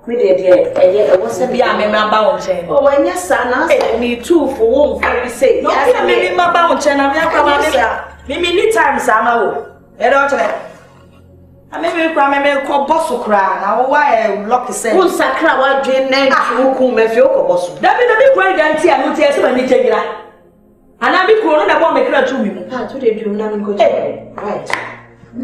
[SPEAKER 13] me dey wo se
[SPEAKER 5] bia me ma ba won chen
[SPEAKER 13] o wanya sana me too for won for say
[SPEAKER 5] no bia me ma ba won chen na bia kwa me ni time sa ma wo e do chere me kwa me ko boss kra na wo wa lock say
[SPEAKER 13] won sakra wa dwen na ntuku me fi ko boss
[SPEAKER 5] da bi kwa ganti a no tie se ma ni chegira ana bi ko no na bo me kra tu mi mu
[SPEAKER 13] ha to dey do na me ko right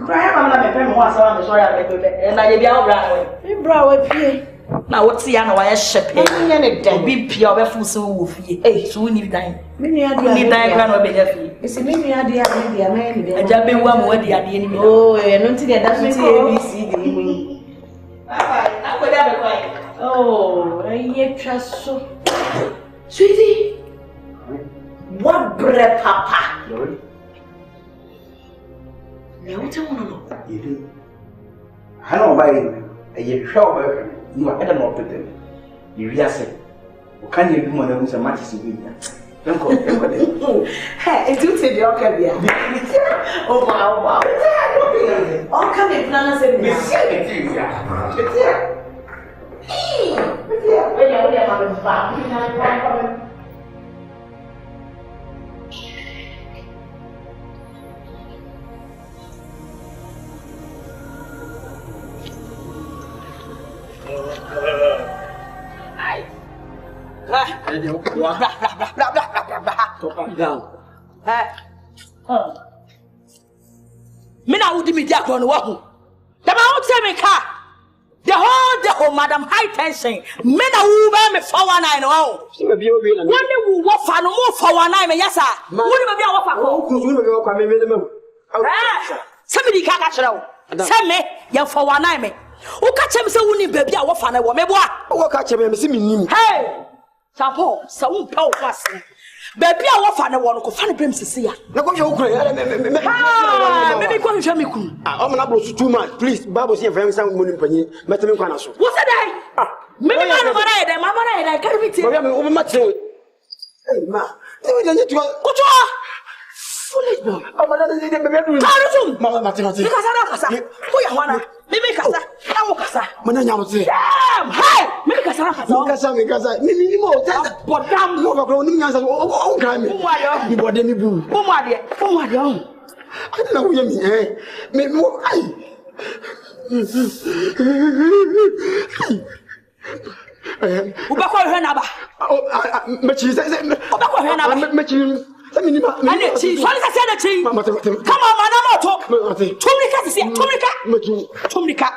[SPEAKER 5] cry mama me pe me wa sawa me sorry a me pe na ye bia wo bra no
[SPEAKER 13] e bra wa pie
[SPEAKER 5] na wo tia na wa ye shepe
[SPEAKER 13] nya ne dan
[SPEAKER 5] obi pia obefu se wo fie so ni dan
[SPEAKER 13] me ni ade
[SPEAKER 5] ni dan kra no be ja fie
[SPEAKER 13] ese me ni ade a me dia na ni be
[SPEAKER 5] aja be wa mo ade ade ni mi
[SPEAKER 13] oh no nti dia da so ti ABC de mu
[SPEAKER 5] akoda be kwai
[SPEAKER 13] oh aye traso sweetie what bre papa me what you want to know
[SPEAKER 10] you do hano ba ye hwa ba you are adam of them you really say o kan ye bi mo na mu se match se bi ya enko
[SPEAKER 13] hey it do say the okay bia oh wow o kan e plan se bi
[SPEAKER 10] se be ti ya
[SPEAKER 13] we ya ma ba na
[SPEAKER 5] Mina would me dia kro no wa hu the ma tell me car the whole madam high tension mina wu ba me 419 no wa
[SPEAKER 3] se be o bi na
[SPEAKER 5] woni wu wo fa no mo 419 me yesa woni be bia wo fa ko
[SPEAKER 3] ku su be o kwa me
[SPEAKER 5] se me di ka ka kire wo se me ya 419 me o ka chem se woni be bia wo fa na wo me boa
[SPEAKER 3] o ka chem me se me nim
[SPEAKER 5] hey sapo sa wo pa wo kwase baby a wo fa ne wo no ko fa ne brem sisi ya
[SPEAKER 3] na ko hwe wo kure
[SPEAKER 5] me ko hwe me kun
[SPEAKER 3] o na bro too much please bible say fam san mo nim panyi meteme kwa na so
[SPEAKER 5] wo se dai me ma no mara ide ma mara ide ka bi ti
[SPEAKER 3] bo ya me o ma te eh ma te we dey to
[SPEAKER 5] ko to foolish boy
[SPEAKER 3] o ma na dey be do
[SPEAKER 5] ma ma te me kasa ko ya wana me kasa na wo kasa
[SPEAKER 3] mo na nya mo te
[SPEAKER 5] hey me kasa
[SPEAKER 3] me kasa ni mo te
[SPEAKER 5] bodam
[SPEAKER 3] mo ba ko ni nya sa o kan me ni bode mi bu
[SPEAKER 5] o mo ade o
[SPEAKER 3] I don't know me mo ai
[SPEAKER 5] Ubako hwe na ba
[SPEAKER 3] me chi se
[SPEAKER 5] ubako hwe na ba
[SPEAKER 3] me chi se mi ni ma
[SPEAKER 5] ane chi so ni se na chi come on mana moto tumrika se tumrika tumrika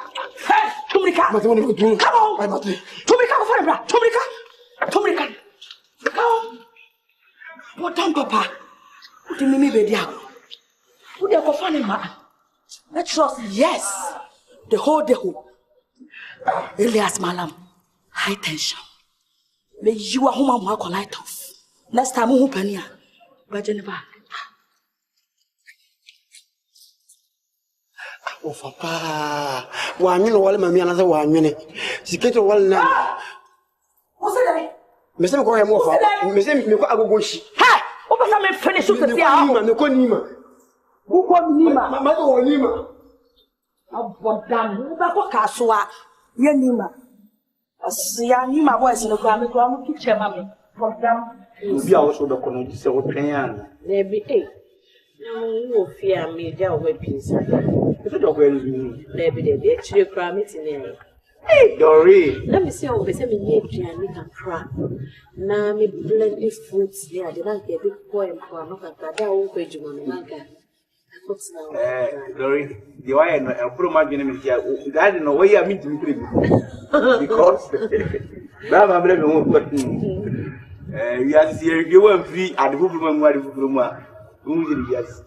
[SPEAKER 5] hey tumrika come on
[SPEAKER 3] ai mate
[SPEAKER 5] tumrika ko fara bra tumrika come on what time papa udi mimi be dia udi ko fara ma let's trust yes the whole Elias Malam high tension me you AHOMA mo light off next time who pania ba Geneva
[SPEAKER 3] o papa wa nyi no wale mami ana se wa nwene siketo wale na
[SPEAKER 5] o se dai
[SPEAKER 3] me se me ko he mo fa me se me ko agogo shi
[SPEAKER 5] ha o ba me finish to see how
[SPEAKER 3] me ko nima
[SPEAKER 5] who ko nima
[SPEAKER 3] ma ko nima
[SPEAKER 5] abodam ba ko kasoa ye nima asia nima boys no kwa me kwa mo kiche ma me abodam
[SPEAKER 10] bi a wo so do kono di se wo twen an
[SPEAKER 13] na bi na wo fi am ja wo pisa
[SPEAKER 10] se do ko elu
[SPEAKER 13] na bi de chire kra meeting
[SPEAKER 10] Hey, Dory.
[SPEAKER 8] Let me see how we say me need and we can crack. Now me blend these fruits there. I didn't get big poem for no can that won't pay you money. What's now?
[SPEAKER 10] Dory, the way I put my name in here, I don't know why I mean to be because now I'm blaming we are here, you were free at the woman where the woman who did yes.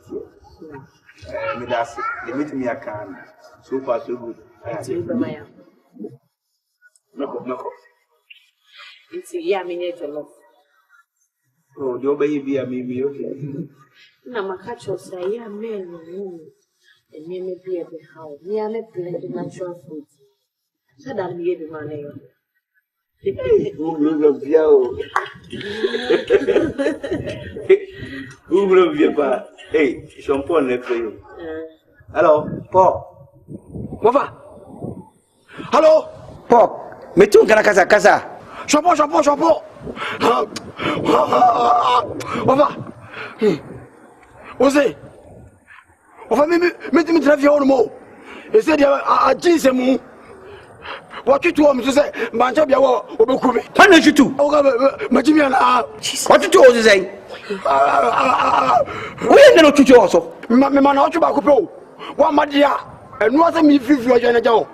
[SPEAKER 10] That's the meeting me a can. So far, so good. No.
[SPEAKER 8] It's a year minute enough.
[SPEAKER 10] Oh, the baby, I may be okay.
[SPEAKER 8] Now, my catch was a year man, and me may be a bit how. Me, I may blend the natural food. So that me the money.
[SPEAKER 10] Who look you? Who look you? Hey, champagne left for you. Hello, Paul. Mofa. Hello, Paul. Me too, can I casa? Champagne. Mofa. What's it? Mofa, me drive you on more. He said, I jeans and what you told me to say, Manjabia or Bukumi. How did you do? Majimian, what you told to say? We ain't no to also. Man, out about Kupo. One Madia, and wasn't me if you are Jana Joe.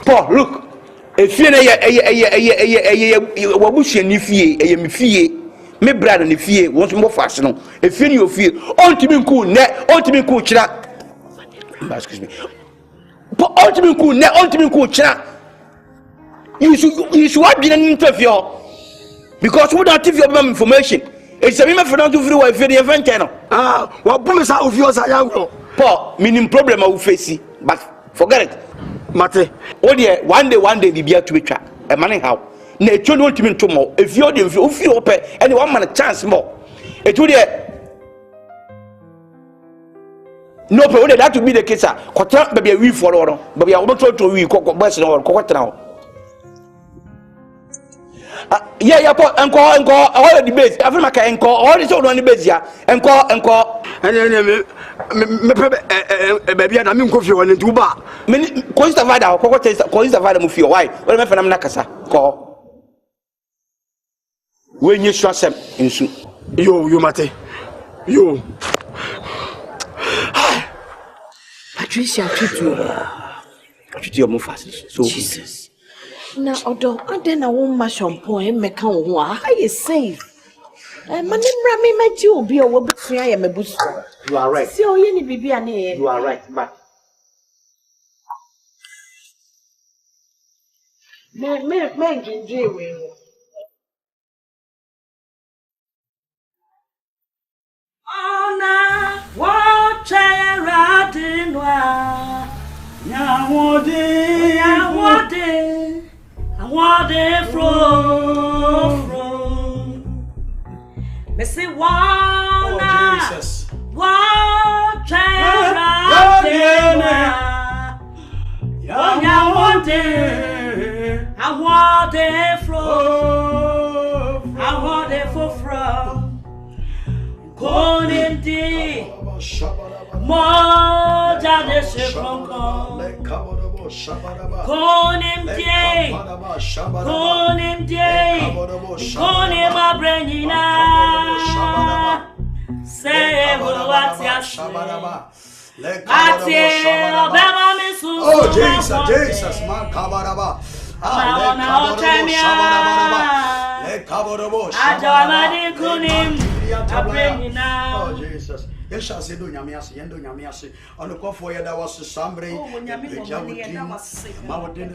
[SPEAKER 10] Paul, look. If you're a Wabushi, if you me brother, and if you want more fashion, if you feel, on to be cool, net, on to be cool, excuse me. But ultimately cool, you should have been an interview because we don't give you information. It's a woman for not to feel a very event channel. What promise out of yours? I am Paul, meaning problem I will face, but forget it. Mate, oh dear, one day the beer to be trapped. A money how? Nature don't mean tomorrow. If you're the feel open, and one man a chance more. It would no, but that to be the case. Quota baby we follow, but we are not trying to we bus or cocoa now. Yeah, encore, all the base. Africa encore, all is on the base, yeah, encore, and then baby, I mean, coffee on the tuba. Many coins of Vada, coins of Vada Mufio. Why? What am I from Nakasa? Call when you trust them in you, Mate, you.
[SPEAKER 8] Patricia,
[SPEAKER 10] treat you more fast. So
[SPEAKER 8] Jesus. Now, although I didn't want my shampoo and make how you safe. And my name Rami met you be a wobble free. I am a boost.
[SPEAKER 10] You are right.
[SPEAKER 8] See, you need to be a name.
[SPEAKER 10] You are right, but
[SPEAKER 8] make you dream.
[SPEAKER 5] Ona watch a radinwa Nyawode from Missy Wana
[SPEAKER 7] Jesus
[SPEAKER 5] watch a radinwa Nyawode from Konenti Moja de Shefronko Konim Abrenina Say what
[SPEAKER 7] oh Jesus man kabaraba oh Jesus. Yes, I said, do Yamias, on the coffee that was a sambre,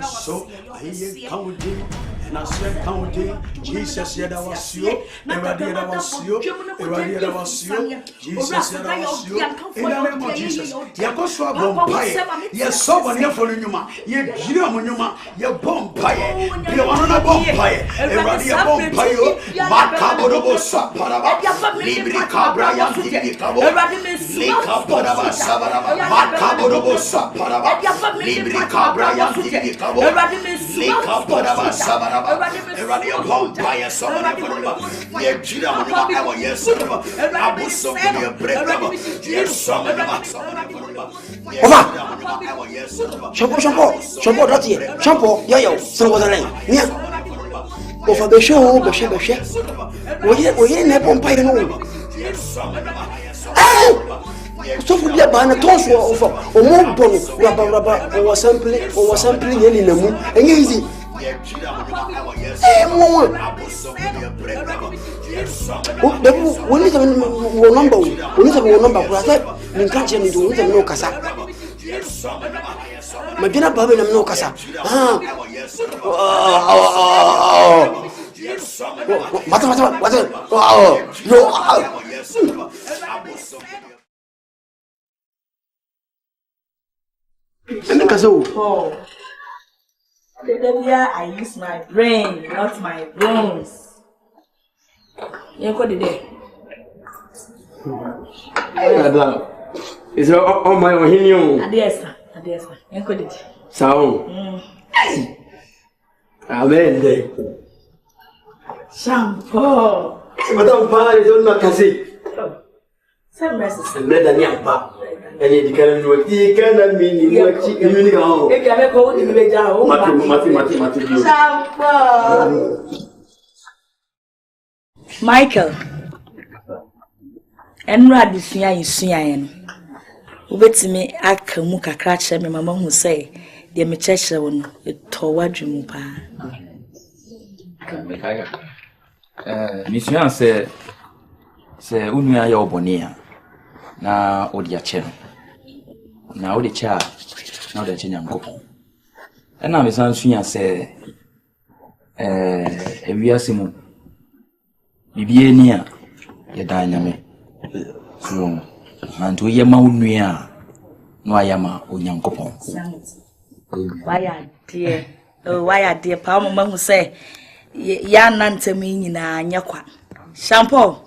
[SPEAKER 7] so I counting, and I said, counting, Jesus said, I was you, Eradia was you, Eradia was you, Jesus said, I was you, in the name of Jesus. Yakoswa Bompire, yes, someone here for Numa, ye Giamunuma, your Bompire, you are not a Bompire, Eradia Bompire, Macaborobo Saparaba, Libri Cabra, Yam, Lika Paraba Sabaraba, Macaborobo Saparaba, Libri Cabra, Yam, Lika Paraba Sabaraba, Eradia Bompire, Sabaraba, ye Giamunuma, yes, Abuso, your bread, yes, some of
[SPEAKER 3] Over. Shampoo, that's here. Shampoo, yo, some was a lane. Yeah. Over the show, Beshe. We never umpire no. So for the banner toss or more bonus, rubber, or sampling in the moon, and easy. When is a number? When is a number? You can't change into no casa. My dinner baby, no casa.
[SPEAKER 13] Oh. I use my brain, not my bones. You go today.
[SPEAKER 7] Is on my opinion?
[SPEAKER 13] Adiesa. You go today.
[SPEAKER 7] So. Amen.
[SPEAKER 13] Shampoo.
[SPEAKER 7] Madame Pa is on my cassie.
[SPEAKER 13] Some messages.
[SPEAKER 7] And let the young pa. And you can mean you go.
[SPEAKER 13] If you have a cold, you will be down. Shampoo. Michael. Enra disuya isuya yen. Ubetimi aka mu kakra kye me mama hu say de me kyekye won eto wadwemu pa.
[SPEAKER 6] Mission say unu ya obone a na odi ache na odi cha na odi ache nyankopon na me san suya say ewiase mu bibie ni a ye da nyame so anto ye ma unu a no ayama onyankopon
[SPEAKER 13] Why dear pa mama hu say ya nantem nyina nyakwa. Shampoo.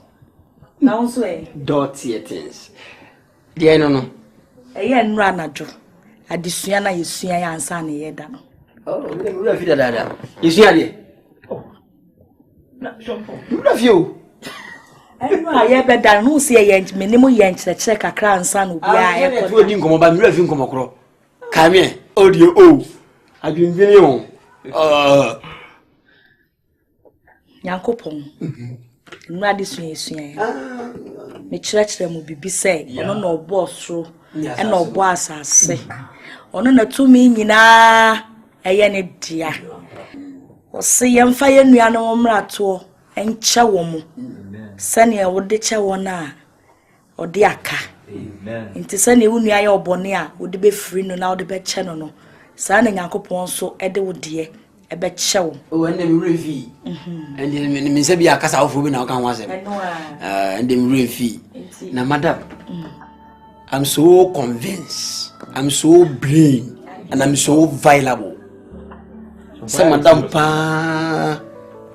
[SPEAKER 13] Now so
[SPEAKER 3] Dirty things. Dear no.
[SPEAKER 13] Eye nra najo. Adesua na yesua ya ansa na ye da no.
[SPEAKER 3] Oh, we have it dada. Yesua de. Oh. Na shampoo. You love you.
[SPEAKER 13] Enra ye be da no se ye menemu ye nkyerɛkyerɛ kakra ansa na obi a ye ko.
[SPEAKER 3] We di nkomo ba me love nkomo kro. Come here. Audio oh. Adwinvini on.
[SPEAKER 13] Nyankopon. Nra adesua yesua ya. Me kyerɛkyerɛ mu bibi sɛ ono na ɔbɔ soro ɛna ɔbɔ asase. Ono na tumi nyina ɛyɛ ne dia. Ɔse yɛmfa yɛ nua no mmrato ɛnkyɛ wɔ mu. Sɛne ɛwode kyɛ wɔn a ɔde aka. Nti sɛne wo nua yɛ ɔbɔne a wode bɛfiri no na wode bɛkyɛ no no. Saa na Nyankopɔn so ɛde wo deɛ ɛbɛkyɛ wo.
[SPEAKER 3] Oh, and them refi. And me say be akasa ofo bi na o kan wa say. And them refi. Na madam. I'm so convinced. I'm so brain and I'm so viable. Say madam pa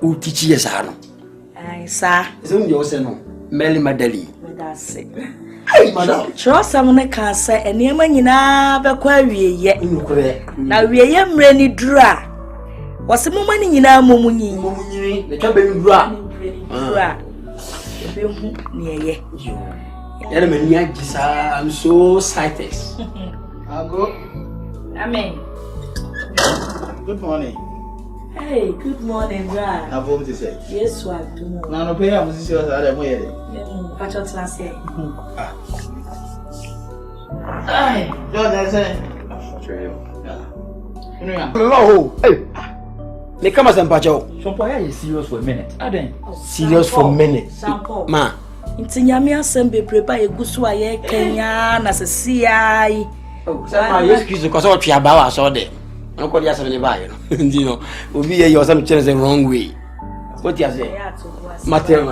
[SPEAKER 3] u teach yes ano.
[SPEAKER 13] Ai sa.
[SPEAKER 3] So you say no. Meli madali.
[SPEAKER 13] That's it.
[SPEAKER 3] Hey madam.
[SPEAKER 13] Sure some na kan say enema nyina bɛkɔ awieye. Na awieye mre ni dura. Wase mama ni nyina momunyi
[SPEAKER 3] me twa be ndura
[SPEAKER 13] ebe hu ni eye
[SPEAKER 3] yana me ni agisa. I'm so excited. I'll go.
[SPEAKER 13] Amen.
[SPEAKER 10] Good morning.
[SPEAKER 13] Hey, good morning, bra.
[SPEAKER 10] How home to say?
[SPEAKER 13] Yes, what do you
[SPEAKER 10] Now no pay am sisi o sa mo yede.
[SPEAKER 13] Catch up last year.
[SPEAKER 10] Ai, don't say.
[SPEAKER 3] Hello. Hey. Me come as empacho.
[SPEAKER 6] Shampoo ya is serious for a minute. Aden.
[SPEAKER 3] Serious for a minute.
[SPEAKER 13] Shampoo.
[SPEAKER 3] Ma.
[SPEAKER 13] Nti nyame asem bebreba egusu aye Kenya na sesiai.
[SPEAKER 3] Oh, say my excuse because what you about so there. No ko dia 7 buy no. Ndi no. Obi ye you some change the wrong way. What you say? Matem.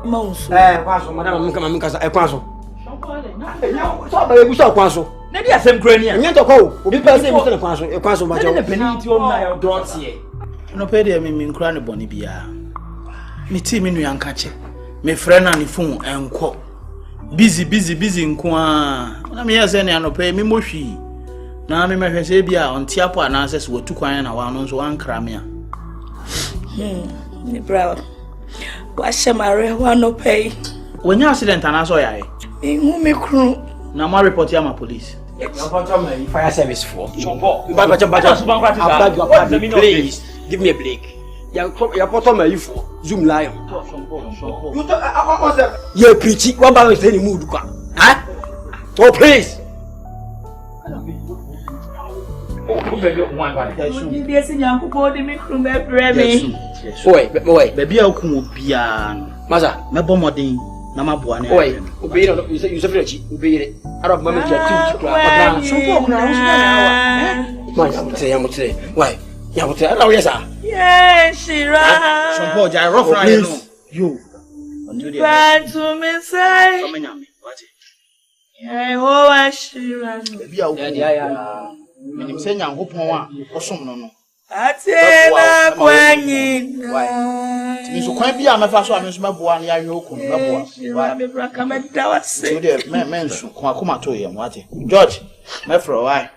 [SPEAKER 13] Monso.
[SPEAKER 3] Kwaso madam me kasa kwaso. Shampoo le. Na so ba egusu kwaso.
[SPEAKER 6] Na dia asem kura ni a.
[SPEAKER 3] Nyento ko. Obi pa say egusu kwaso ba
[SPEAKER 6] na na peni ti on na ya dot here.
[SPEAKER 10] No pay dey me nkura ne boni bia. Me ti me nua nkache. Me friend na ne phone enko. Busy nko a. Na me yese ne anope me mohwi. Na me mehwese bia onti apo ananse so watu kwan na wa no nso wankra me a.
[SPEAKER 13] Me bravo. Wa shemare wa no pay.
[SPEAKER 10] Wonya accident anaso yae.
[SPEAKER 5] Who me crew?
[SPEAKER 10] Now my report here, my police.
[SPEAKER 3] Fire service for.
[SPEAKER 10] Please give me a break.
[SPEAKER 3] Your bottom of you for Zoom lion.
[SPEAKER 10] You preach. What about any mood? Huh? Oh, please.
[SPEAKER 3] Baby, I'll come piano. Maza, my bomarding, Namabuan. Oi, obey you separate, obey it. Out of Mamma, some folk now. I'm say, why? Yamuta, yes, sir.
[SPEAKER 5] Yes, she ran.
[SPEAKER 3] Some boy, I rough right you.
[SPEAKER 5] Bad to me, say. I hope she ran.
[SPEAKER 10] I'm saying, I'm hoping or some no.
[SPEAKER 5] Atena kwenye.
[SPEAKER 10] So quite be a first one, Miss Mabuan, I know. Come to him, what? George, my for a while.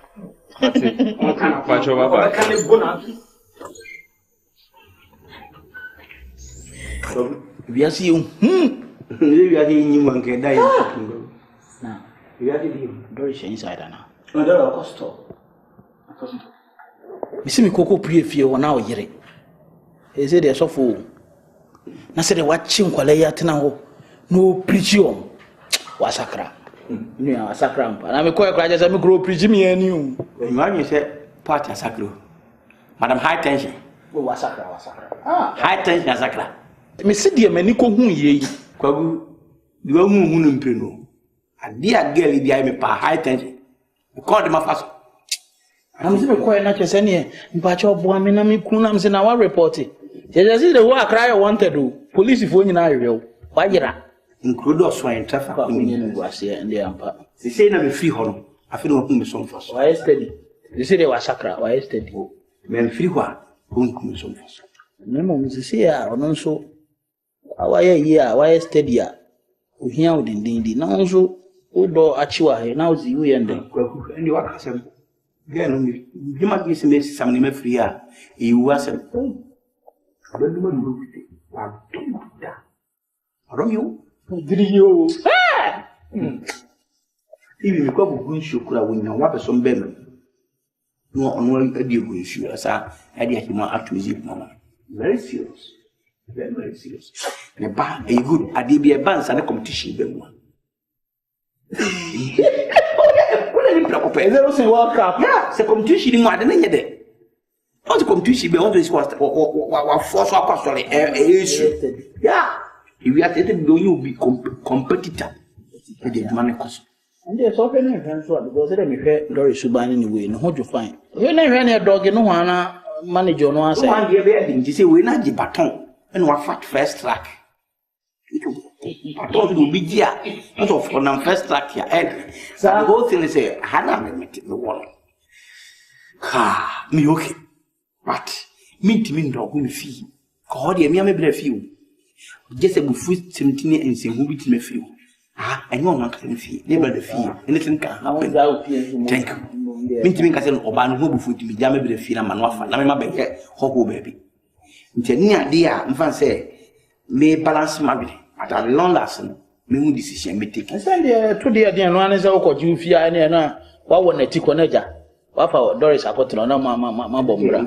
[SPEAKER 3] We are seeing you are in you one can die. Now, we are very inside now. Another cost. You see me cocoa pre fear 1 hour yere. He said there's so full. Na said watching Kwalaya Tanaho, no preaching. Wasakra. You are sacram. And I'm a quiet cry as I'm a grow preaching me and you. You said party sacro. Madam High Tension. Wasakra. High Tension Sacra. Miss Sidia Manico whom ye. Kwagu, you are moon pino. A dear girl, the I pa high tension. Call them a fast. I'm still quite not just any, but your boy, Minami Kunams in our reporting. Just see the work I wanted to do. Police if only I will. Why you are? Include us for traffic was here and the empire. They say I'm a free horn. I feel open with some first. Why steady? They say they were sacra. Why steady? Men free one. Won't come some first. No, Mrs. Here, or no so. Why a year? Why steady? We hear within the now so. Odo Achiwa, now the you and you are simple. Again, you might give me some free. You was a I don't know. I don't know. Did you? Even the couple of sugar when you want some baby. No, only a deal with you as I had yet not up to visit Mama. Very serious. Very serious. And a bar, a good, I did be a band and a competition. Yeah, c'est comme tu chez moi de n'importe. On se comme tu chez on doit quoi force à quoi sur les yeah, if we are taking do you be competitor. Et des demandes comme ça. And there's often a transfer because they me fair Dory Suban anyway. No, how you find? You never any dog no one manager no answer. One day they say we not the baton and we fat first track. I thought it would be here. Not of on first track here. And so the whole thing is a Hannah met the wall. Ha, me okay. But me to me dog me fee. God, me a few. Just a food 17 and say who beat me few. Ah, I know not can fee. Never the fee. Anything can happen. Thank you. Me to me can oban who before to be jammed with the fee and manwafa. Now my baby, hobo baby. Near dear, and say. Me balance my body. At a long last, me decision me take. I send the 2 days again. One is a court. You fear any na. What one a tick on edge? What for Doris? I got to know my bombra.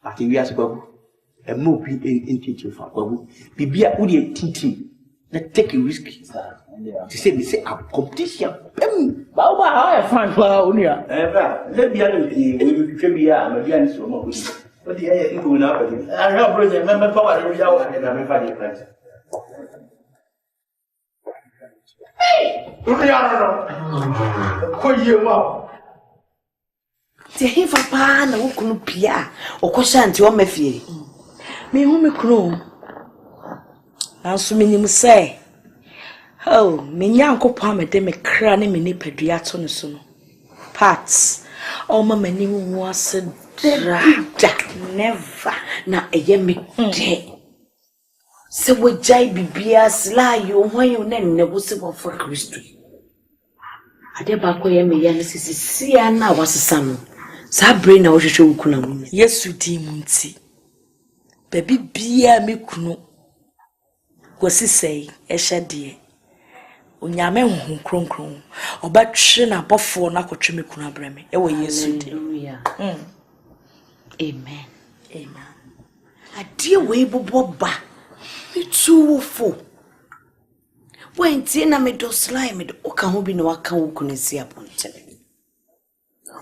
[SPEAKER 3] But we ask Babu a movie in teaching for Babu. Be a woody teaching. Let's take a risk. To say, me say, a competition. Baba, how I find Unia. Let me have it. Can be a median so. But the air is going up. I have brought member power every hour and I'm a friend. Hey! What you want?
[SPEAKER 8] The Hifa Pan, who couldn't pia, or Coshanti or Mefi. Me whom me crow. Now, so many must say, oh, me yanko palm at them a cranny mini pediaton soon. Pats, oh, my many was a never na eyemi de se wo jai bibia sla yo hwan yo na nebu se wo for Kristo ade ba ko yemi ya sisi na wasesa no sa brain na wo hwehwe ukuna mu Yesu di mu nti baby bia me kunu gosi sei ehye de
[SPEAKER 5] Onyame hu kronkron. Obatwe na bofo na kotwe me kuna breme. Ewo Yesu di.
[SPEAKER 8] Amen. Amen. Ade we bobo ba. Me too fo. When tina me do slime me oka ho bi na waka wo kunesi apontene.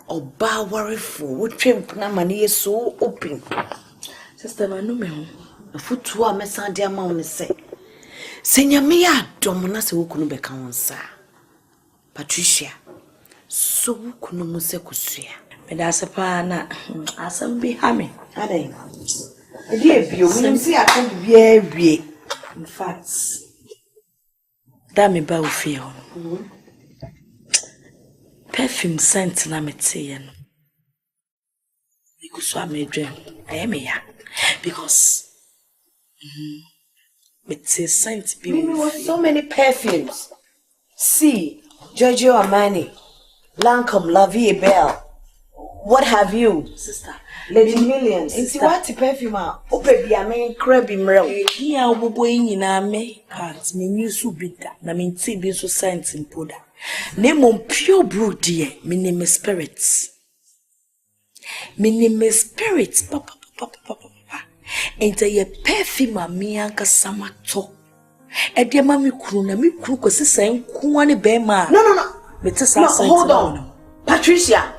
[SPEAKER 8] Oba worry for wo twem na mane so open.
[SPEAKER 5] Sister Manu me ho.
[SPEAKER 8] Afutu a mesan de ama won se. Senya me ya dom na se wo kunu beka won sa. Patricia. So wo kunu mu se kusua.
[SPEAKER 5] Me da se pa na asam bi ha me.
[SPEAKER 8] Adai. Edi ebio we see akan bia wie.
[SPEAKER 5] In fact, that me ba ofie ho. Perfume scent na me tie no. Because I made dream. I am here because it says scent be
[SPEAKER 8] with so many perfumes. See, Giorgio Armani, Lancome, La Vie Belle. What have you,
[SPEAKER 5] sister?
[SPEAKER 8] Lady Millions. See what perfume? Oh baby, I mean crabby mrel.
[SPEAKER 5] Here obobo nyina me part me nyu bita na me nti bi so scent impoda. Name on pure brew dear, me name spirits. Me name spirits, papa. Enter your perfume, me anka samato. Edia mami kru na mi kru ko sisa nko ane be ma.
[SPEAKER 8] No.
[SPEAKER 5] No,
[SPEAKER 8] hold on. Patricia.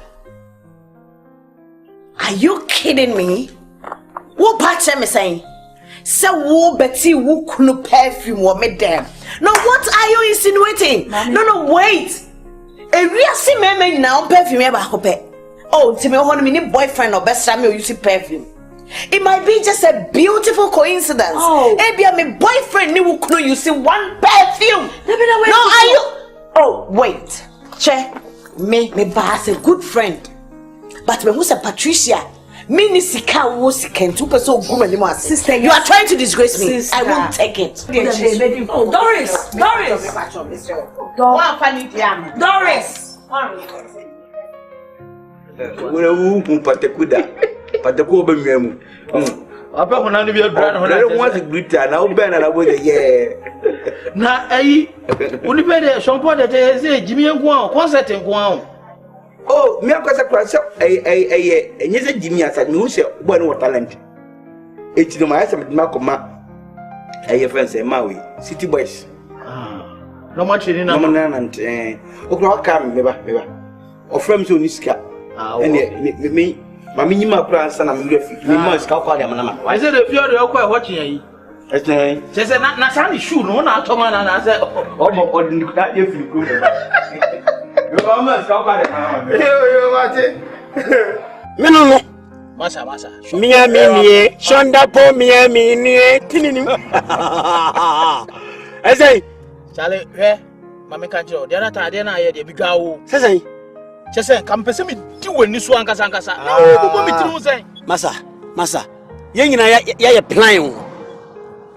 [SPEAKER 8] Are you kidding me? What part am I saying? Say wo Betty wo kunu perfume wo me dem. No, what are you insinuating? Mommy. No, wait. E wiase meme na perfume e ba ko pe. Oh, timi ho no me boyfriend or best friend me use perfume. It might be just a beautiful coincidence.
[SPEAKER 5] Oh,
[SPEAKER 8] maybe my boyfriend ni wo kunu use one perfume. No, are you? Oh, wait. Che, me ba a good friend. But me who say Patricia, me ni sika wo sika ntu pe so ogun ani mo sister. You are trying to disgrace me. Sister. I won't take it.
[SPEAKER 5] Oh, Doris. Doris.
[SPEAKER 10] Wona wu ku patekuda. Pateko ba miamu.
[SPEAKER 3] Apa hona ni bi adura na hona.
[SPEAKER 10] Na mo se grita na wo be na bo ye.
[SPEAKER 3] Na ayi, oni be de shompo de te se jimi enko an concert enko an.
[SPEAKER 10] Oh, me akwasa kwasa enye se jimi asa me hu se bo no talent. Eti no ma asa me makoma. Friends e ma we City Boys.
[SPEAKER 3] No ma training na.
[SPEAKER 10] No na nante. Okro ka me ba. Ofram so ni sika. Me mami nyima pransa na me refi. Me ma sika kwa dia manama.
[SPEAKER 3] Why say the fear de okwa watching yi?
[SPEAKER 10] Etne.
[SPEAKER 3] Say na sani shoe no na atoma na say
[SPEAKER 10] odin kuta ye fili ko. Yo ma sika kwa dia manama.
[SPEAKER 3] Yo mate.
[SPEAKER 10] Me no.
[SPEAKER 3] Masa.
[SPEAKER 10] Mia mini, shonda po mia mini, tinini. Say,
[SPEAKER 3] Charlie, Mamma can't you? The other time, then I had a big owl.
[SPEAKER 10] Say,
[SPEAKER 3] come pay me do when you swang as Ankasa. No, say,
[SPEAKER 10] Massa, young and I plan.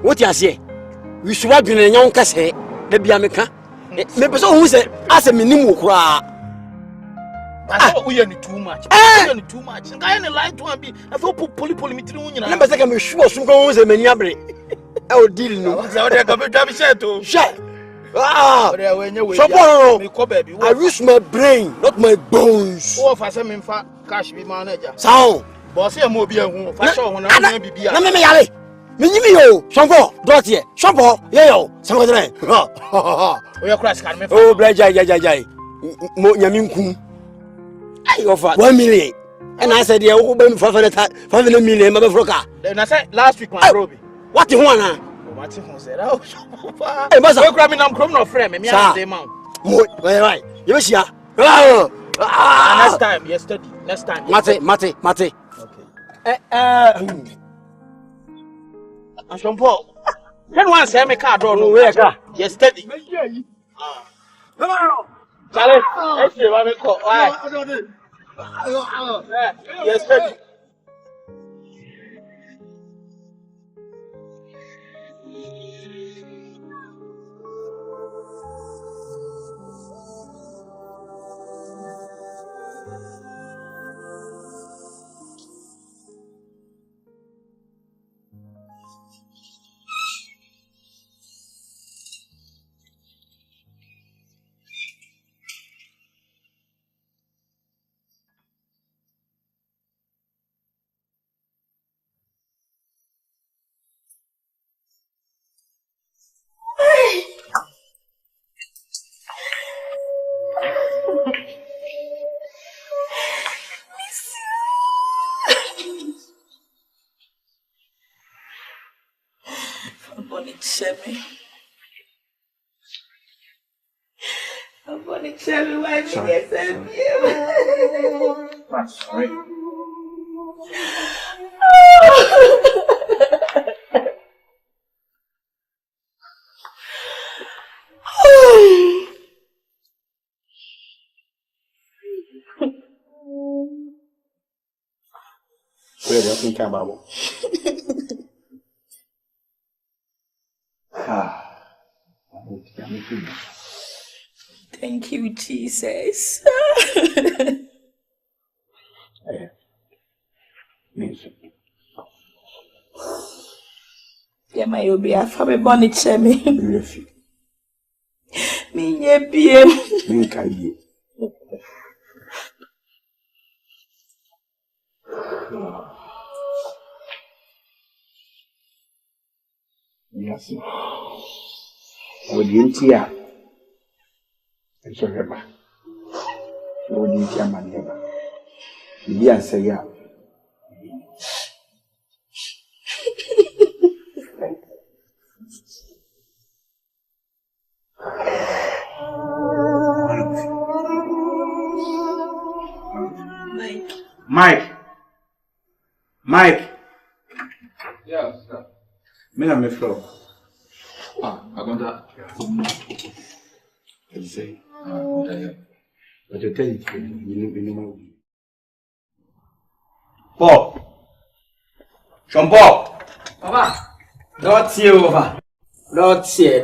[SPEAKER 10] What you say? We should have been a young casse, the Biamica. Maybe so who said, as a minimum cry.
[SPEAKER 3] We are too much. Too much. And I like to be a full poly me through.
[SPEAKER 10] I'm sure some goes a maniabre. I will deal no. Shut. I use my brain, not my bones.
[SPEAKER 3] Oh, for some in fact, cash be manager.
[SPEAKER 10] Sound.
[SPEAKER 3] Bossy and mobile, fashion when I be.
[SPEAKER 10] Let me yell. Minimio, Shampo, Dottie, Shampo, yo, some of the name.
[SPEAKER 3] We are crash can me.
[SPEAKER 10] Oh, Blajay, Yaminkum. I offer 1 million. And I said, yeah, who been 500 million, Mother Froka.
[SPEAKER 3] Then I said last week, my Robbie.
[SPEAKER 10] What do you want?
[SPEAKER 3] What said, oh, I'm grabbing them criminal frame, and me and the mount.
[SPEAKER 10] Right, you see,
[SPEAKER 3] next time, yesterday, next time.
[SPEAKER 10] Mate.
[SPEAKER 3] Okay. And Paul. Then one say me car door. Yesterday. Charlie, let's see what we call. Yesterday.
[SPEAKER 5] Thank you, Jesus. Yeah, my obi afa me boni chemi. Me nye biem.
[SPEAKER 3] Me kai. Yes. What do you see? It's a river. What do you see, man? Yes, yeah. Mike.
[SPEAKER 6] Yeah, sir.
[SPEAKER 3] Me na me flow.
[SPEAKER 6] I got that.
[SPEAKER 3] You say? But you tell it, you know. Paul. Jean Paul.
[SPEAKER 10] Papa. Don't see over. Don't see.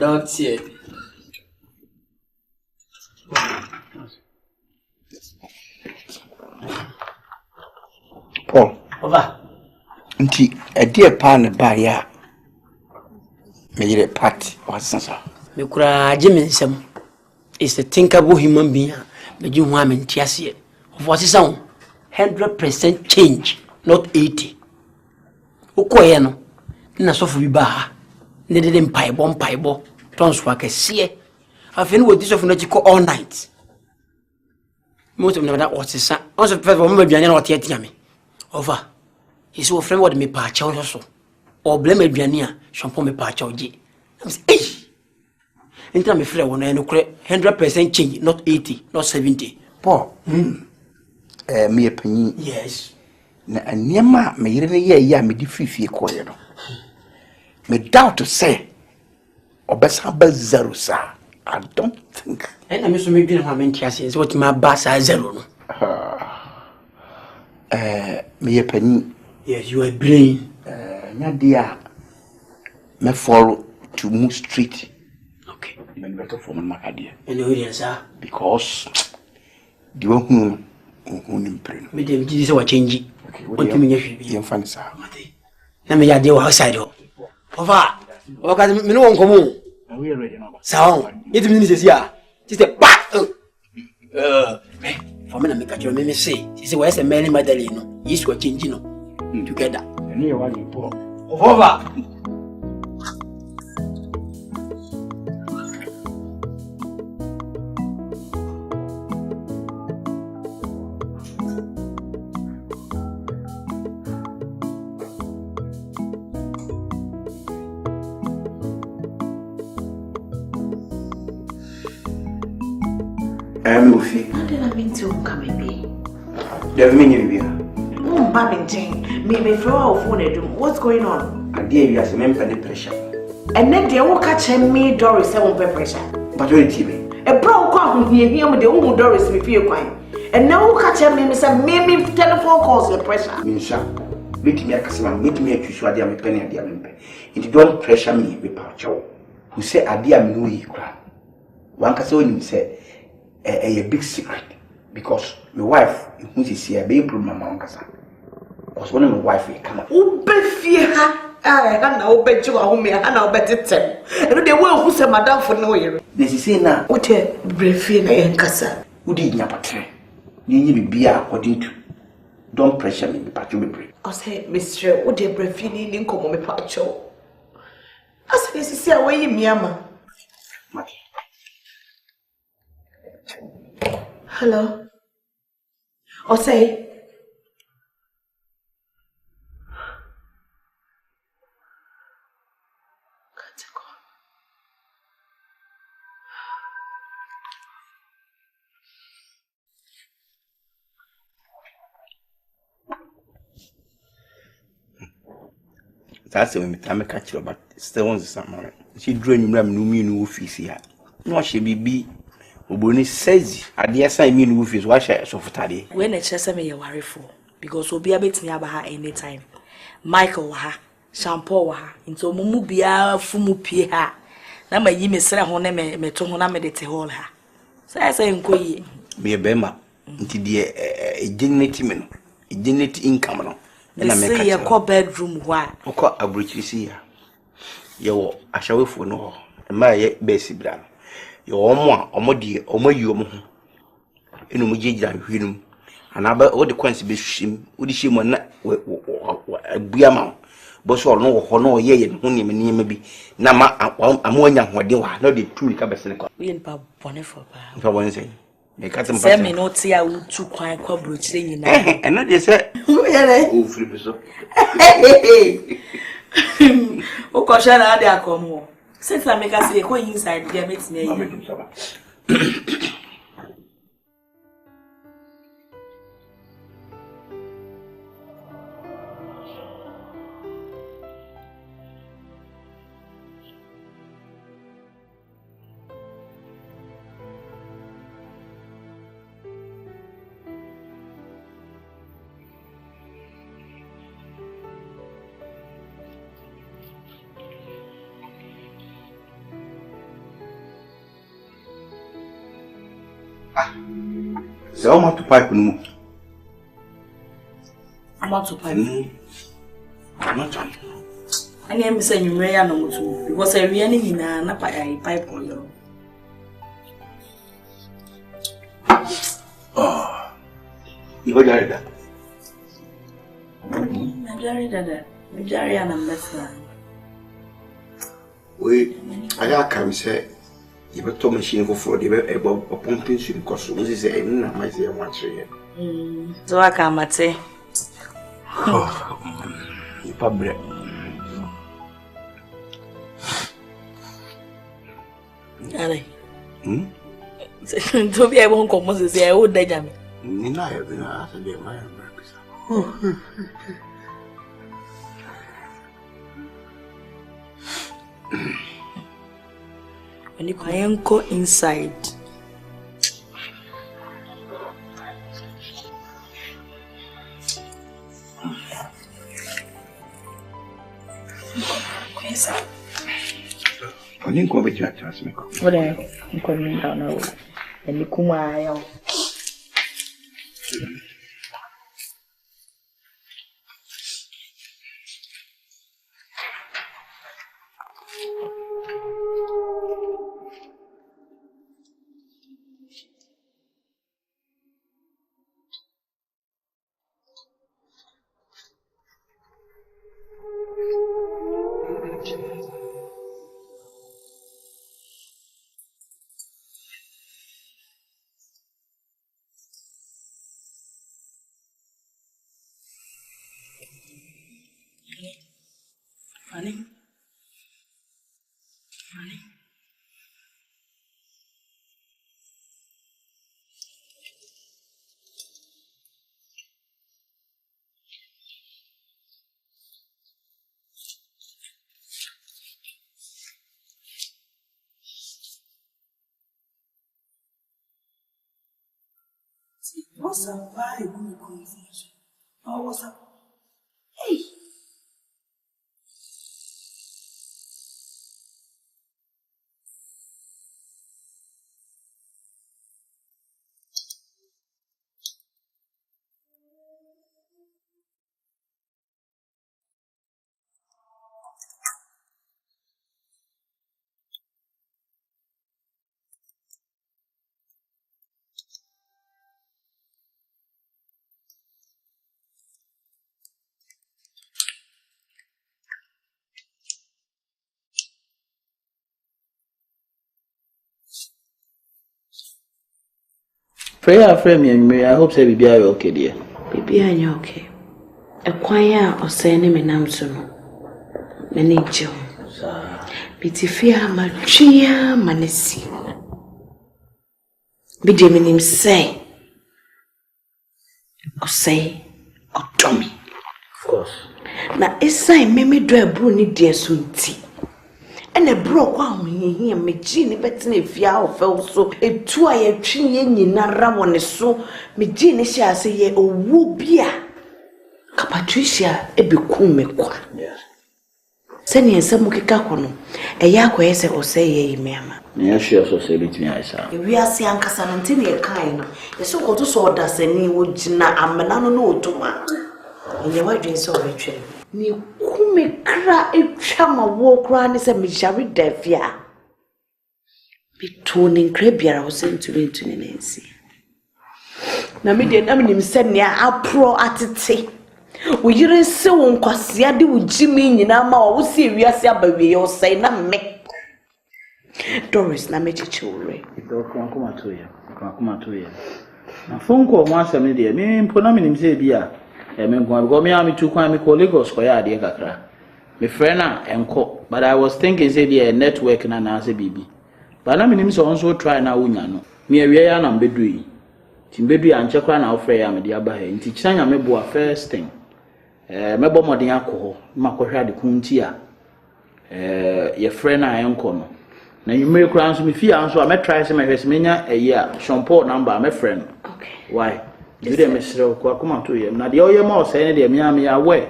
[SPEAKER 3] Paul.
[SPEAKER 10] Papa.
[SPEAKER 3] Nti ade pa na ba ya. Me yire part wasansa.
[SPEAKER 10] Me kura Jimmy nsem. Is a thinkable human being. Me ju ho amentiase. Of what is on 100% change, not 80. Ukoye no. Na sofu bi ba ha. Ne de mpaibo. Tonswa kese. Afeni wo disofu na chiko all night. Most of them that what is also first of all maybe na what yet me. Over. He's your friend what me pa cha so. Or blame aduane a shampoo me pa cha oje. I'm say eh. Enter me frɛ won no kure 100% change, not 80, not 70.
[SPEAKER 3] Paul. Me panyi.
[SPEAKER 10] Yes.
[SPEAKER 3] Na anyama me yire ne ye me di fifie koye no. Me doubt to say obesa ba zero sa. I don't think.
[SPEAKER 10] And I miss me doing how many years what my bass zero no.
[SPEAKER 3] Me panyi.
[SPEAKER 10] Yes, you are brain.
[SPEAKER 3] Nya dia me follow to move street.
[SPEAKER 10] Okay.
[SPEAKER 3] Me better for my idea.
[SPEAKER 10] And you hear sir
[SPEAKER 3] because the one who imprint.
[SPEAKER 10] Me dem ji say what change.
[SPEAKER 3] Okay.
[SPEAKER 10] What you mean you
[SPEAKER 3] be fan sir.
[SPEAKER 10] Na me ya dey outside ho. Over. Okay, me no won komo.
[SPEAKER 3] Are we ready now?
[SPEAKER 10] So, it means this here. Just a back. For me, I make a me say. She said, "Where's a Mary Magdalene? Yes, we're changing together."
[SPEAKER 3] And you want you poor.
[SPEAKER 10] Over.
[SPEAKER 3] Movi.
[SPEAKER 13] How did I mean to come and be?
[SPEAKER 3] There's many of you.
[SPEAKER 13] Oh, Babington. Maybe throw our phone at them. What's going on?
[SPEAKER 3] I dare you as a member of pressure.
[SPEAKER 13] And then they will catch me, Doris, 7 pressure.
[SPEAKER 3] But wait, TV.
[SPEAKER 13] A brown cock here with the old Doris with your coin. And now catch me, Mr. Mimi, telephone calls the pressure.
[SPEAKER 3] Minsha, meet me a customer, meet me a tissue, I am a penny at the member. It don't pressure me with Pacho, who say, I dear no ye cry. One can say, a big secret because my wife, who is here, being problem, my uncle, was one of my wife. Come on,
[SPEAKER 13] oh, Beffia. I know bet you are home, and I'll bet it. And they will who say, Madame for no year.
[SPEAKER 3] This is say now,
[SPEAKER 13] what a Brefina and Cassa.
[SPEAKER 3] Who did not portray? You be according to. Don't pressure me, but you will break.
[SPEAKER 13] I say, Mr. What a Brefini in come on Pacho. As this is away, Miama. Hello. Or say.
[SPEAKER 10] That's the way I catch you, but still on the summer. She drew you no office here. No, she be Oboni says, I dare say me no office, why shall I so for taddy?
[SPEAKER 5] When a chest me a worry for, because we'll be a bit near her anytime. Michael wa ha, shampoo wa ha, into mumu bia fumu pie ha. Na ma yi me sra ho na me to ho na me de te hall ha. So I say nko yi.
[SPEAKER 10] Me a bema, nti de dignity me no, dignity income no.
[SPEAKER 5] Na me catch your call bedroom wa.
[SPEAKER 10] Oko abruchi si ya. Yo ashawefo no ho. Ma ye besi bra no. Yo omo di omo yi omo ho. Enu mo jegira hwinum. Anaba wo de kwansi be hwim. Wo di hwim na abua ma. Bo so no wo ho no ye ye ho ne bi. Na ma amoanya hode wa. No de tuli ka bese ne kwa.
[SPEAKER 5] We en pa bone for ba.
[SPEAKER 10] Fa bone say. Me ka tem pa.
[SPEAKER 5] Say me no ti a wo tu kwan kwa brochire nyina.
[SPEAKER 10] Eno de say.
[SPEAKER 5] Yele.
[SPEAKER 10] O free be so.
[SPEAKER 5] O ko sha na ade akomo. Say for make us say ko inside there meet me here.
[SPEAKER 10] Se o mato pipe no.
[SPEAKER 5] Mato pipe. Mato. Ani em say nwure ya no mutu because area ni nyina na pipe yo.
[SPEAKER 10] Oh. Iho jare da.
[SPEAKER 5] Me jare ya na mbesa.
[SPEAKER 11] We aga kam say you be to machine for the be pumping soon cause we say na my say one tree.
[SPEAKER 5] So aka mate.
[SPEAKER 10] Oh. Ipa bre.
[SPEAKER 5] Ale. To be able to come say I would danger me.
[SPEAKER 11] Ni na ya bi na asa de my breakfast.
[SPEAKER 5] When you can go inside.
[SPEAKER 10] I didn't go with you at me.
[SPEAKER 5] What I'm coming down now. And you come out. Funny. What's up? Why are you going to confusion? Oh, what's up? Hey!
[SPEAKER 10] Freya frame me, I hope say be okay, dear.
[SPEAKER 8] Baby, are you okay? A choir or sending me namson. Many Joe. Bitifia Magia Manesi. Bidimin say. Or say, or Tommy.
[SPEAKER 10] Of course.
[SPEAKER 8] Now, it's a meme do a bruni dear sunti. And a broke one here, me genie better if ya fell so. A 2 year tree in Nara one is so. Me genie shall say ye o wubia. Patricia ebikume kwa.
[SPEAKER 10] Yes.
[SPEAKER 8] Send ye some kikakono. A yakwe se or say ye mema.
[SPEAKER 10] Near she also say it me, I saw.
[SPEAKER 8] If we are seeing Casanantini a kind, a so called to saw that any would jina and manano no to man. In your white dress of a train. Ni kume cry a chama walk round is a missionary defia. Betoning crabia was sent to me to Nancy. Namidia Namin said near our pro at it. We didn't so on Kwasiadi with Jimmy in Nama, we see we are sabi or say na me. Doris na mechi children.
[SPEAKER 10] Come to you. Na phone call once a media. Me put na say bia. Me go me am to kwa me call Lagos kwa ya de kakra. Me friend na enko, but I was thinking say the network na na say bibi. But na me so also try na unya no. Me awie ya na mbedui. Timbedu ya nche kwa na ofre ya me de aba he. Nti chanya me bo first thing. Me bo modin akọ makọhwa de kunti a. Ye friend na enko no. Na you make crowns me fear and so I may try some of his mania a year. Shampoo number, my friend.
[SPEAKER 8] Okay.
[SPEAKER 10] Why? You didn't miss it. Come on to him. Now the oil more saying the Miami away.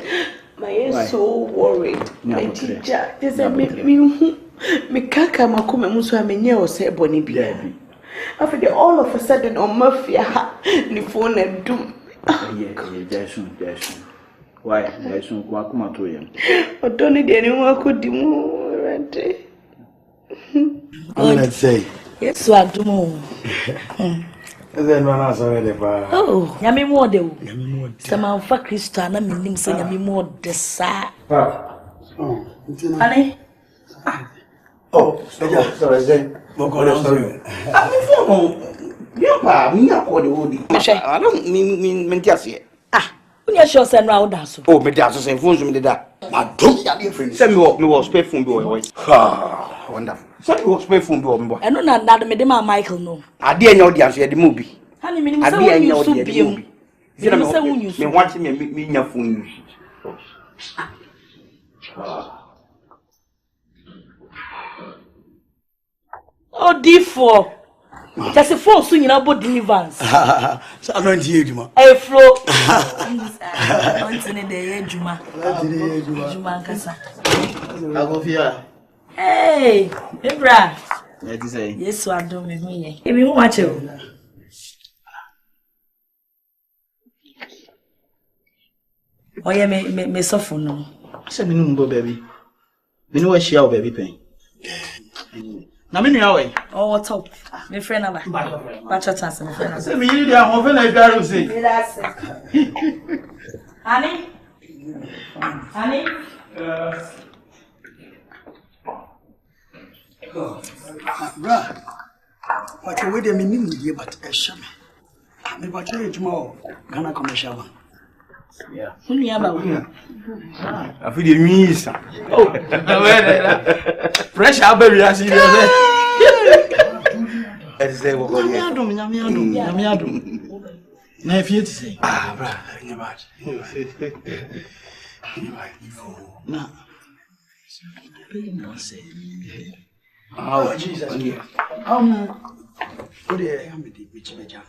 [SPEAKER 8] My is so worried. My teacher, this is me kaka makume musu amenye o se boni bia. After all of a sudden on mafia ni phone and doom.
[SPEAKER 10] Yeah, Jason. Why? Jason, come on to him.
[SPEAKER 8] I don't need anyone could do more.
[SPEAKER 4] Let's say.
[SPEAKER 5] Yes, so I do more.
[SPEAKER 4] Then one has already.
[SPEAKER 5] Oh, Yami more de. Some of Christiana meaning say Yami more de sa. Honey?
[SPEAKER 4] Oh, sorry, sorry.
[SPEAKER 10] I don't mean Tiasia.
[SPEAKER 5] When you sure send round us.
[SPEAKER 10] Oh, me that's the same phone to me that. My don't ya friend. Send me was pay phone boy. Ah, wonderful. Send me was pay phone boy.
[SPEAKER 5] I know not me de Michael no.
[SPEAKER 10] I didn't know the answer the movie.
[SPEAKER 5] Honey, me say you so be.
[SPEAKER 10] Me want me your phone.
[SPEAKER 5] Oh, D4. Just a phone soon about deliverance.
[SPEAKER 4] So I don't hear you, ma.
[SPEAKER 5] Hey, Flo. Juma. Hey, Ebra. Yes, so I don't with me. If you watch it. Oh, yeah, me suffer no.
[SPEAKER 10] I said, no, baby. We know where she are, baby pain. Na me nua we.
[SPEAKER 5] Oh, what's up? My friend aba. Patricia chance my friend.
[SPEAKER 10] Say me you dey am ofen na garo say.
[SPEAKER 5] Honey?
[SPEAKER 4] Bruh. What you wait a minute here, but a shame. Me but you tomorrow. Ghana commercial one.
[SPEAKER 10] Yeah.
[SPEAKER 5] Who aba we?
[SPEAKER 10] I feel the miss. Oh, fresh abebi asi dey. Eze wo go here. Nyame adom. Na fie ti say. Ah, bra, nyaba. Na. Oh, Jesus. What do you am the which meja?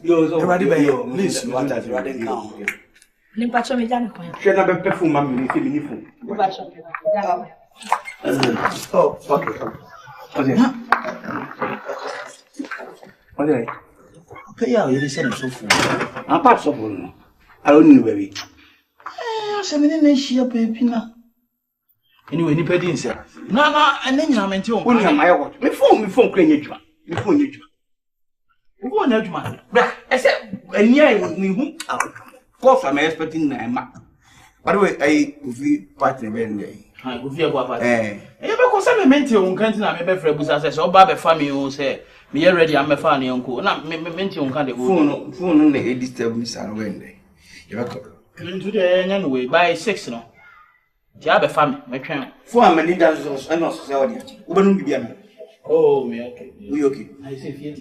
[SPEAKER 10] Yo, ready by you. Please, what are you ready now?
[SPEAKER 5] Limpacho me jani kwa.
[SPEAKER 10] Share na be perfume am ni fi phone.
[SPEAKER 5] Limpacho.
[SPEAKER 10] Oh, okay. Okay. Okay. Okay, yeah, you listen so phone. I'm part of phone. I don't know baby. Se me na share baby na. Anyway, ni pedi nse. Na, ene nyina mente o. Oni am ayo what? Me phone kra nyadwuma. Me phone nyadwuma. Wo na adwuma. Bra, ese enia ni hu. Course I'm expecting na ma. By the way, I Kofi party day.
[SPEAKER 3] I Kofi a party. You be concerned menti on can't na me be frɛ busa sɛ so ba be family o sɛ me ready am me fa ne uncle na me menti on kan de
[SPEAKER 10] phone na e disturb me san when day. You be come.
[SPEAKER 3] Into the nya no way by 6 no. Ja be family me twɛn.
[SPEAKER 10] Phone me need that so no so say odi. Wo be no bibia me.
[SPEAKER 3] Oh, me okay.
[SPEAKER 10] We okay.
[SPEAKER 3] I say fiat.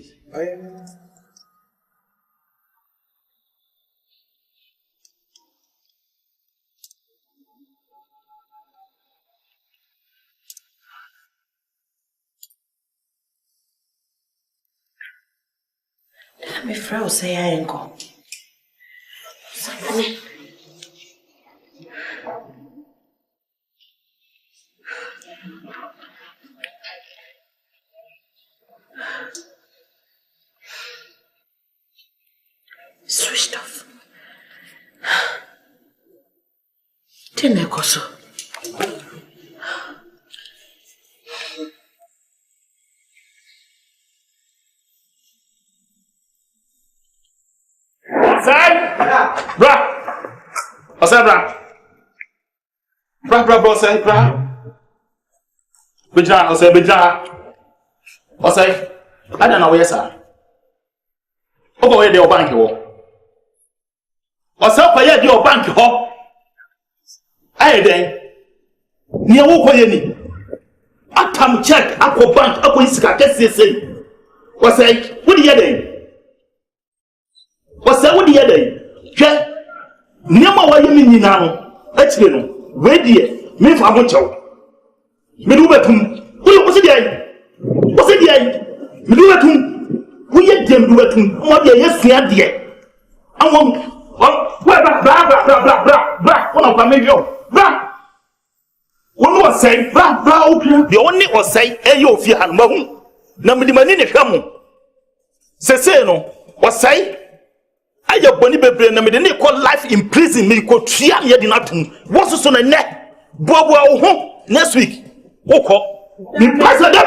[SPEAKER 8] My friend say I ain't go. Switched off. Didn't go so.
[SPEAKER 3] What's up, bro? Say, bro. Bija. What's say? I don't know where, sir. Over where the bank you. What's up, where your bank ho? Aye, then. Near who ni? I come check, I go bank, I go iska, say. What's say? What do you then? What's that? What do you then? Nema wa yemi nyina no akire no we die me fa ho chew me du betum wo se die me du betum wo ye dem du betum mo de ye sia die awon bra wona kwa me yo bra wonu o sei bra o pia de oni o sei e ye ofie han mahu na me di mani ne hwamu sese no o sei Aya boni bebre na me de ne call life in prison me ko tua me de natum wo so na ne boabo wo ho next week wo ko me pasa bla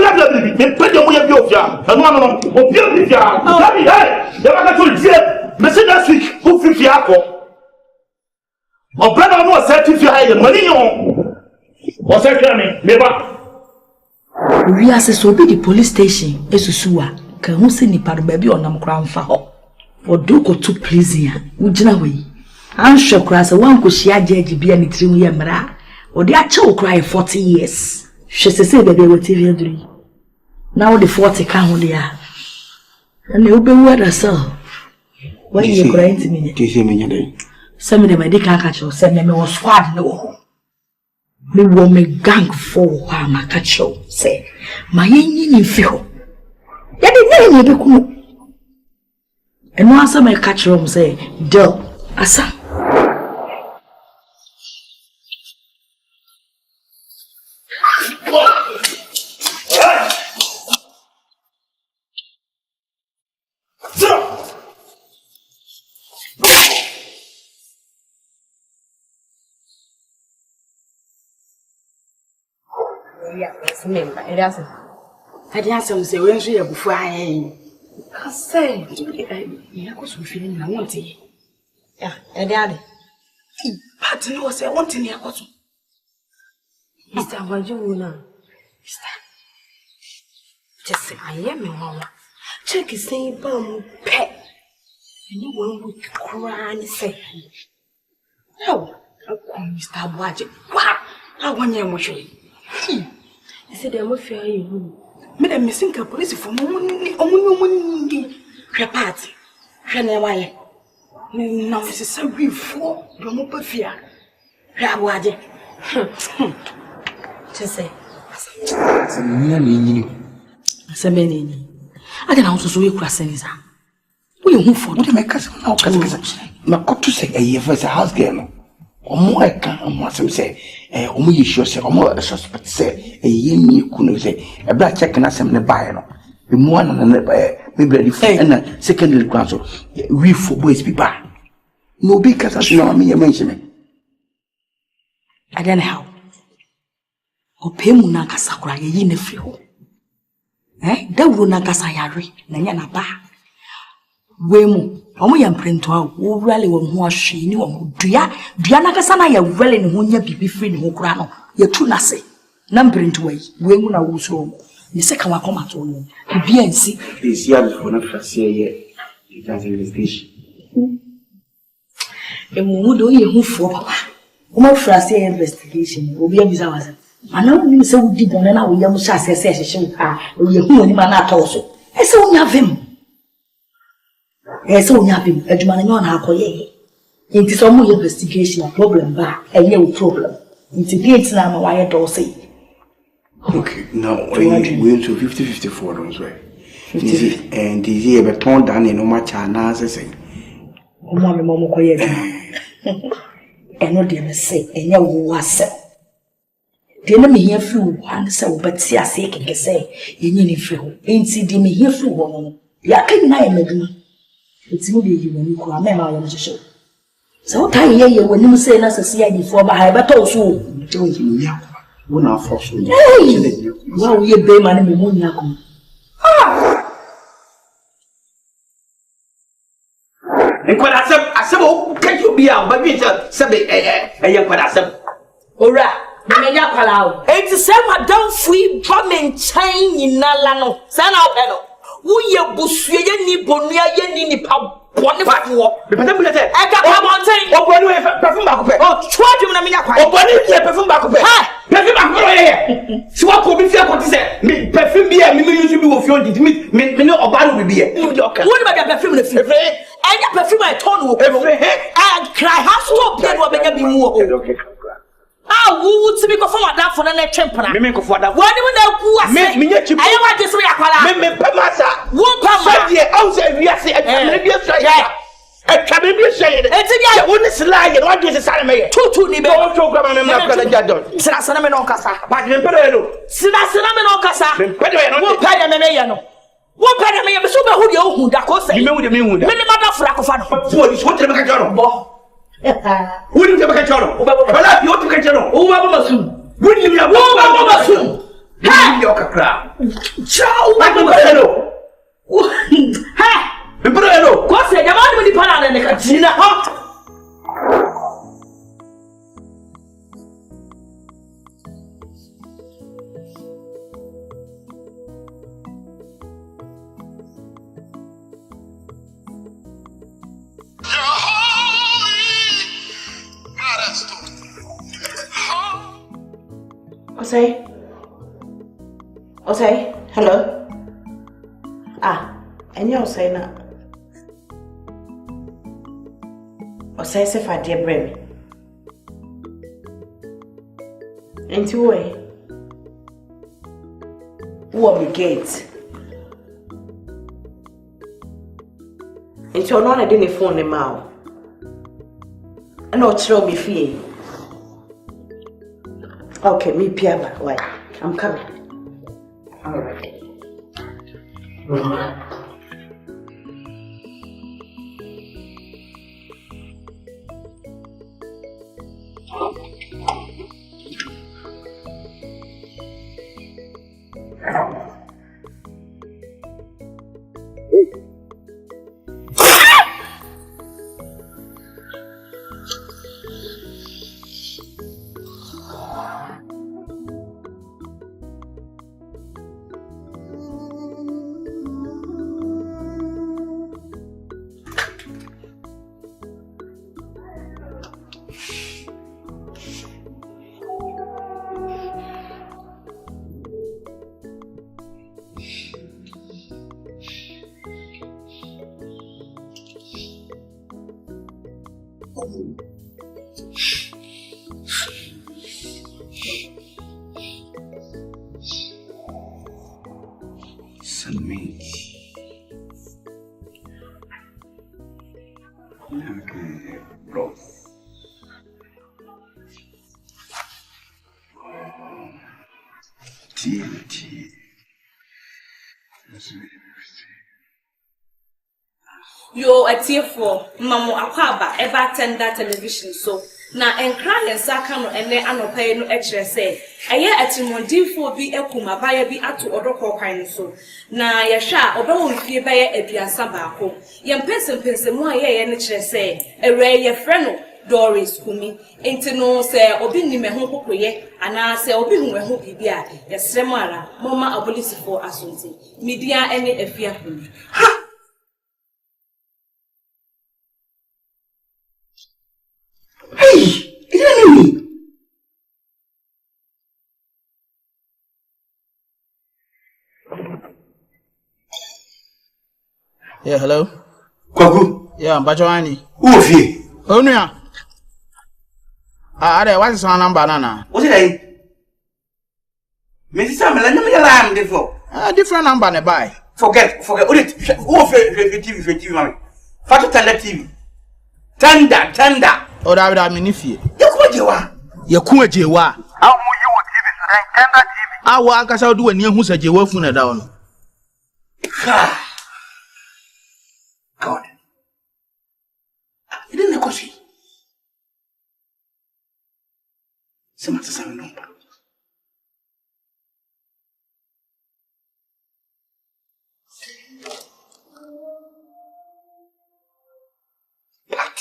[SPEAKER 3] me pede mo ya bi ofia anu anu ofia bi fia sabi hey de ba ka to die me say next week wo fi fia ko o brother no certificate ya mani yo o say me ba
[SPEAKER 5] we as so be the police station esusuwa ka hu se ni paro ba bi onam kra mfa ho Odu go to prison ugina we anhwe kra se wan ko hia judge bia ne tirim ye mra odi ache wo kra 40 years hwe sese bebe we TV aduri na wo de 40 ka ho dia na wo be wada so wan ye kra intimi
[SPEAKER 10] ti se me nyade
[SPEAKER 5] se me de medical ka cho se me wo squad no me wo me gang for ha ma ka cho se ma yenyi ni fi ho ya de ne be ku and no answer my catch room say, Del, Asa. I didn't say when she before I say, you go to feeling I want it. Yeah, and daddy. But you was a wanting your cotton. Mr. Wajuna. Just say, I am your mama. Check his saying, bum, pet. And you won't cry and say, no, Mr. Boadi. What? I want you emotionally. He said, I'm afraid you. Madam missing a police from only party. Why? No, Mrs. Sabi for don't put fear. Rabwadi. Just say, Sameni. I don't know to so crossing. We move for what make us now.
[SPEAKER 10] My cop to say a year for a house girl. Or more I can't want him say, you sure say, or more suspect say, a year couldn't say, a black check and assembly buyer. The one and maybe the and secondary council. We for boys be bad. No, because I know me mention it.
[SPEAKER 5] I don't know how. Opemuna Casacra in the field. That would not Casayari, Nana Ba. Wemu, Omo yam print out, who rally one who she knew on Diana Casana, ya well in whom ya be free in Hokrano, ya too nase. Number into way, Wemu na who's home. The second one come at all. Bien see.
[SPEAKER 10] This year for not for say yet. It has investigation.
[SPEAKER 5] A mudo ye who for papa. Uma for say investigation, will be a bizarre. I know you so deep on an hour, young Sass says, we who man at also. I saw you have him. I saw you have him, a man on our colleague. It is only investigation, a problem back, a new problem. It's a gate now, why I say.
[SPEAKER 10] Okay, now we went to 50-54 don't we? And this year but torn down in no much say.
[SPEAKER 5] Oh mamma quiet. And no dear say, and you was the enemy here flew one so but see a sick and say, you need flew. Ain't see me here flew one. Ya can I imagine? It's movie you when you call me my show. So time here when you say as a CID before by but also don't you. When I force you, wow, you be my name, Munyaku.
[SPEAKER 10] And what I said, can you be out? But we just said, I what I said.
[SPEAKER 5] Ora, Menya Palau. 87 down free bombing chain in Nalano, San Alpeno. Who ye bushye ni bonia ye ni pub. One back war. I got one thing. Oh, perfume back. Oh, try to Namina. Oh, perfume back. Perfume back. So what could be fair? What is it? Perfume beer, me usually be of your me no about will be here. What about perfume? I got perfume I told you. I cry, how stop that will make me more. Ah, who would speak of that for the next temper? Me make for that. What do you know who I want this way. Me Pamasa. What Pamasa? Outside, we are saying, maybe a say it. It's a wouldn't slide and what is a salame. Two need to go grab a member of the Jadon. Sinasaman Casa. But the Pedro. Sinasaman Casa. What Padamano? What Padamano? So who you who that was saying? You know the moon. Many matter for Akofano. What is what to make a job? Who didn't make a job? But you want to get your own. Oh, Mama, wouldn't you have one soon? Ha! Your crowd. Ciao, Michael. Ha! Brother, what's the amount of the panel and the Katina? Osei, hello. Ah, and you're saying that. Osei se fa dear bremi. Into way. Who obligate? Into no, I didn't phone them out. And not throw me fee. Okay, me Piaba. Why? I'm coming. All right.
[SPEAKER 1] Yo, a tear for Mamma Aquaba ever attend that television so Na enkra yensa ka no ene anopae no ekire se eye atimondifo bi ekuma baye bi ato odoko kwan so na ye hwa obawo mfie baye aduasa baako ye mpensempensem mu aye ne kire se ewe ye frɛ no Doris Kumi enti no se obi nime ho kokoye ana se obi hu ho bibia ye srem ara mama abolisifo Asante media ene afia Kumi
[SPEAKER 10] Hey, is that me?
[SPEAKER 3] Yeah, hello.
[SPEAKER 10] Kwaku.
[SPEAKER 3] Yeah, Mbachawani.
[SPEAKER 10] Who of you?
[SPEAKER 3] Oh, no. What's your number, Nana?
[SPEAKER 10] What's it? Mrs. Samuel, I'm not before.
[SPEAKER 3] Different number, ne buy.
[SPEAKER 10] Forget. Who of you TV, mommy? Fatu Tanda TV. Tanda.
[SPEAKER 3] Oh, that mean if you.
[SPEAKER 10] Yakuwa.
[SPEAKER 3] Yakuwa Jewa. How will you TV today? Tanda TV. I want to do a new who's a Jewa funa down.
[SPEAKER 10] God. You didn't know she. Someone's a number. What?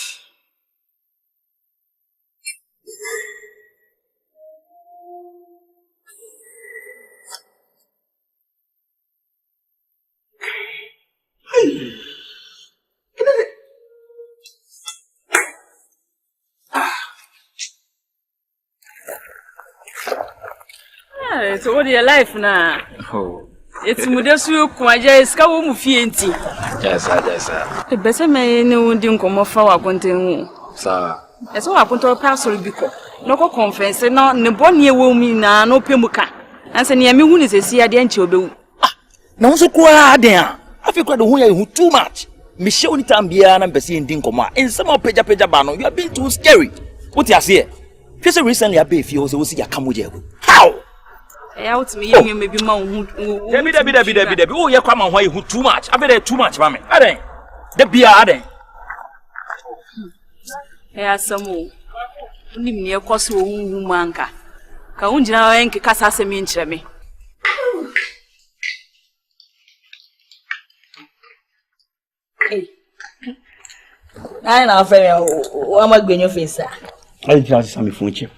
[SPEAKER 1] So what your life na? Oh. It's mudasu kwaje iska wo mu fie nti.
[SPEAKER 6] Yes, sir.
[SPEAKER 1] E bese me ne wundi nkomo fa wa konten.
[SPEAKER 6] Sir.
[SPEAKER 1] Eso wa konto pastor biko. No ko conference no ne bone ewo mu na no pemuka. Anse ne me hu ni sesi ade anche obewu.
[SPEAKER 2] Na won so kwa aden a. Afi kwa de hu ya hu too much. Me show ni tambia na mpese ndi nkomo a. Ensem o peja ba no. You are being too scary. What you say? Just recently I be fie o se wo si ya kamoje. How?
[SPEAKER 1] Out me you maybe ma hu.
[SPEAKER 2] Debi. Oh, you come and why you too much. I bet too much, mama. Aden. The beer aden.
[SPEAKER 1] Asamoah. Uni me ekoso hu manka. Ka unjina wa enke kasa asemi nkyere me.
[SPEAKER 5] Hey. I na afere o amagbenyo face a.
[SPEAKER 10] I just saw me phone chip.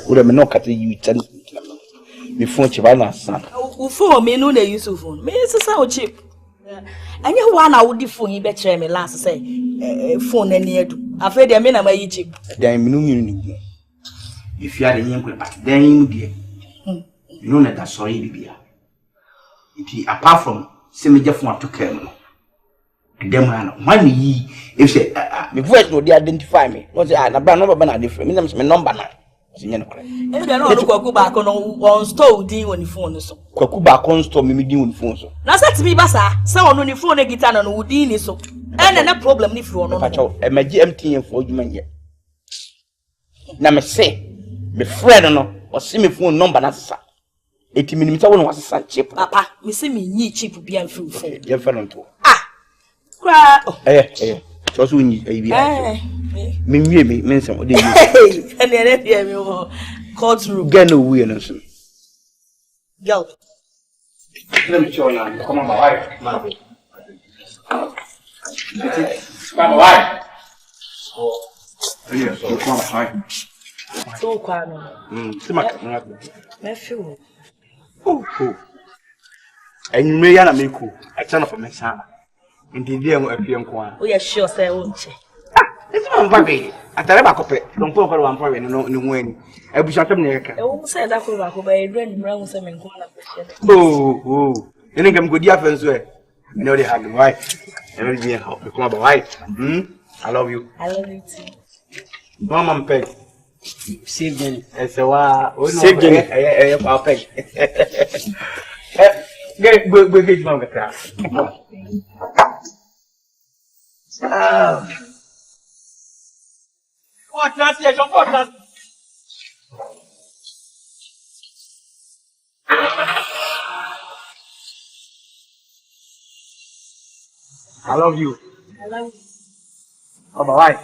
[SPEAKER 10] Would have not cut you tell me phone chip. I not son.
[SPEAKER 5] Ufo me no na use phone. Me sesa o chip. Anya one na wodi phone yi be kire me last say phone na ni edu. Afre de me na mayi chip.
[SPEAKER 10] Then me no you. If you are the young but then you dear. You know that sorry bibia. It apart from say me just want to care. Dem man when yi if say me voice no dey identify me. No say na bra number na different. Me number na. Se nya no kra.
[SPEAKER 5] E bia no kwaku ba ko no on store din woni phone so.
[SPEAKER 10] Kwaku ba ko store me din woni phone so.
[SPEAKER 5] Na set me ba sa say ono ni phone e guitar no din ni so. E na problem ni free ono.
[SPEAKER 10] Pacho e magi MTN for adwuma ye. Na me say me friend no o see me phone number na sa. Eti minim sa won wasesa chip.
[SPEAKER 5] Papa, me say me nyi chip bia mfiri phone.
[SPEAKER 10] Ye fa no to.
[SPEAKER 5] Kra.
[SPEAKER 10] So so nyi e bia. Me nwie me nsem o dey.
[SPEAKER 5] And the hear me courtroom.
[SPEAKER 10] Get no we no so.
[SPEAKER 5] Girl.
[SPEAKER 10] Let me show now. Come on, my wife. My wife. Oh. Yeah, so come on,
[SPEAKER 5] So kwano.
[SPEAKER 10] See my camera.
[SPEAKER 5] Me feel.
[SPEAKER 10] Oh. And me ya na me ku. I turn for me sana. Indeed, I'm a pion kwa.
[SPEAKER 5] We are sure say won't.
[SPEAKER 10] It's my baby. Atare ba kope. Don ko ko wan prawe no weni. E bu shatam ne ka.
[SPEAKER 5] E wo say da ko ba ko ba e dren mra wo say me nko na question.
[SPEAKER 10] Oh. Ene ngam godi afenso e. Ene o dey have why. Ene dey help. Me come about why. I love you.
[SPEAKER 5] I love you too.
[SPEAKER 10] Mama mpeg.
[SPEAKER 2] Save Jenny.
[SPEAKER 10] Esewa.
[SPEAKER 2] Save Jenny.
[SPEAKER 10] Pa peg. Get mama ka. What not yet? What not? I love you.
[SPEAKER 5] I love you.
[SPEAKER 10] Oh, bye.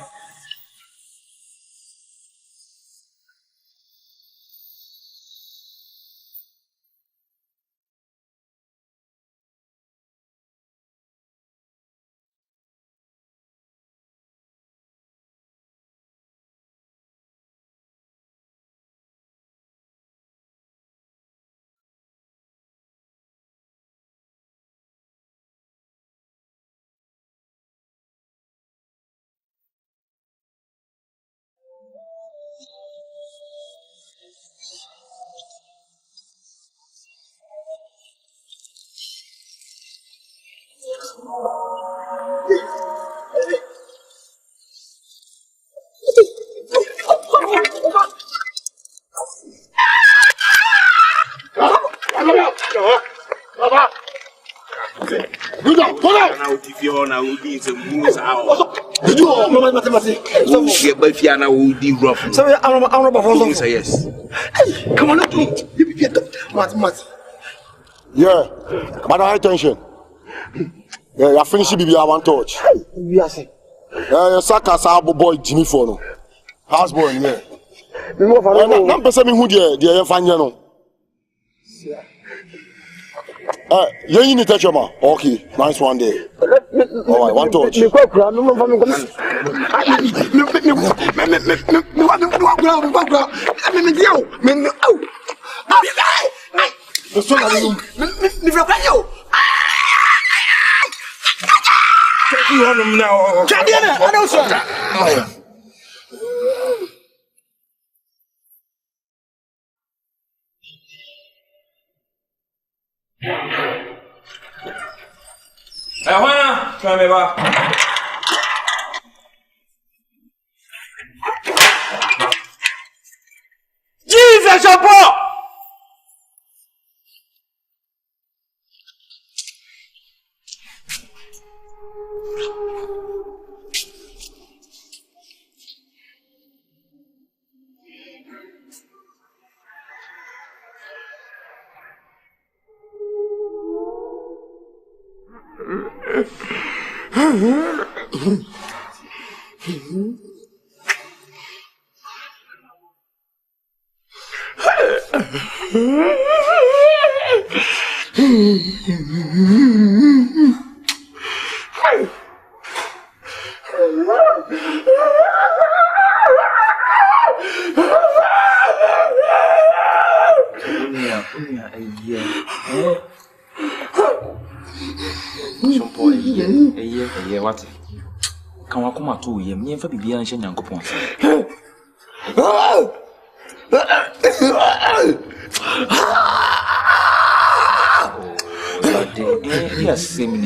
[SPEAKER 11] Now, if you're now, it's a moose out. Did you know mathematics? Yeah, but if you're now, the rough. So I'm about to yes. Come on, mathematics.
[SPEAKER 12] Yeah, but high tension. Yeah, I finish it. I want touch.
[SPEAKER 4] Yes.
[SPEAKER 12] Saka Sabo boy Jimmy Fono. Houseboy, yeah. I'm person who dear Fanyano. You need to touch your ma. Okay, nice one day. Oh, I want touch.
[SPEAKER 11] You want him now?
[SPEAKER 3] I don't say.
[SPEAKER 6] Awuna, try me back.
[SPEAKER 3] Jesus, your boy!
[SPEAKER 6] What? Can I come at 2 a.m. Me and Fabi and Shan Yankopon. Yes, same.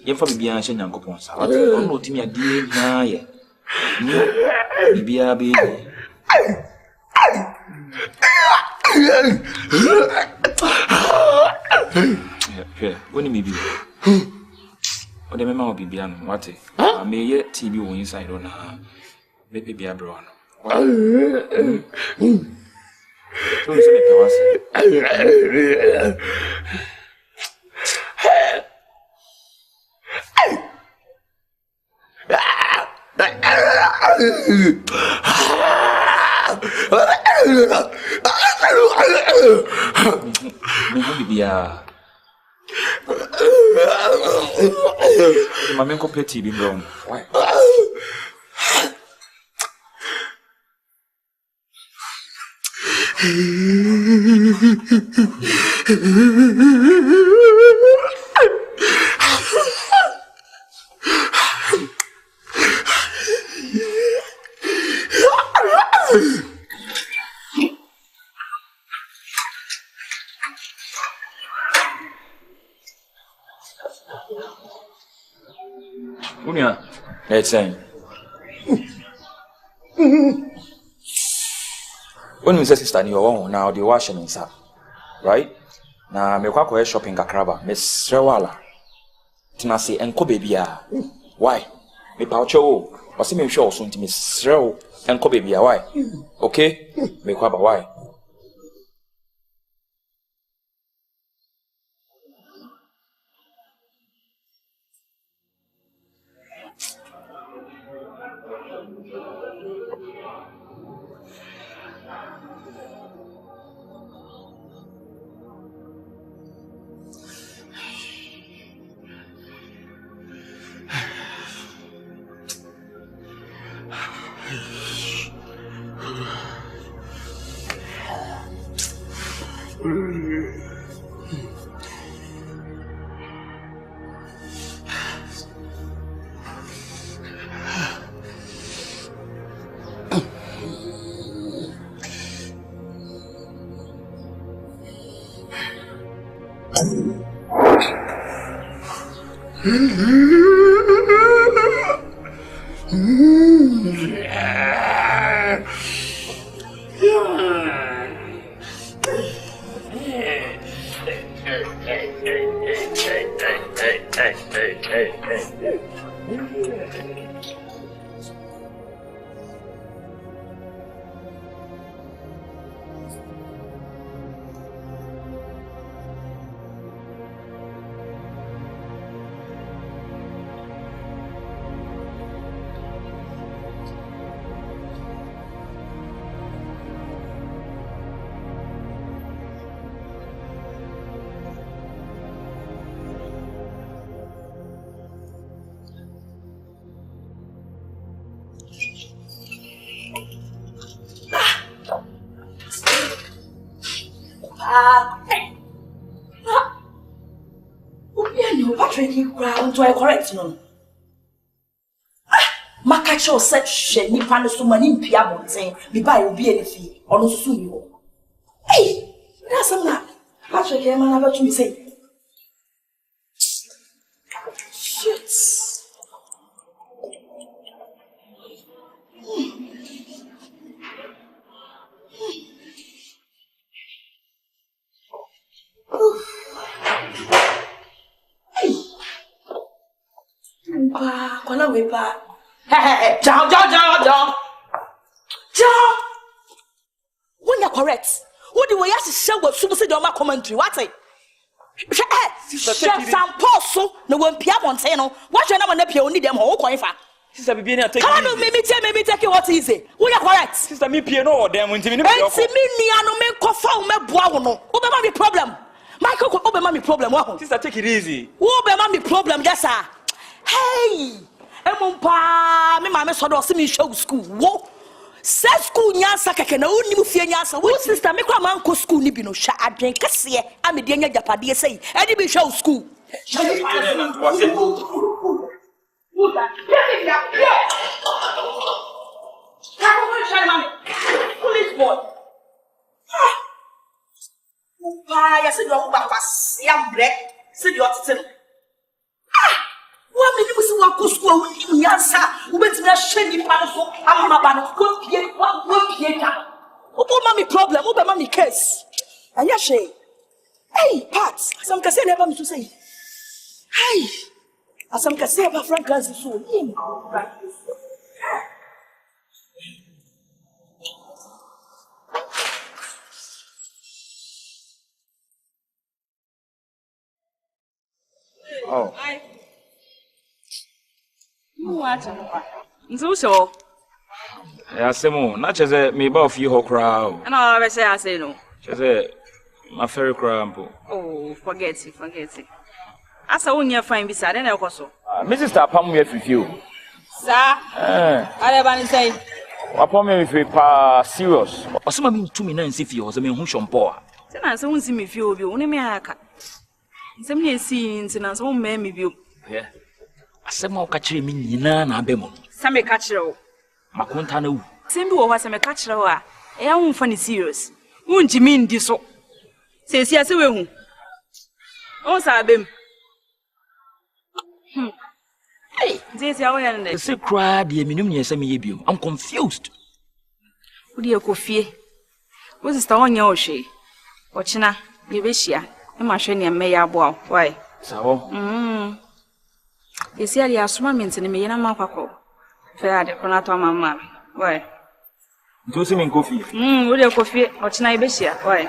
[SPEAKER 6] You for be an Shan Yankopon. I don't know Timmy a dear. Be a baby. Yeah, when you be. Or the member will be beyond what I may yet TV inside on her. Maybe be a brown. My men compare TV brown. Why? Unia, let's say. When we say sister, you are now the washing inside, right? Now me kwa shopping kakraba, me srewala. Tina say enko baby ah. Why? Me paucho o. Wasi me sure so ntimi srew enko baby ah. Why? Okay? Me kwa ba why?
[SPEAKER 5] Hey. You Patrick, you ground to correct no. Makacho said she ni pan so mani mpia bonten me buy obi enifi ono susu mi ho. Hey, na some na. Patrick e man about me say. Shit. Kwana wepa. Hey, John. When you're correct, what do we have to show what super said on my commentary? What's it? Some posso, no one Piamontano. What's your number? Nephew only them whole coin for.
[SPEAKER 6] Sister Bibiana, take
[SPEAKER 5] it. Maybe take it what easy. When you're correct.
[SPEAKER 6] Sister me piano, damn, when Timmy.
[SPEAKER 5] It's me, I don't make coffee, me boano. Obama me problem. Michael, Obama me problem.
[SPEAKER 6] Sister, take it easy.
[SPEAKER 5] Obama me problem, yes, sir. Hey, Emumpa, me mama so do see me show school. Wo, say school nyansa keke na oni mu fie nyansa. Wo sister me kwa man ko school ni bi no hwa adwen kese e ame de nya japade sei. E di bi show school. Police boy. Emumpa, ya se do ko ba fas ya break. Se do tete no. What many was one go school with him, Yansa, who went to the shady panel, Amabano, what Pieta. Oh, mammy problem, oh, mammy case. And Yashay. Hey, Pat, some can say never to say. Hey, as some can say about Frank Gansi soon.
[SPEAKER 6] Oh.
[SPEAKER 1] Nso
[SPEAKER 6] Asemo, na cheze me ba ofi ho kra o.
[SPEAKER 1] Na ba say ase no.
[SPEAKER 6] Cheze ma ferry kra mpo.
[SPEAKER 1] Oh, forget it. Asa wonya fine bi sa, den na ekoso.
[SPEAKER 6] Me sister pam me afifi o.
[SPEAKER 1] Sa? Ale ba ni say.
[SPEAKER 6] Wa pam me afifi pa serious. Osema me ntumi na nsi fi o, so me hu shompo a.
[SPEAKER 1] Se na se wonsi me fi obi, woni me aka. Nsem ne si ntina so me me bi o.
[SPEAKER 6] Yeah. Asema ka kire me nyina na abem no.
[SPEAKER 1] Sa me ka kire wo.
[SPEAKER 6] Makonta na wu.
[SPEAKER 1] Sem bi wo ho sa me ka kire wo a. E ya won fa ni serious. Wonji mi ndi so. Se si ase we hu. On sa abem. Hey, this is our end.
[SPEAKER 6] Say cry the minimum yes me yebio. I'm confused.
[SPEAKER 1] Udi ekofie. Wo sister onya o hwe. Ochina ye be hia. E ma hwe ne me ya boa. Why?
[SPEAKER 6] Sawo.
[SPEAKER 1] Esi ali asoma me ntene me yena makwakọ. Fe ade kona to mama. Why?
[SPEAKER 6] Do see me coffee.
[SPEAKER 1] Udi ekofie. Ochina ye be hia. Why?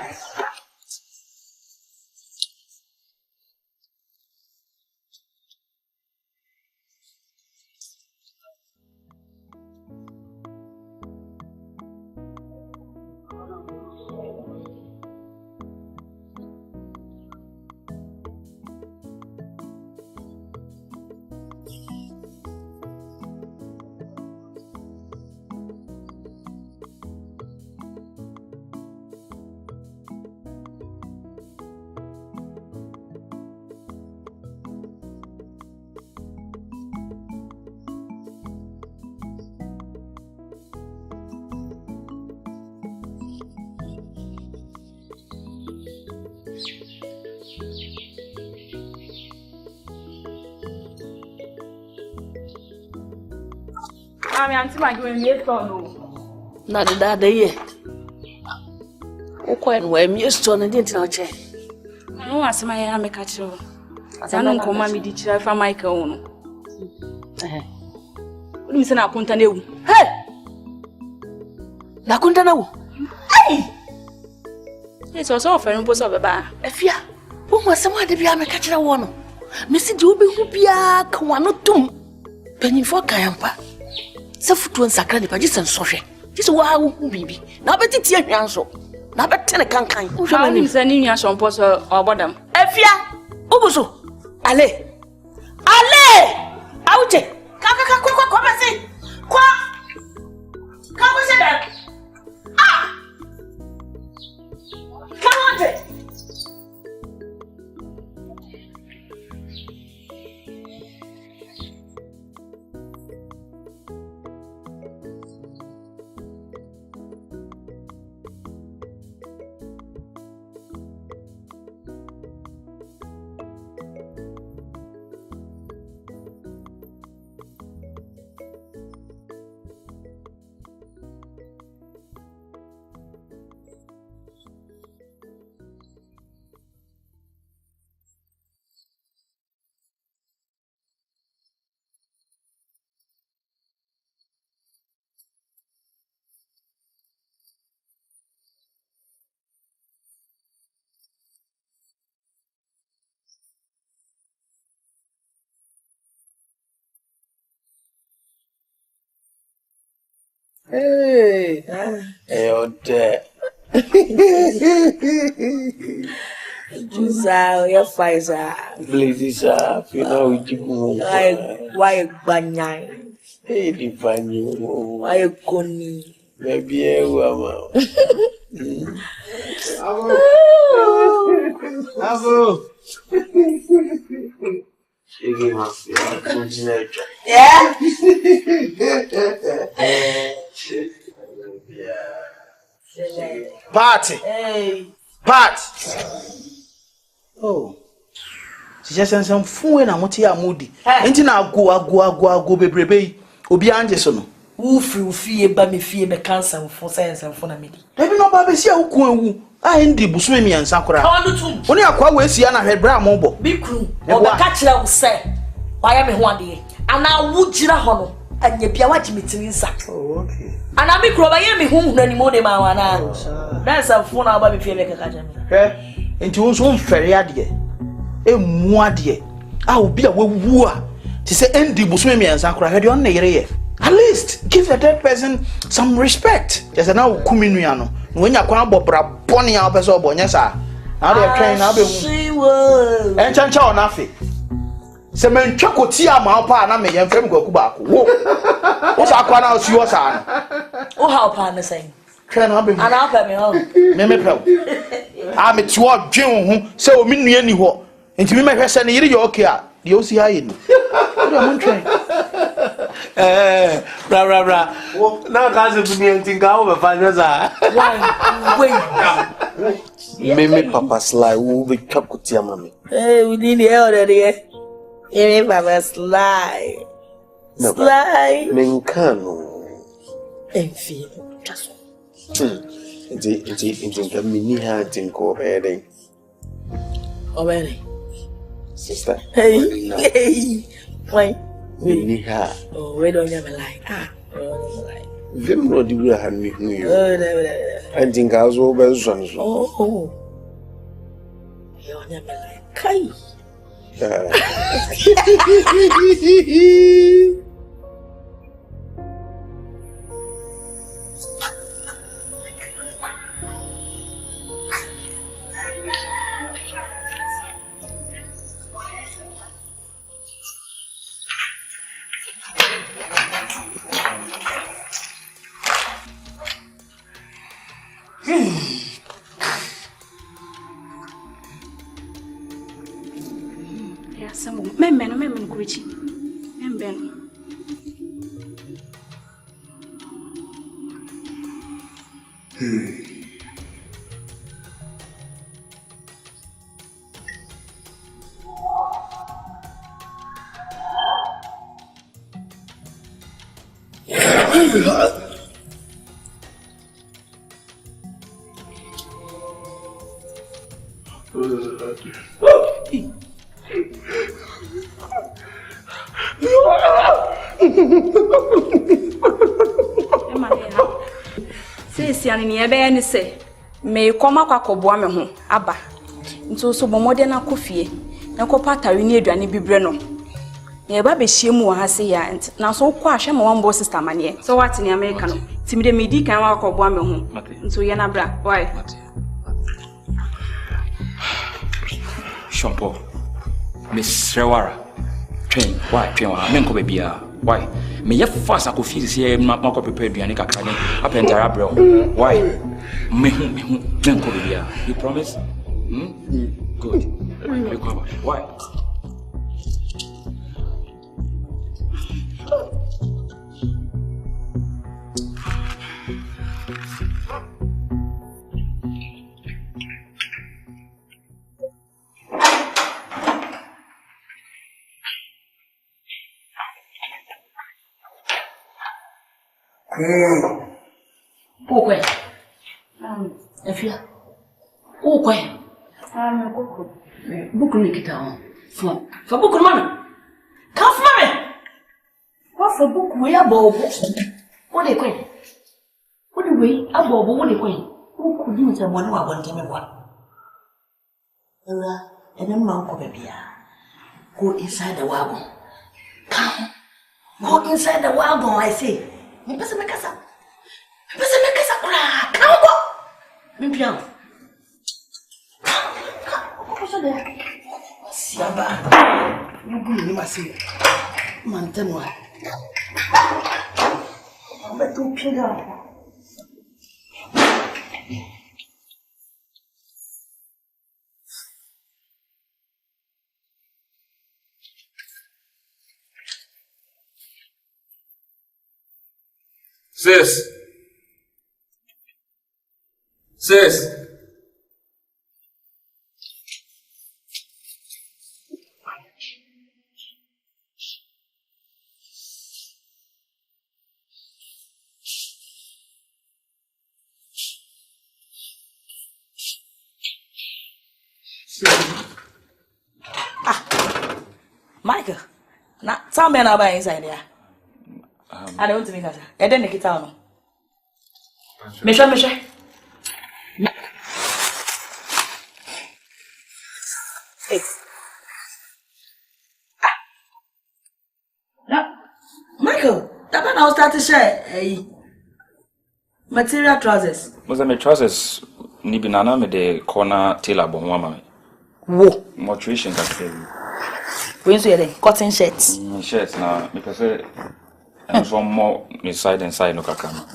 [SPEAKER 1] Auntie Maggie, me no.
[SPEAKER 8] Na the dad ye. O kwen we me store na didn't na che.
[SPEAKER 1] No asema ya me ka kire wo. Anu nkoma me di kire fa Michael no. Odi mi se na akunta na ewu.
[SPEAKER 8] Hey! Na akunta na wo. Ai!
[SPEAKER 1] Eso so ofa npo so beba.
[SPEAKER 8] Afia. Wo mo asema de bia me ka kire wo no. Me si de obi hu bia ka wano tum. Penyimfo kan yampa. Safutu nsakra ne paji sensohwe jise wa hu bibi na betiti ahwanso na betene kankan
[SPEAKER 1] hwe mani nsani nua shompo so obodam
[SPEAKER 8] afia obuso ale auje kwa basi kwa ka basi da ah kamote
[SPEAKER 10] Hey.
[SPEAKER 5] Jusa, your Pfizer.
[SPEAKER 11] Please, you know,
[SPEAKER 5] Why Banyai?
[SPEAKER 11] Hey, Divine,
[SPEAKER 5] Why Connie?
[SPEAKER 11] Maybe I will.
[SPEAKER 5] Yeah.
[SPEAKER 10] Party.
[SPEAKER 5] Hey.
[SPEAKER 10] Part. Oh. She just sent some phone and what ya moody. Ain't now go bebrebe. Obi anje so no.
[SPEAKER 5] Ufi ba me fie be cancer for science and for na me.
[SPEAKER 10] Ebi no ba be sia wo ko ewu. A ndi busu mi ansa kora. Oni akwa we sia na hwe bra mo bo.
[SPEAKER 5] Bikru. O be ka kira wo se. Waya me ho ade. Ana wo gira ho no. Anya bia wa jimitini nsa.
[SPEAKER 10] Oh, okay.
[SPEAKER 5] Ana bikru ba ye me hu na ni mo de ma wana. That's a phone ba me fie be ka jam.
[SPEAKER 10] Hwe. Enti wo so mfere ade. Emu ade. A obi a wewu a. Ti se ndi busu mi ansa kora hwe de on na yere ye. At least give the dead person some respect. Just now kuminu no. When you kwa bobra boni a person obonya sa. Now they train now be hu. Enchancha on afi. Se men twakoti ama pa na me yemfrem kwaku ba ko. Wo sa kwa na osuo sa no.
[SPEAKER 5] O how pa na say.
[SPEAKER 10] Train na be hu.
[SPEAKER 5] Ana pa me ho.
[SPEAKER 10] Me pe. A me tuo dwen ho se o mi nua ni ho. Enti me hwese ne yiri ye okay a. De o si haye ni. Wo mon train.
[SPEAKER 11] Bra. Now can't be anything over Fanasa. Meme Papa Sly will be Kakutia Mammy.
[SPEAKER 5] Hey, we need the elder. Meme Papa Sly. Sly.
[SPEAKER 11] Mencano.
[SPEAKER 5] And feel just.
[SPEAKER 11] It's a mini hat in Corbedding.
[SPEAKER 5] Already.
[SPEAKER 11] Sister.
[SPEAKER 5] Hey. Why?
[SPEAKER 11] Miniha.
[SPEAKER 5] Oh, we don't have a lie.
[SPEAKER 11] Them no do we have me. I think I was over son.
[SPEAKER 5] Oh. You don't have a lie. Kai.
[SPEAKER 1] Memben kuchi. Memben. Sisi ni ebe ni se me koma kwa koboa me ho aba nti so bomode na kofie na kopata wi ni aduane bibre no na eba be hiemu wa ha se ya nti na so kwa ahwe ma wambo sister mane so what ni America no ti me de medi kan wa koboa me ho nti ye na bra why
[SPEAKER 6] Shompo Miss Rewara train why train wa men ko bebia why me ye fast akofie se ma ko prepare aduane kakra ni apentara bro why me ko bebia you promise good why
[SPEAKER 5] Ukwe. Efia. Ukwe.
[SPEAKER 1] Koko.
[SPEAKER 5] Buku ni kita on. Fa buku mami. Ka fa mami. Wa fa buku ya bobo. Wo de kwen. Wo de we abobo wo de kwen. Buku di nta mo na wa bonte me bwa. Ewa, enem na ko bebia. Go inside the wagon. Come. Go inside the wagon I say. Me pesa me kasa.
[SPEAKER 8] Come on. Mimpian. What's there? Siaba. You go ni masi. Mantenwa. I'm too pega.
[SPEAKER 6] Sis.
[SPEAKER 5] Michael, now tell me about inside there. I don't want to make us. I didn't get out. Mesha. Hey. Now, Michael, that man I start to share material trousers.
[SPEAKER 6] Was my trousers ni binana me de corner tailor bon mama.
[SPEAKER 5] Wo.
[SPEAKER 6] Motivation that say.
[SPEAKER 5] When so you cotton shirts.
[SPEAKER 6] Shirts na me pese and some more inside no kakama.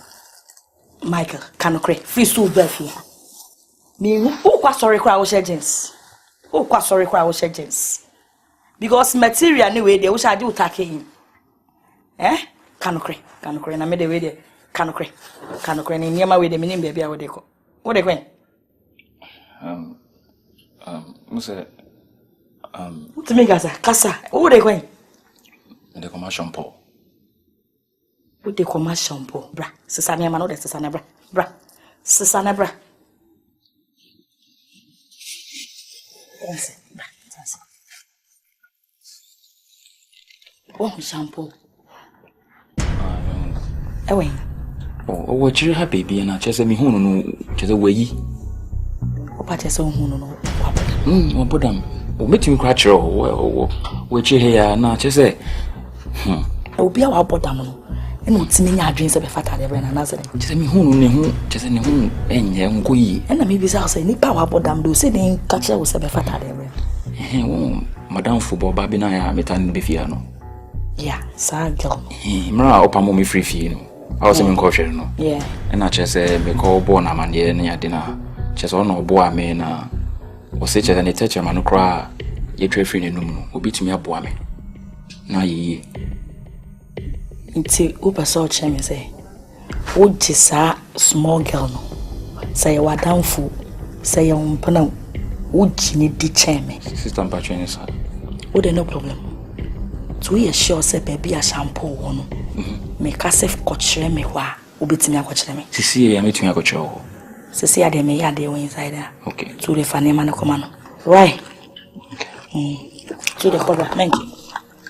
[SPEAKER 5] Michael, canokre, free so beefy. Me who kwa sorry cry jeans. Who kwa sorry cry jeans. Because material anyway they wish I do take him. Canokre na me the way there. Canokre ni nyama we the meaning baby what they go. What they going?
[SPEAKER 6] Muse
[SPEAKER 5] to me casa. What they going?
[SPEAKER 6] The commercial shampoo.
[SPEAKER 5] What they call shampoo, bra. Sisane man, no, that's Sisane bra. Sisane bra. That's oh, shampoo. Ewe.
[SPEAKER 6] Oh, what you have baby and I just me who no just away.
[SPEAKER 5] Opa just who no.
[SPEAKER 6] Wabodam. O meeting crash oh, which here na just say.
[SPEAKER 5] Obi a wabodam no. No timi nya adwen se be fata de bre na nazare
[SPEAKER 6] just me hunu ne hu just ne hu enye nko yi
[SPEAKER 5] na me bi say nipa wa bodam do se den ka kire wo se be fata de bre
[SPEAKER 6] madam football ba bi na ya metan be fia no
[SPEAKER 5] yeah sa girl
[SPEAKER 6] mra opamo me free fee no I was in caution no
[SPEAKER 5] yeah
[SPEAKER 6] na che se me call born na man de na ade na che se ono bo ame na o se che na teacher man kra ye twa free ne num no obitumi abo ame na yi
[SPEAKER 5] Inti upa so cheme say woji sa small girl no say wa downful say ya umpana woji ni di cheme
[SPEAKER 6] sister Patricia sa
[SPEAKER 5] wo de no problem to we sure say baby a shampoo wo no me ka sef kochire me hwa obetimi akochire me
[SPEAKER 6] sisi ya metumi akochire wo
[SPEAKER 5] sisi ya de me ya de wo inside there
[SPEAKER 6] okay
[SPEAKER 5] to the fane man come no right to the cover thank you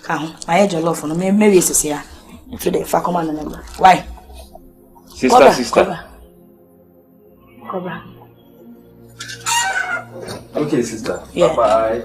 [SPEAKER 5] come my jollof no me we sisi ya to the fa command number. Why?
[SPEAKER 6] Sister.
[SPEAKER 5] Cobra.
[SPEAKER 6] Okay, sister.
[SPEAKER 5] Yeah.
[SPEAKER 6] Bye.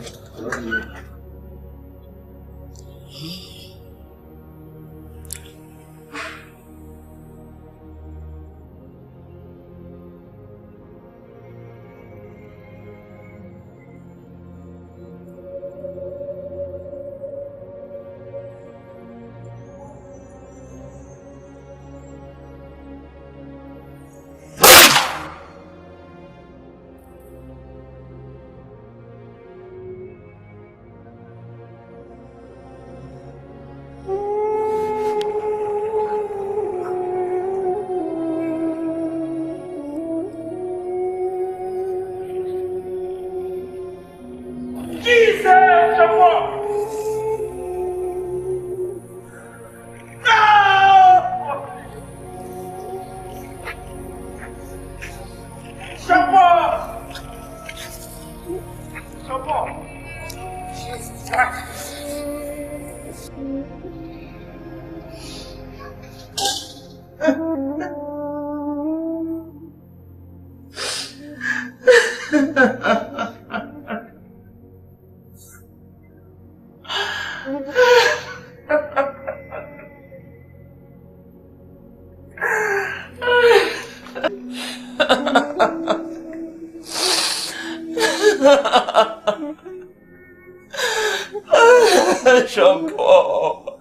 [SPEAKER 6] Shampoo.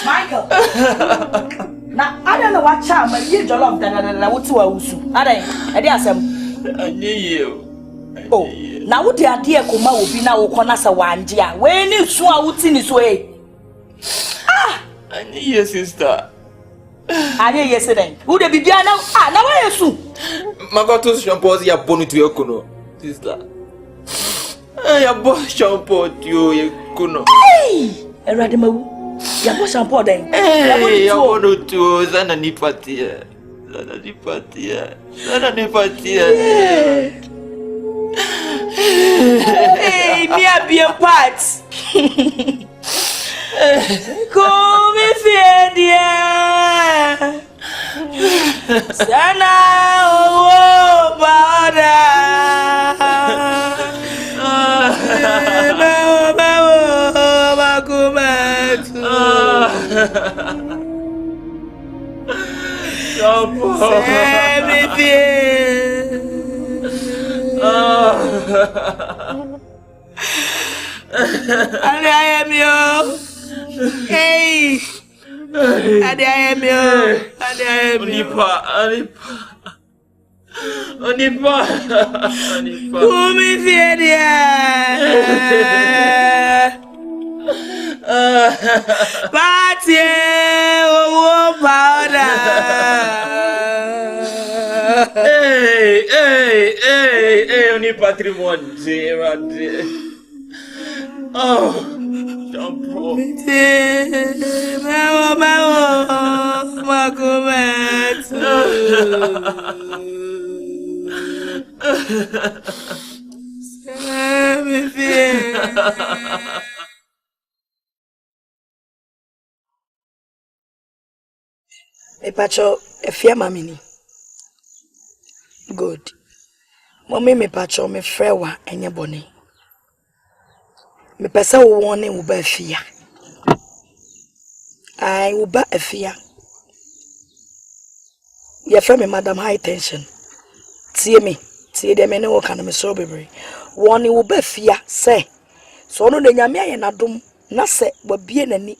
[SPEAKER 5] Michael. Now, I don't know what charm, but you jollof than I would to a usu. I dare some.
[SPEAKER 6] I knew you.
[SPEAKER 5] Oh, now would the idea Kumawood be now Conasa one dear? When you saw what's in his way. Ah,
[SPEAKER 6] I knew you, sister.
[SPEAKER 5] I knew yesterday. Would they be there now? Ah, now I assume.
[SPEAKER 6] Magatos shampoo, your bonnet to your kuno, sister. I bought shampoo to your kuno.
[SPEAKER 5] Hey, a radical. Ya bo shampoo then.
[SPEAKER 6] Eh, ya bono tu zana nipatia. Zana nipatia.
[SPEAKER 5] Hey, me a be a part. Come here, dear. Sana oh bada. And I am you. Hey. And I am you. And I am you. Onipa. Come here, Party, oh, powder.
[SPEAKER 6] Hey, only patrimoine, oh, shampoo.
[SPEAKER 5] Pacho, a fear mammy. Good. Mommy, me pacho, me frewa, and your bonny. Me pesa warning will bear fear. I will bear a fear. Your friend, Madam High Tension. See them any work on me so baby. Warning will bear fear, say. So no, the Yamia and Adum, not say, but be any.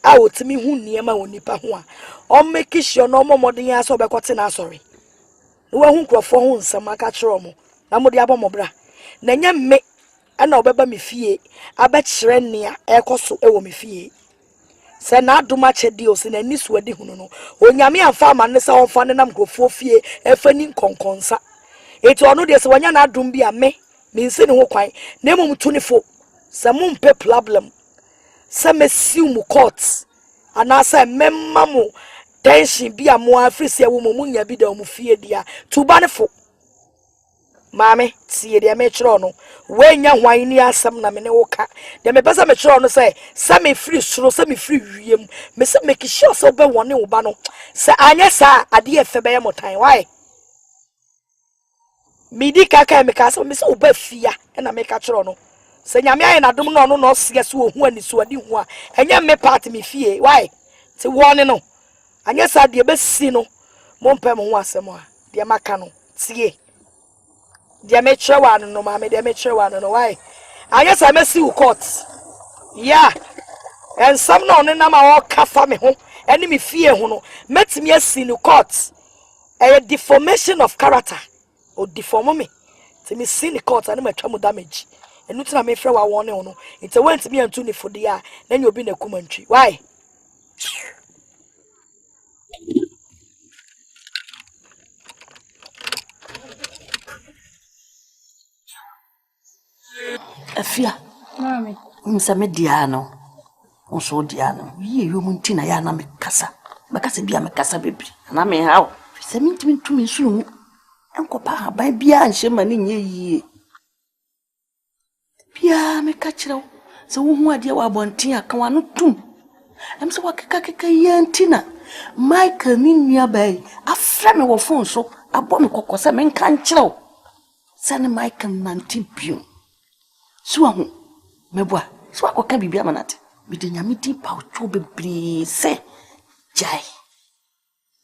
[SPEAKER 5] I will tell me who near my nipa one. Or make sure no more than I saw by cotton. Sorry. No one who for some macatromo. Namu the abomobra. Nanya me and obeba me fee. I bet Shrenia, Ecoso, ewo me fee. Say not do much a deals in any sweaty huno. When Yami and farmer and the fun and go for fee, a funny conconsa. It's one of the Swanyana dumbi a me, means in Wokai, Nemo 24. Some moon pay problem. Some assume courts, and I say, Memmamu, tension be a more free woman, ya be the mufia dear, too baneful. Mammy, see the metrono, when young whiny as some naminoka, the mebasa metrono say, semi free, semi free, Miss make sure so be one new bano. Say, I yes, a dear Febemo time, why? Midika can make us Miss Obefia, and I make a trono. Say Yamia and I don't know no yes who when is what you want, and ya me part me fear. Why? To one no. And yes, I dear best sino. Mompem was Asamoah, dear Macano, see. Dear Metro one no, mammy, dear Metro one no why. I guess I may see you courts. Yeah. And some no number all cafa me home, enemy fear who met me a sin courts. A deformation of character or deform me. To me sin the courts and my trouble damage. And not to me for a warning no. It's a went to me and tune for the year, then you'll be in a commentary. Why?
[SPEAKER 8] Afia. Mami. Msame diano. Onso diano. Ye yo muntina ya na mekasa. Makasa bia mekasa bebre. Na me hawo. Se mintimi ntumi nsu. Enkopa aban bia anhye mane nye yie. Bia meka kire. Se wo hu ade wa abonten aka wa no tum. Em se wakeka yantina. Michael ni nua bai. Afra me wo phone so. Abo me kokko se me nka nkire. Se ne Michael nanti bio. Suahu meboa so akoka bibia manate bide nyame di pa ocho bebre se jai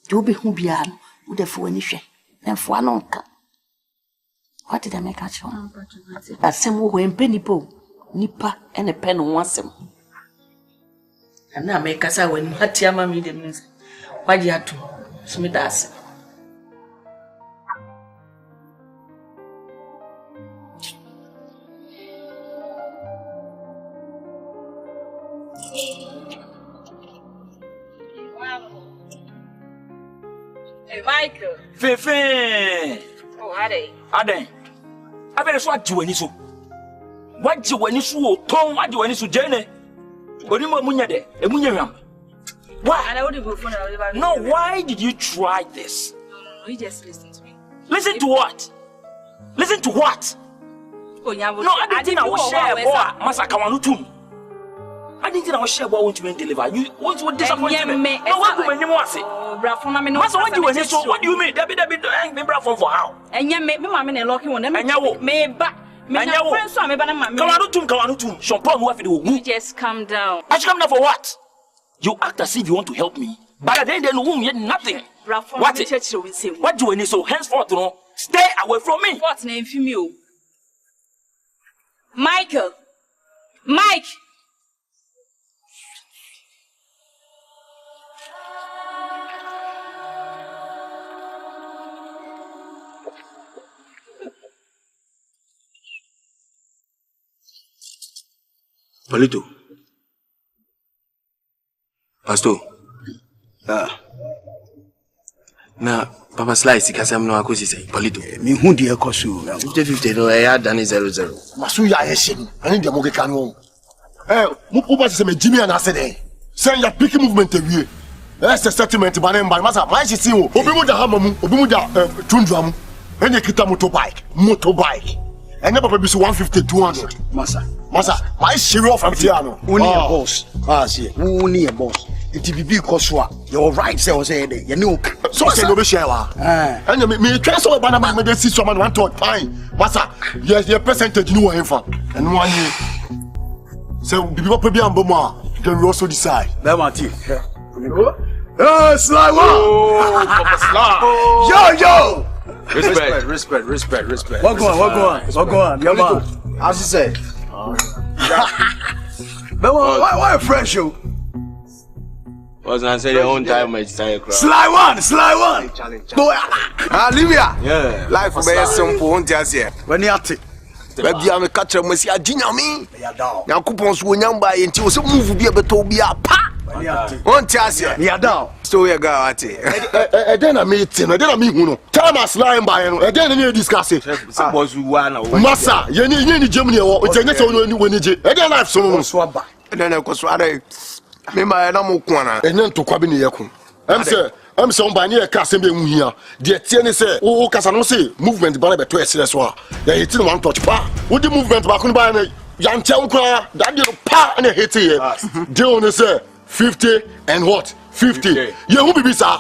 [SPEAKER 8] do be hu bia no wo defo ani hwe enfo anonka What did I make at you? Asemu when penny po nipa and a pen once. And now make us out when Matiama made him. Why do you have to? Smith ass.
[SPEAKER 5] Hey, Michael.
[SPEAKER 7] Fefe.
[SPEAKER 5] Oh, Ade.
[SPEAKER 7] Ade. I better swat you when you so. What you when you so, Tom, what you when you so, Jenny? But you Munya de, a Munya. Why? No, why did you try this?
[SPEAKER 5] No, you just listen to me.
[SPEAKER 7] Listen to what? Listen to what?
[SPEAKER 5] No,
[SPEAKER 7] I didn't know what share boy, Masakawanutum. I didn't know what share boy won't even deliver. You want to disappoint me? No, what do you want to say? What do you mean? So, what do you mean? Debbie, me brafon for how? And you make me mamma locking one, and you may back. Kawanutum, Champagne, what do you
[SPEAKER 5] just calm down?
[SPEAKER 7] I should come down for what? You act as if you want to help me. But then they know yet nothing. What do you need? So henceforth, stay away from me.
[SPEAKER 5] What's name for you? Michael. Mike.
[SPEAKER 11] Polito. Pastor. Na Papa Slice kasam no akosi say Polito.
[SPEAKER 12] Me hu de ekoso.
[SPEAKER 11] 50-50 no e ya dane 0-0.
[SPEAKER 12] Masu ya yeshin. Ani de mo ke kanu. Mo po se me Jimmy na se den. Send your picky movement away. That's the settlement ba na masa. Ma shi si wo. Obi mu da hama mu, obi mu da tundua mu. Ene kita motorbike. And never be 150-200. Masa, my share off Tiano.
[SPEAKER 4] Only a boss. See, only a boss. It will be Koswa. You're right, so say you know.
[SPEAKER 12] So say no share. And me try so banana me dey see someone want to fine. Masa, yes, your percentage no one for. And one year. So the people be amboma, then we also decide.
[SPEAKER 4] That one team.
[SPEAKER 12] Sly one.
[SPEAKER 11] Oh, Papa Sly.
[SPEAKER 12] Yo.
[SPEAKER 11] Respect.
[SPEAKER 4] What go on? Your man. As you say. But why fresh you?
[SPEAKER 11] Was I say your own time my time crowd.
[SPEAKER 4] Sly one. Boy. Olivia.
[SPEAKER 11] Yeah.
[SPEAKER 12] Life be simple on just here.
[SPEAKER 4] When you at it.
[SPEAKER 12] Baby am catch me see aginya me. Yakupon so nyamba enti o se move bi abeto bi apa. On just here.
[SPEAKER 4] Me down.
[SPEAKER 12] So we go at it. Then I meet him. Then I meet who no. Time as lying by no. Then you discuss it.
[SPEAKER 11] Suppose we want
[SPEAKER 12] Massa, you need Germany or it's not only when you then life so no swaba. Then I go sware. Me my na mo kwana. Enen to kwabi ne yakun. I'm so by near Cassim be here. The Tiene say, oh, Casano say, movement by the 2 years. They hit one touch pa. Would the movement back on by a young town cry that did a pa and a hit here. They say 50 and what? 50. You will be sir.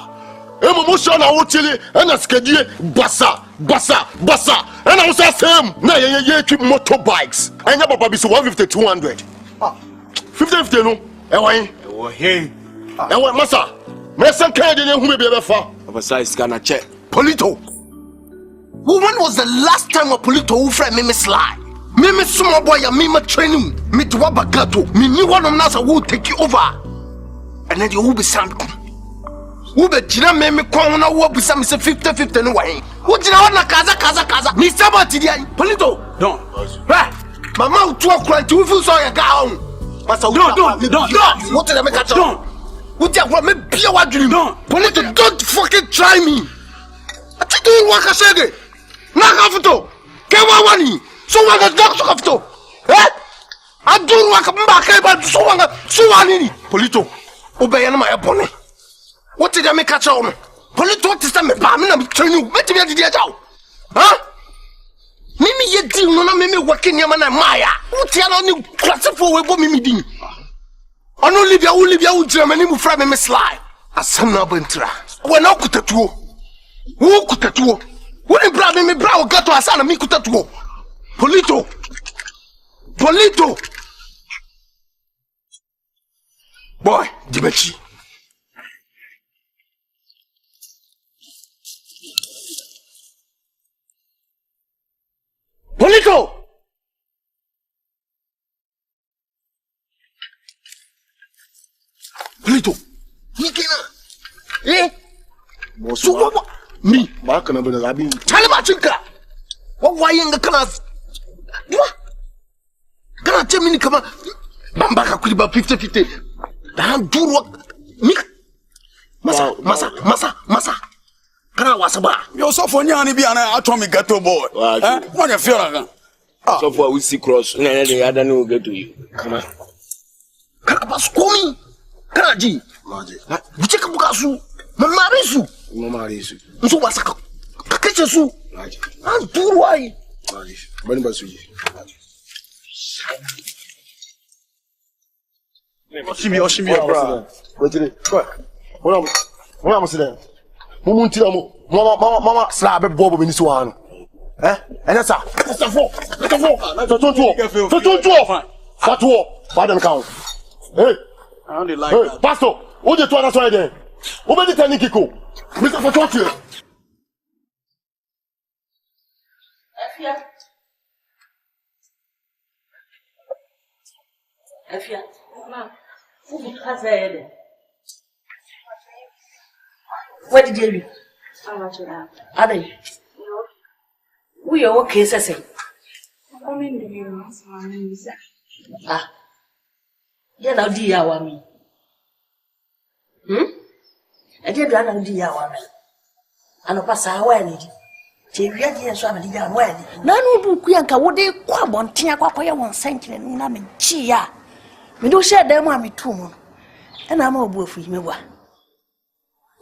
[SPEAKER 12] Emotion I will tell you and a schedule bassa. And I was the same. Now you keep motorbikes. And your papa be 150-200. 50 no.
[SPEAKER 11] Oh, hey.
[SPEAKER 12] And what massa? Messa can't who may be ever far.
[SPEAKER 11] Papa Sly is gonna check.
[SPEAKER 12] Polito. When was the last time a Polito who friend me Sly? Me small boy and me training. Me to Wabagato. Me new one of Nasa will take you over. And then you will be sound. Who be Jina me corner will be some 50-50 no way. Who did I want Kaza? Mr. Matidian. Polito.
[SPEAKER 11] Don't.
[SPEAKER 12] Mama to a cry to feel so a gown. Don't. What did I make a don't? What do you want me be a dream? Polito, don't fucking try me. I think you work a second. Nakafuto. Kewawani. So what a doctor of to. I don't work back about so one. Polito. Obey my opponent. What did I make a child? Polito, what is that? I'm training you. Let me at the edge. Huh? Mimi ye deal no na mimi working yama na Maya. What you are only classified for Mimi din. Ono Libya u Germany mu fra me Sly. Asamna bantra. We na kutatuo. Wo kutatuo. Wo ni bra me bra o gato asana mi kutatuo. Polito. Boy, Dimechi. Polito! Polito! Eh? So what? Me? Mark and I mean, Talamachinka! What why in the class? Can I tell me come on? Bambaka could about 50-50. Damn, do what? Me? Masa. Can I was about?
[SPEAKER 14] You're so funny, and be an atomic ghetto boy. What a fear.
[SPEAKER 11] So far, we see cross. I don't know get to you. Come on.
[SPEAKER 12] Can I pass coming? Can I G? You check a bukasu. Mama Risu. So what's a kitchen? And do why? When was you? Oshimi, bro. What did it? What am I saying? Mama, slap a bob in this one. Eh? And that's a four. Pardon count. Hey, I only like that. Pastor, what you told us right there? What did you tell Kiko? Mr. Fatoti.
[SPEAKER 13] Afia. Mama. Who has said? What did you do? I'm not sure. Are they? We are okay, Sassy. I'm in the room. Ah. Yeah, now, dear, me. I did run on dear one. And a pass our need. Tia, so I'm a dear one. None will be Yanka, what they quab on Tia Quacoya 1 cent and I'm in Chia. We don't share them, mammy, too. And I'm a wolf with me.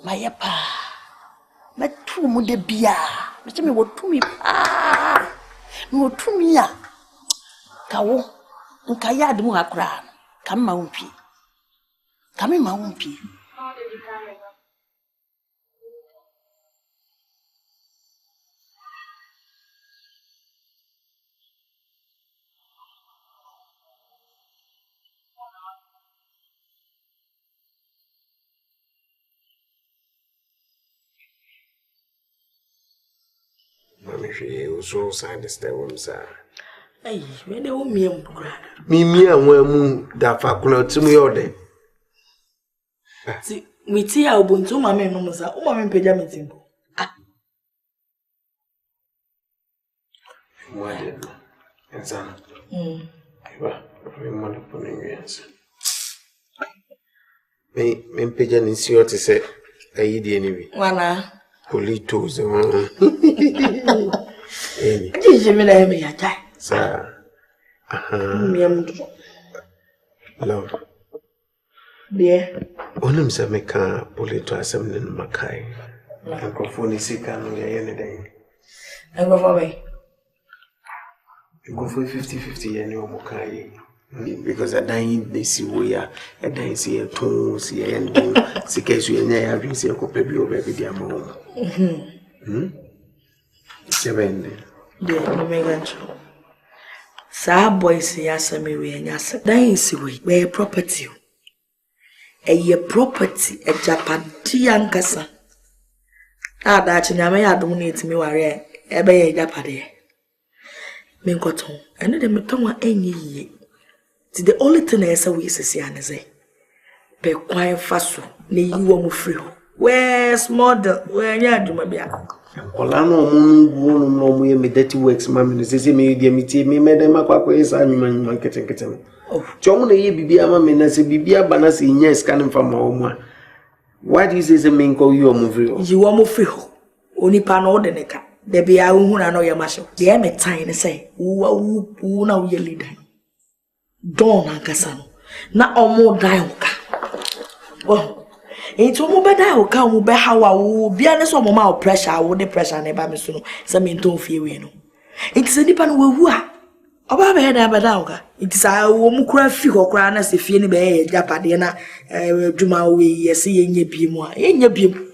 [SPEAKER 13] My pa. My two mother beer. Mr. Me what to me. Ah, no to me. Kawo, and Kayad Muakran. Come, Mounty. Come in, Mounty.
[SPEAKER 12] Mammy, she also signed the step, sir.
[SPEAKER 13] Ay, when they won't me,
[SPEAKER 12] Mimi and Wemu, that Fakuna to me all day.
[SPEAKER 13] See, we tea our bunto, my men, no, sir. Oh, my men, pajama simple.
[SPEAKER 12] What did and son? We want to put in yes. Me pigeon is your to say, I eat anyway.
[SPEAKER 13] Wana.
[SPEAKER 12] Politos.
[SPEAKER 13] Did you mean I may attack?
[SPEAKER 12] Sir. Love.
[SPEAKER 13] Dear.
[SPEAKER 12] Only say me can polito assembly in Makai. Microphone is sick and anything.
[SPEAKER 13] I go for me.
[SPEAKER 12] You go for 50-50 and no Makai. Because I dying this way, I dying see a tone, see a end, see case you never see a copy of baby dear mom. 7.
[SPEAKER 13] Dear, no make Sa boys yasa me we nyasa. Dying see we property. A property, a Japati ankasa. That nyame ya donate me ware ebe ye Japade. Me nkoton. Ene de meton wa enyi. The only thing I say we say anaze. Be kwan faso na yiwo mu free ho. Where's model? Where nya aduma bia.
[SPEAKER 12] Ola no mu ye me dirty works mama say me dey me me dem akwakwa esa anyuma nketen. Chom na ye bibia ma me na say bibia bana say nya scan from ma. Why do you say me nko you mu free ho?
[SPEAKER 13] You mu free ho. Onipa no de neka. De bia hu na no ye ma so. De me time say wo na wo ye leader. Don ankasa no na omo dan oka oh enti omo be dan oka omo be hawa wo bia ne so omo ma pressure wo de pressure na ba me so no se me nton fie we no enti se nipa no wewu a oba be dan ba dan oka enti sa wo mu kura fi kokora na se fie ni be ye japade na dwuma we ye se ye nya biem a ye nya biem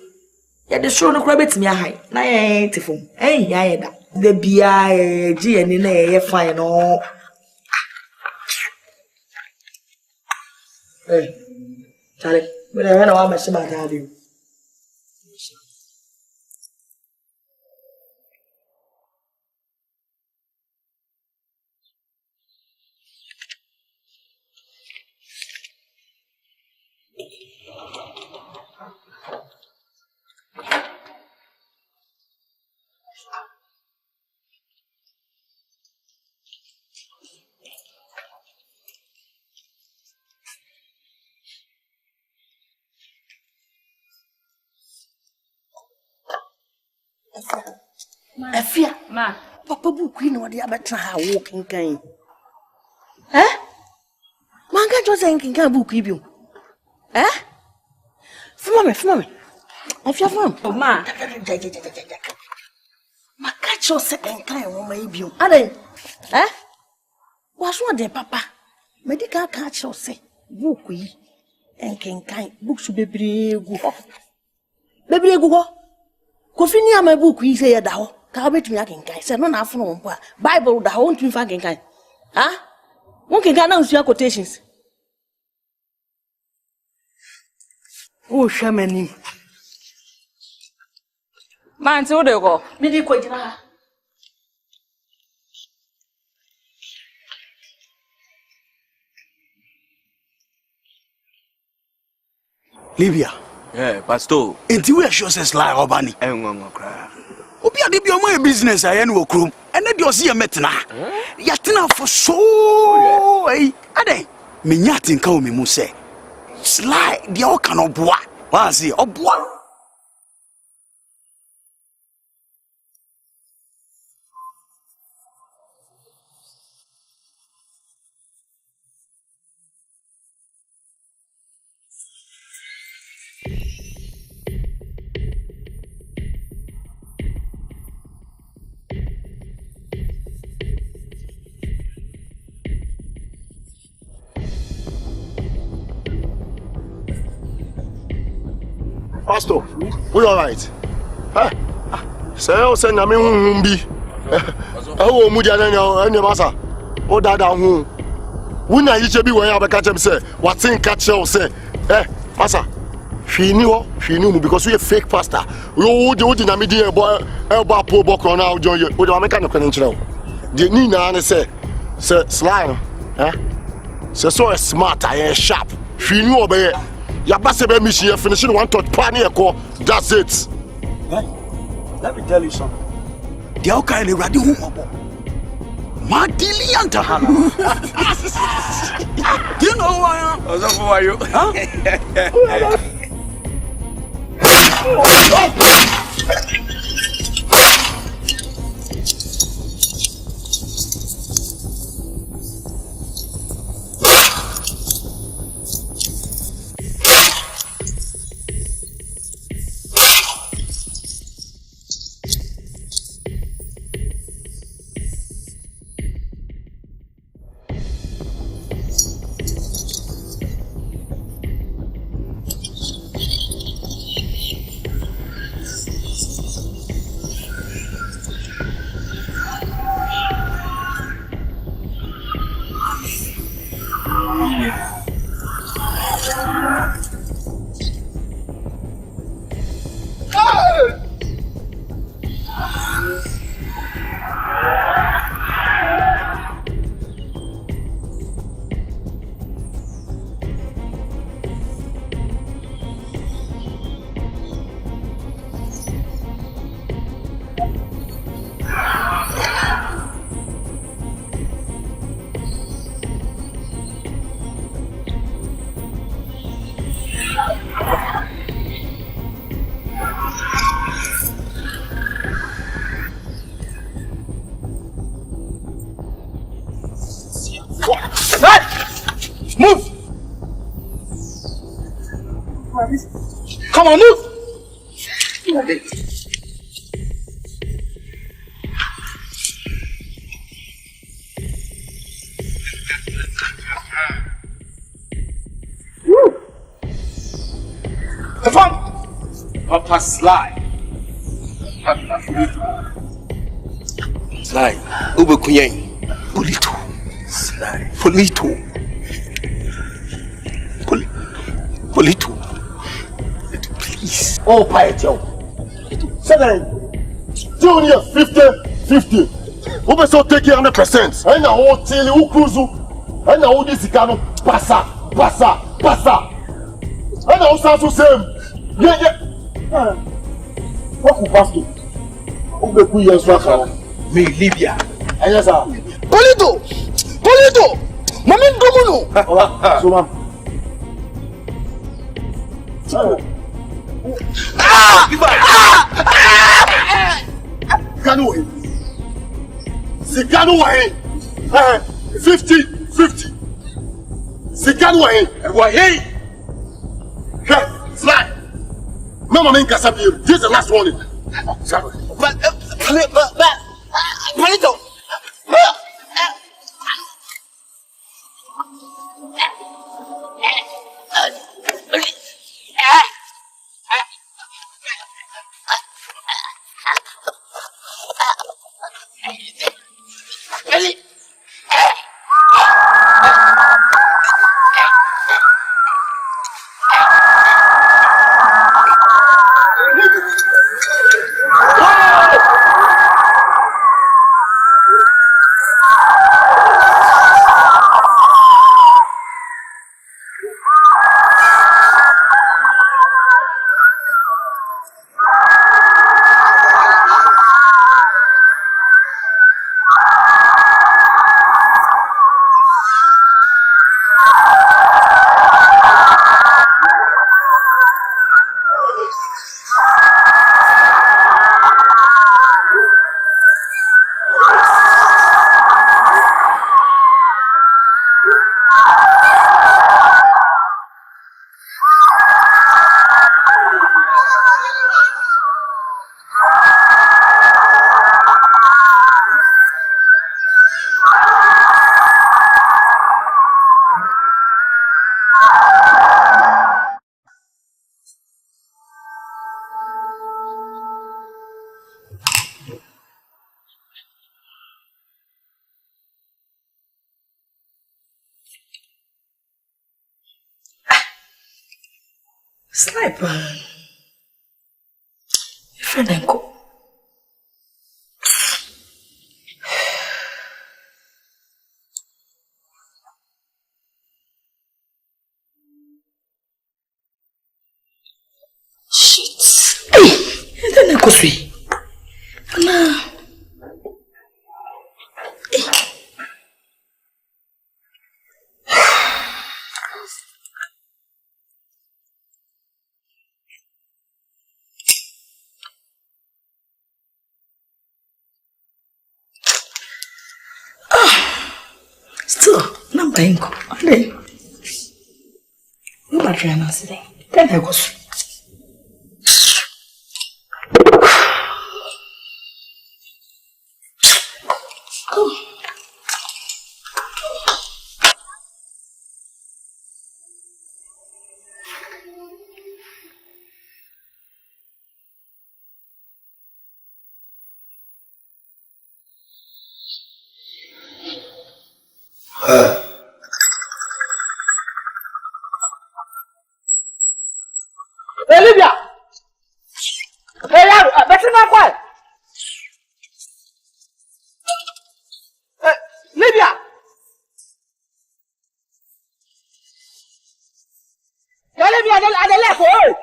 [SPEAKER 13] ye de so no kura betimi ahai na ye tifom ya ye da de bia ji ye ni na ye fine no. Hey, Charlie, we don't know how much about that. Afia.
[SPEAKER 5] Ma.
[SPEAKER 13] Papa book no dey abetra ha walking kan. Eh? Man can just thinking kan book yi bi. Eh? Fuma me. Afia fam.
[SPEAKER 5] Oh ma.
[SPEAKER 13] Ma catch you say enkan wo ma yi bi. Adan. Eh? Wa so de papa. Medical catch you say book yi enkan books bebre gu ho. Bebre gu ho. Kofi ni ama book yi say ya da ho. Ka betumi akenkan say no na afono wo mpo Bible da ho ntumi fa akenkan. Ah? Won kenkan na usua quotations. Oh, shamani.
[SPEAKER 5] Man, so they go.
[SPEAKER 13] Me di ko jira.
[SPEAKER 14] Libya.
[SPEAKER 11] Yeah, pastor.
[SPEAKER 14] Enti we sure says lie obani.
[SPEAKER 11] Engongo kra.
[SPEAKER 14] Obi ade bi omo e business aye no okrum. Ene de ose ye metena. Ya tena for so. Hey, ade. Me nyati nka o me mu se. Sly de o kan oboa. Wa se oboa.
[SPEAKER 12] Pastor, we all right? Say o say na me hunhun bi. Wo mu dia na nya masa. O dada hu. Wu na yiche bi won ya beka chem say, what think catch you say, masa. Fini mu because we a fake pastor. We di na me di e bo apo bo kro na ojo ye. We dey make na kwen nchire o. Di ni na na say slime, so smart, I sharp. Fini obey. Yabasebe mission finishing one touch pan here call. That's it.
[SPEAKER 14] Let me tell you something. The kind of radi who ma dilianta hana. Do you know who I am?
[SPEAKER 11] Who are you?
[SPEAKER 14] Huh?
[SPEAKER 3] Come on, move!
[SPEAKER 11] Papa Sly. Sly. Ube Kuyen. Polito. Sly. Polito. Polito. Please.
[SPEAKER 12] Oh, piety. Second. Junior 50-50. Ube so take 100%. And now all tell you cruise. And now all this is passa. And now sounds the same. Yeah. What could pass to? Ube Kuyen swaka.
[SPEAKER 11] Me Libya.
[SPEAKER 12] Yes, sir.
[SPEAKER 3] Polito! Mamin Domuno!
[SPEAKER 12] Suma. Sikano wahe. 50-50. Sikano wahe. Hey, slide. Mama main kasabi. This is the last warning. Sorry.
[SPEAKER 10] But Palito.
[SPEAKER 5] Sniper. Friend and go. Shit. Hey, then I go see. Anna. Still, number inko. Ande. No battery na sile. Then I go see.
[SPEAKER 10] Olivia. Hey, better not quiet. Olivia. Olivia, I don't left. Oh.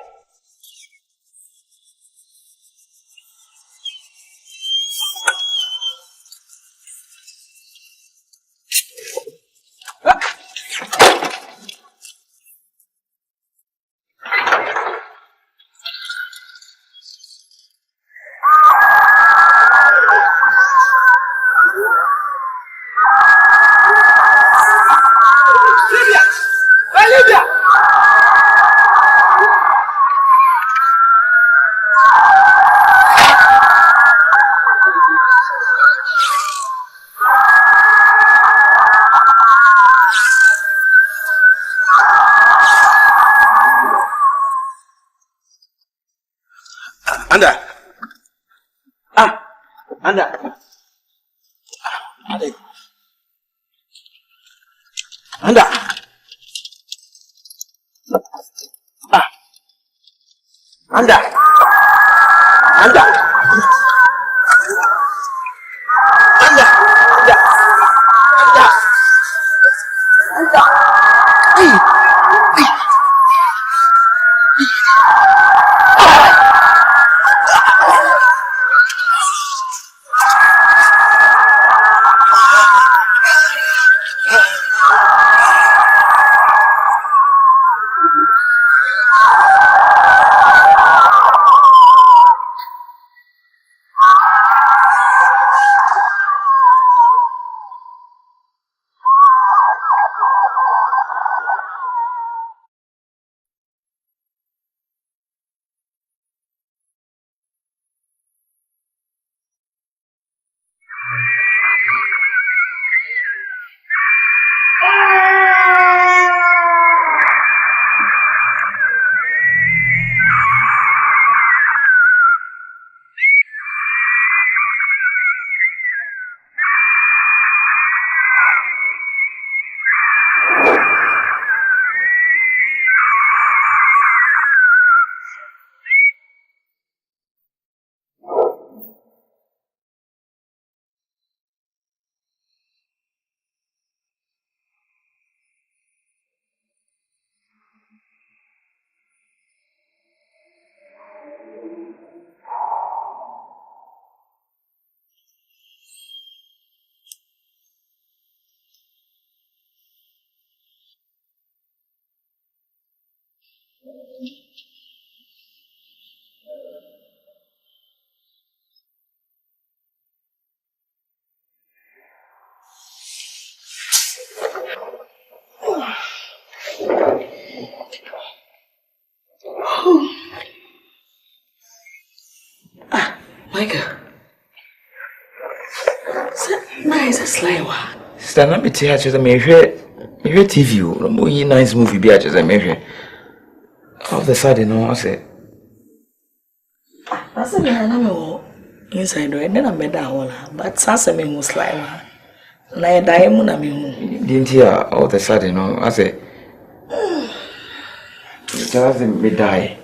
[SPEAKER 10] Michael. Nice slide.
[SPEAKER 6] Stand up, it's here to me. TV, no nice movie. Be at the measure. All of a sudden, no, I said,
[SPEAKER 10] I said, I'm inside, and then I made that one. But Sasame was like, I diamond. I mean,
[SPEAKER 6] didn't hear all of a sudden, no, I said, tell them me die.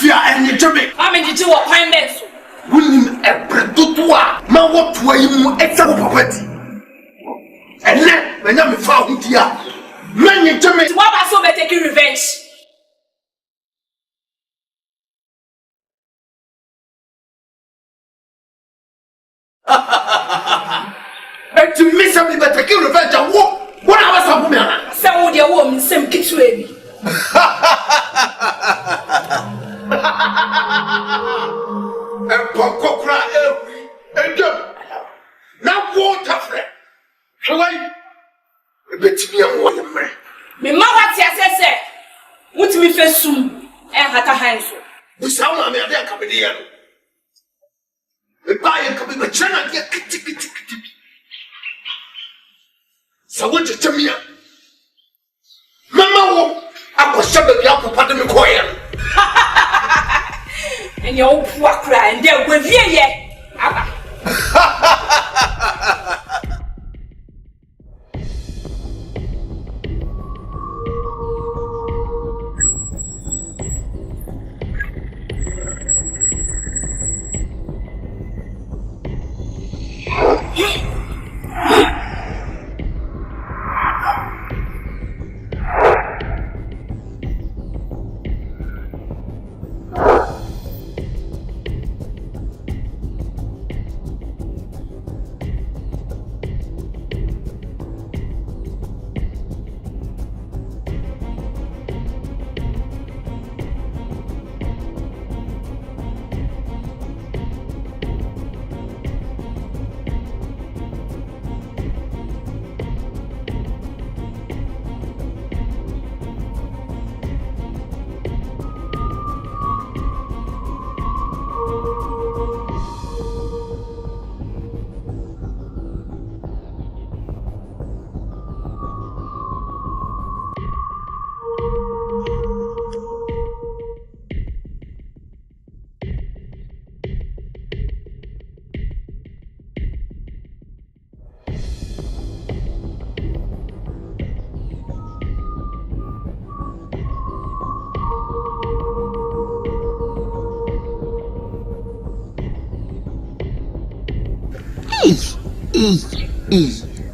[SPEAKER 12] Via any Jimmy.
[SPEAKER 5] I'm in the what pine beds.
[SPEAKER 12] William Ebredotua, my what to you extra property. And then when I'm found here, many Jimmy.
[SPEAKER 5] What about so taking revenge?
[SPEAKER 12] And to miss something but taking revenge and what I was a woman.
[SPEAKER 5] Some of your woman, some kitchen.
[SPEAKER 12] And Kokokra every and now water friend. Shall I bet me a woman?
[SPEAKER 5] Me mama say, what me face soon and hata hands.
[SPEAKER 12] The sound of me are coming here. The buyer coming the channel get kitty. So what you tell me? Mama, I was sure that you have to put them in coil.
[SPEAKER 5] And your poor cry, and there will be a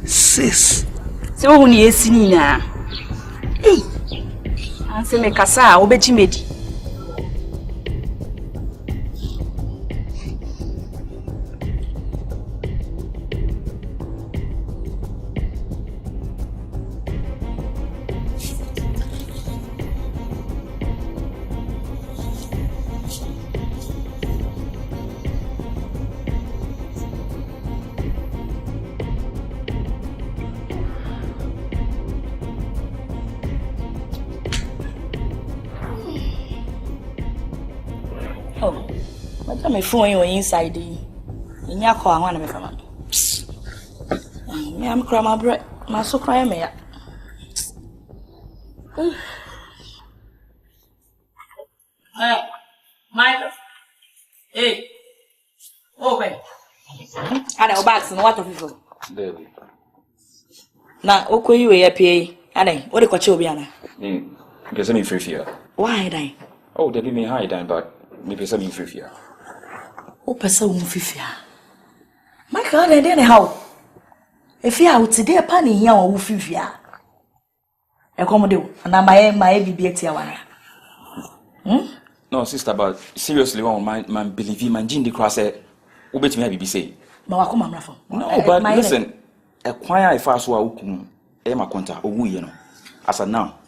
[SPEAKER 1] sis. So when you see na, answer me kasa obeji medi.
[SPEAKER 5] me phone you inside. In your car, I want to be from me. I'm crying my bread. My so crying me. Hey, Michael. Hey. Open. I know bags and water people. Now, okay, you are pay. And what the coach will be on?
[SPEAKER 6] Because I'm in free fear.
[SPEAKER 5] Why, then?
[SPEAKER 6] Oh, they be me high, then, but maybe some in free fear.
[SPEAKER 5] Oh, person won't fear. Michael, and then how? If you are today, a penny here or fear. Accommodate, and I my baby at Tiawana.
[SPEAKER 6] No, sister, but seriously, man, believe you, man, Jim the cross said, who bet me, be say.
[SPEAKER 5] No,
[SPEAKER 6] but listen, a choir if I saw Emma Conta, or we, as a now.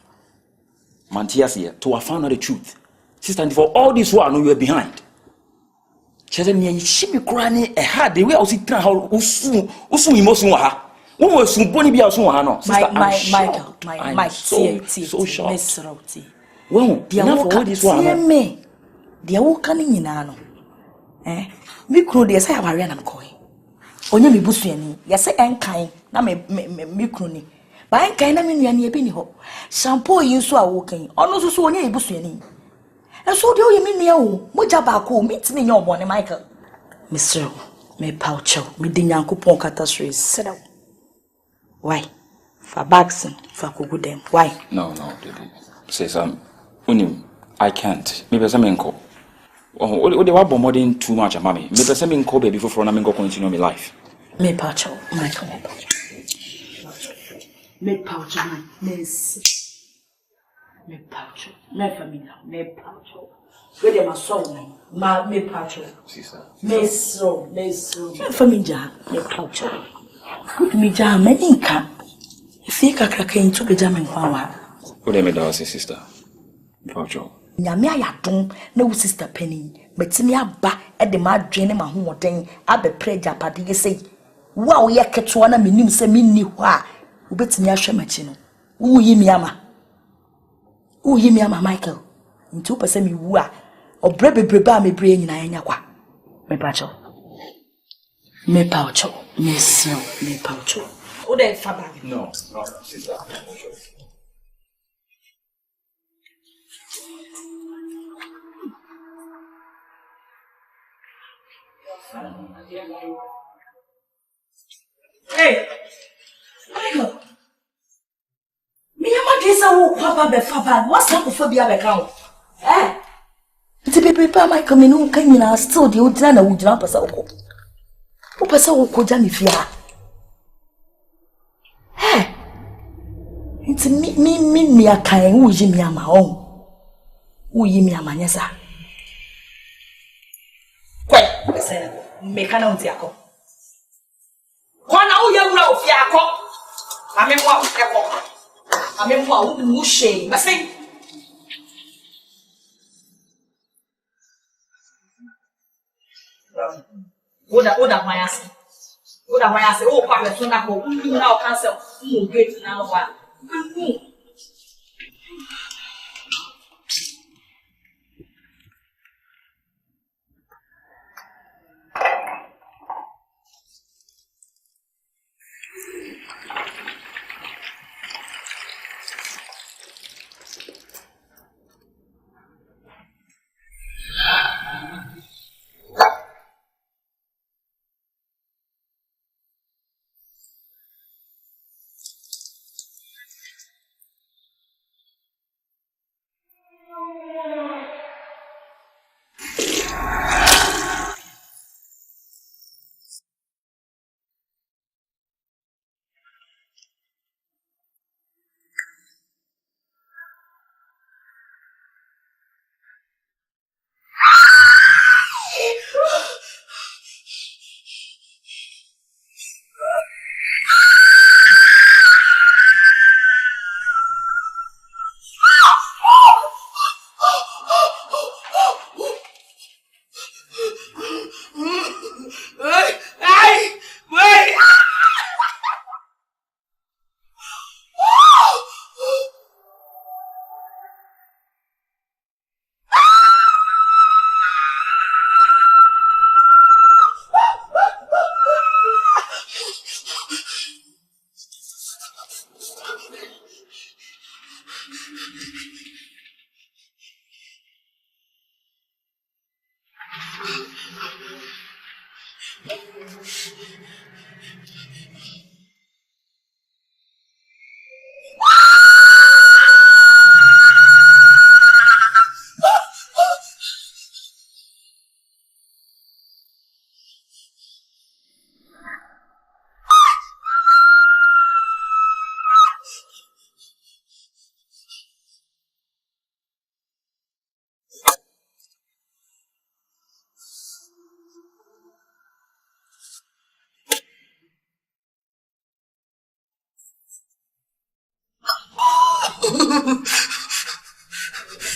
[SPEAKER 6] Mantias here, to have found out the truth. Sister, and for all this while, I know you are behind. She said, she be crying a hard the way I was sitting how Usu emotion. Who was soon Bonnie be also?
[SPEAKER 5] Michael, my
[SPEAKER 6] so shocked.
[SPEAKER 5] Miss Roti.
[SPEAKER 6] Well, enough for all this one.
[SPEAKER 5] Me, the old coming in ano. Me crew, they say I'm a coin. Only me busuani, yes, I am kind, na me crony. But I can't mean you any penny ho. Shampoo you so are walking, almost so near busuani. And so do you mean you, Mojabako, meet me your bonnet, Michael. Mr. Me poucho, me dinner coupon catastrophe, set out. Why? For bags and for good them. Why?
[SPEAKER 6] No, baby. Say some. I can't. Maybe some call. Oh, they were bombarding too much, mommy. Maybe some call baby for na go continue my life.
[SPEAKER 5] Me poucho, Michael. Me poucho, miss. Me poucho, me family, me poucho. Where them a song, me poucho.
[SPEAKER 6] Sister.
[SPEAKER 5] Miss, me family, me poucho. Good me jam, me inka. If you can crack into the jam in power.
[SPEAKER 6] What am I sister? Poucho.
[SPEAKER 5] Nyame ayadom na wo sister Penny betimi aba e de ma adwene ma hoden abe preja pade ye sei wo a wo ye keto na menim se menni ho a wo betimi ahwe machi no wo yi mi ama Michael nti wo pese mi wu a obre bebrebe a mebre nyina anya kwa me pacho me poucho o de fa ba
[SPEAKER 6] no sister.
[SPEAKER 5] Hey, Michael. Me am desa wo kwaba be faba. What's up for bia be kan? Nti be Michael me no kan nyina still de udina na udina pesa wo. Wo pesa wo ko ja me fia. Nti me akan wo yi me ama on. Wo yi me ama nyesa. Kwe, pesa me kana unti akọ. Kwana uye ura ofia akọ. Amemwa eko. Amemwa umushe. Basi. Oda mayase. O kwa be tuna ko. Na o cancel. Gate na wa.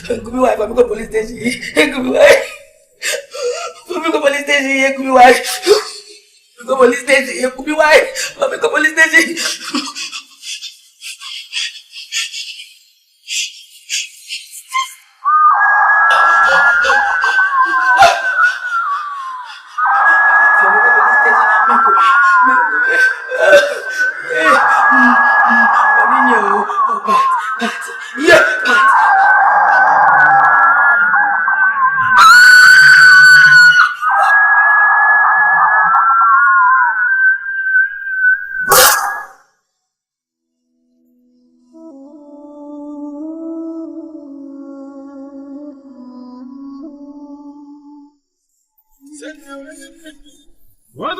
[SPEAKER 3] Could be wife, I'm going to police station. Could be wife. I'm going to police station. Could be wife. I'm going to police station. Could be wife. I'm going to police station.
[SPEAKER 15] What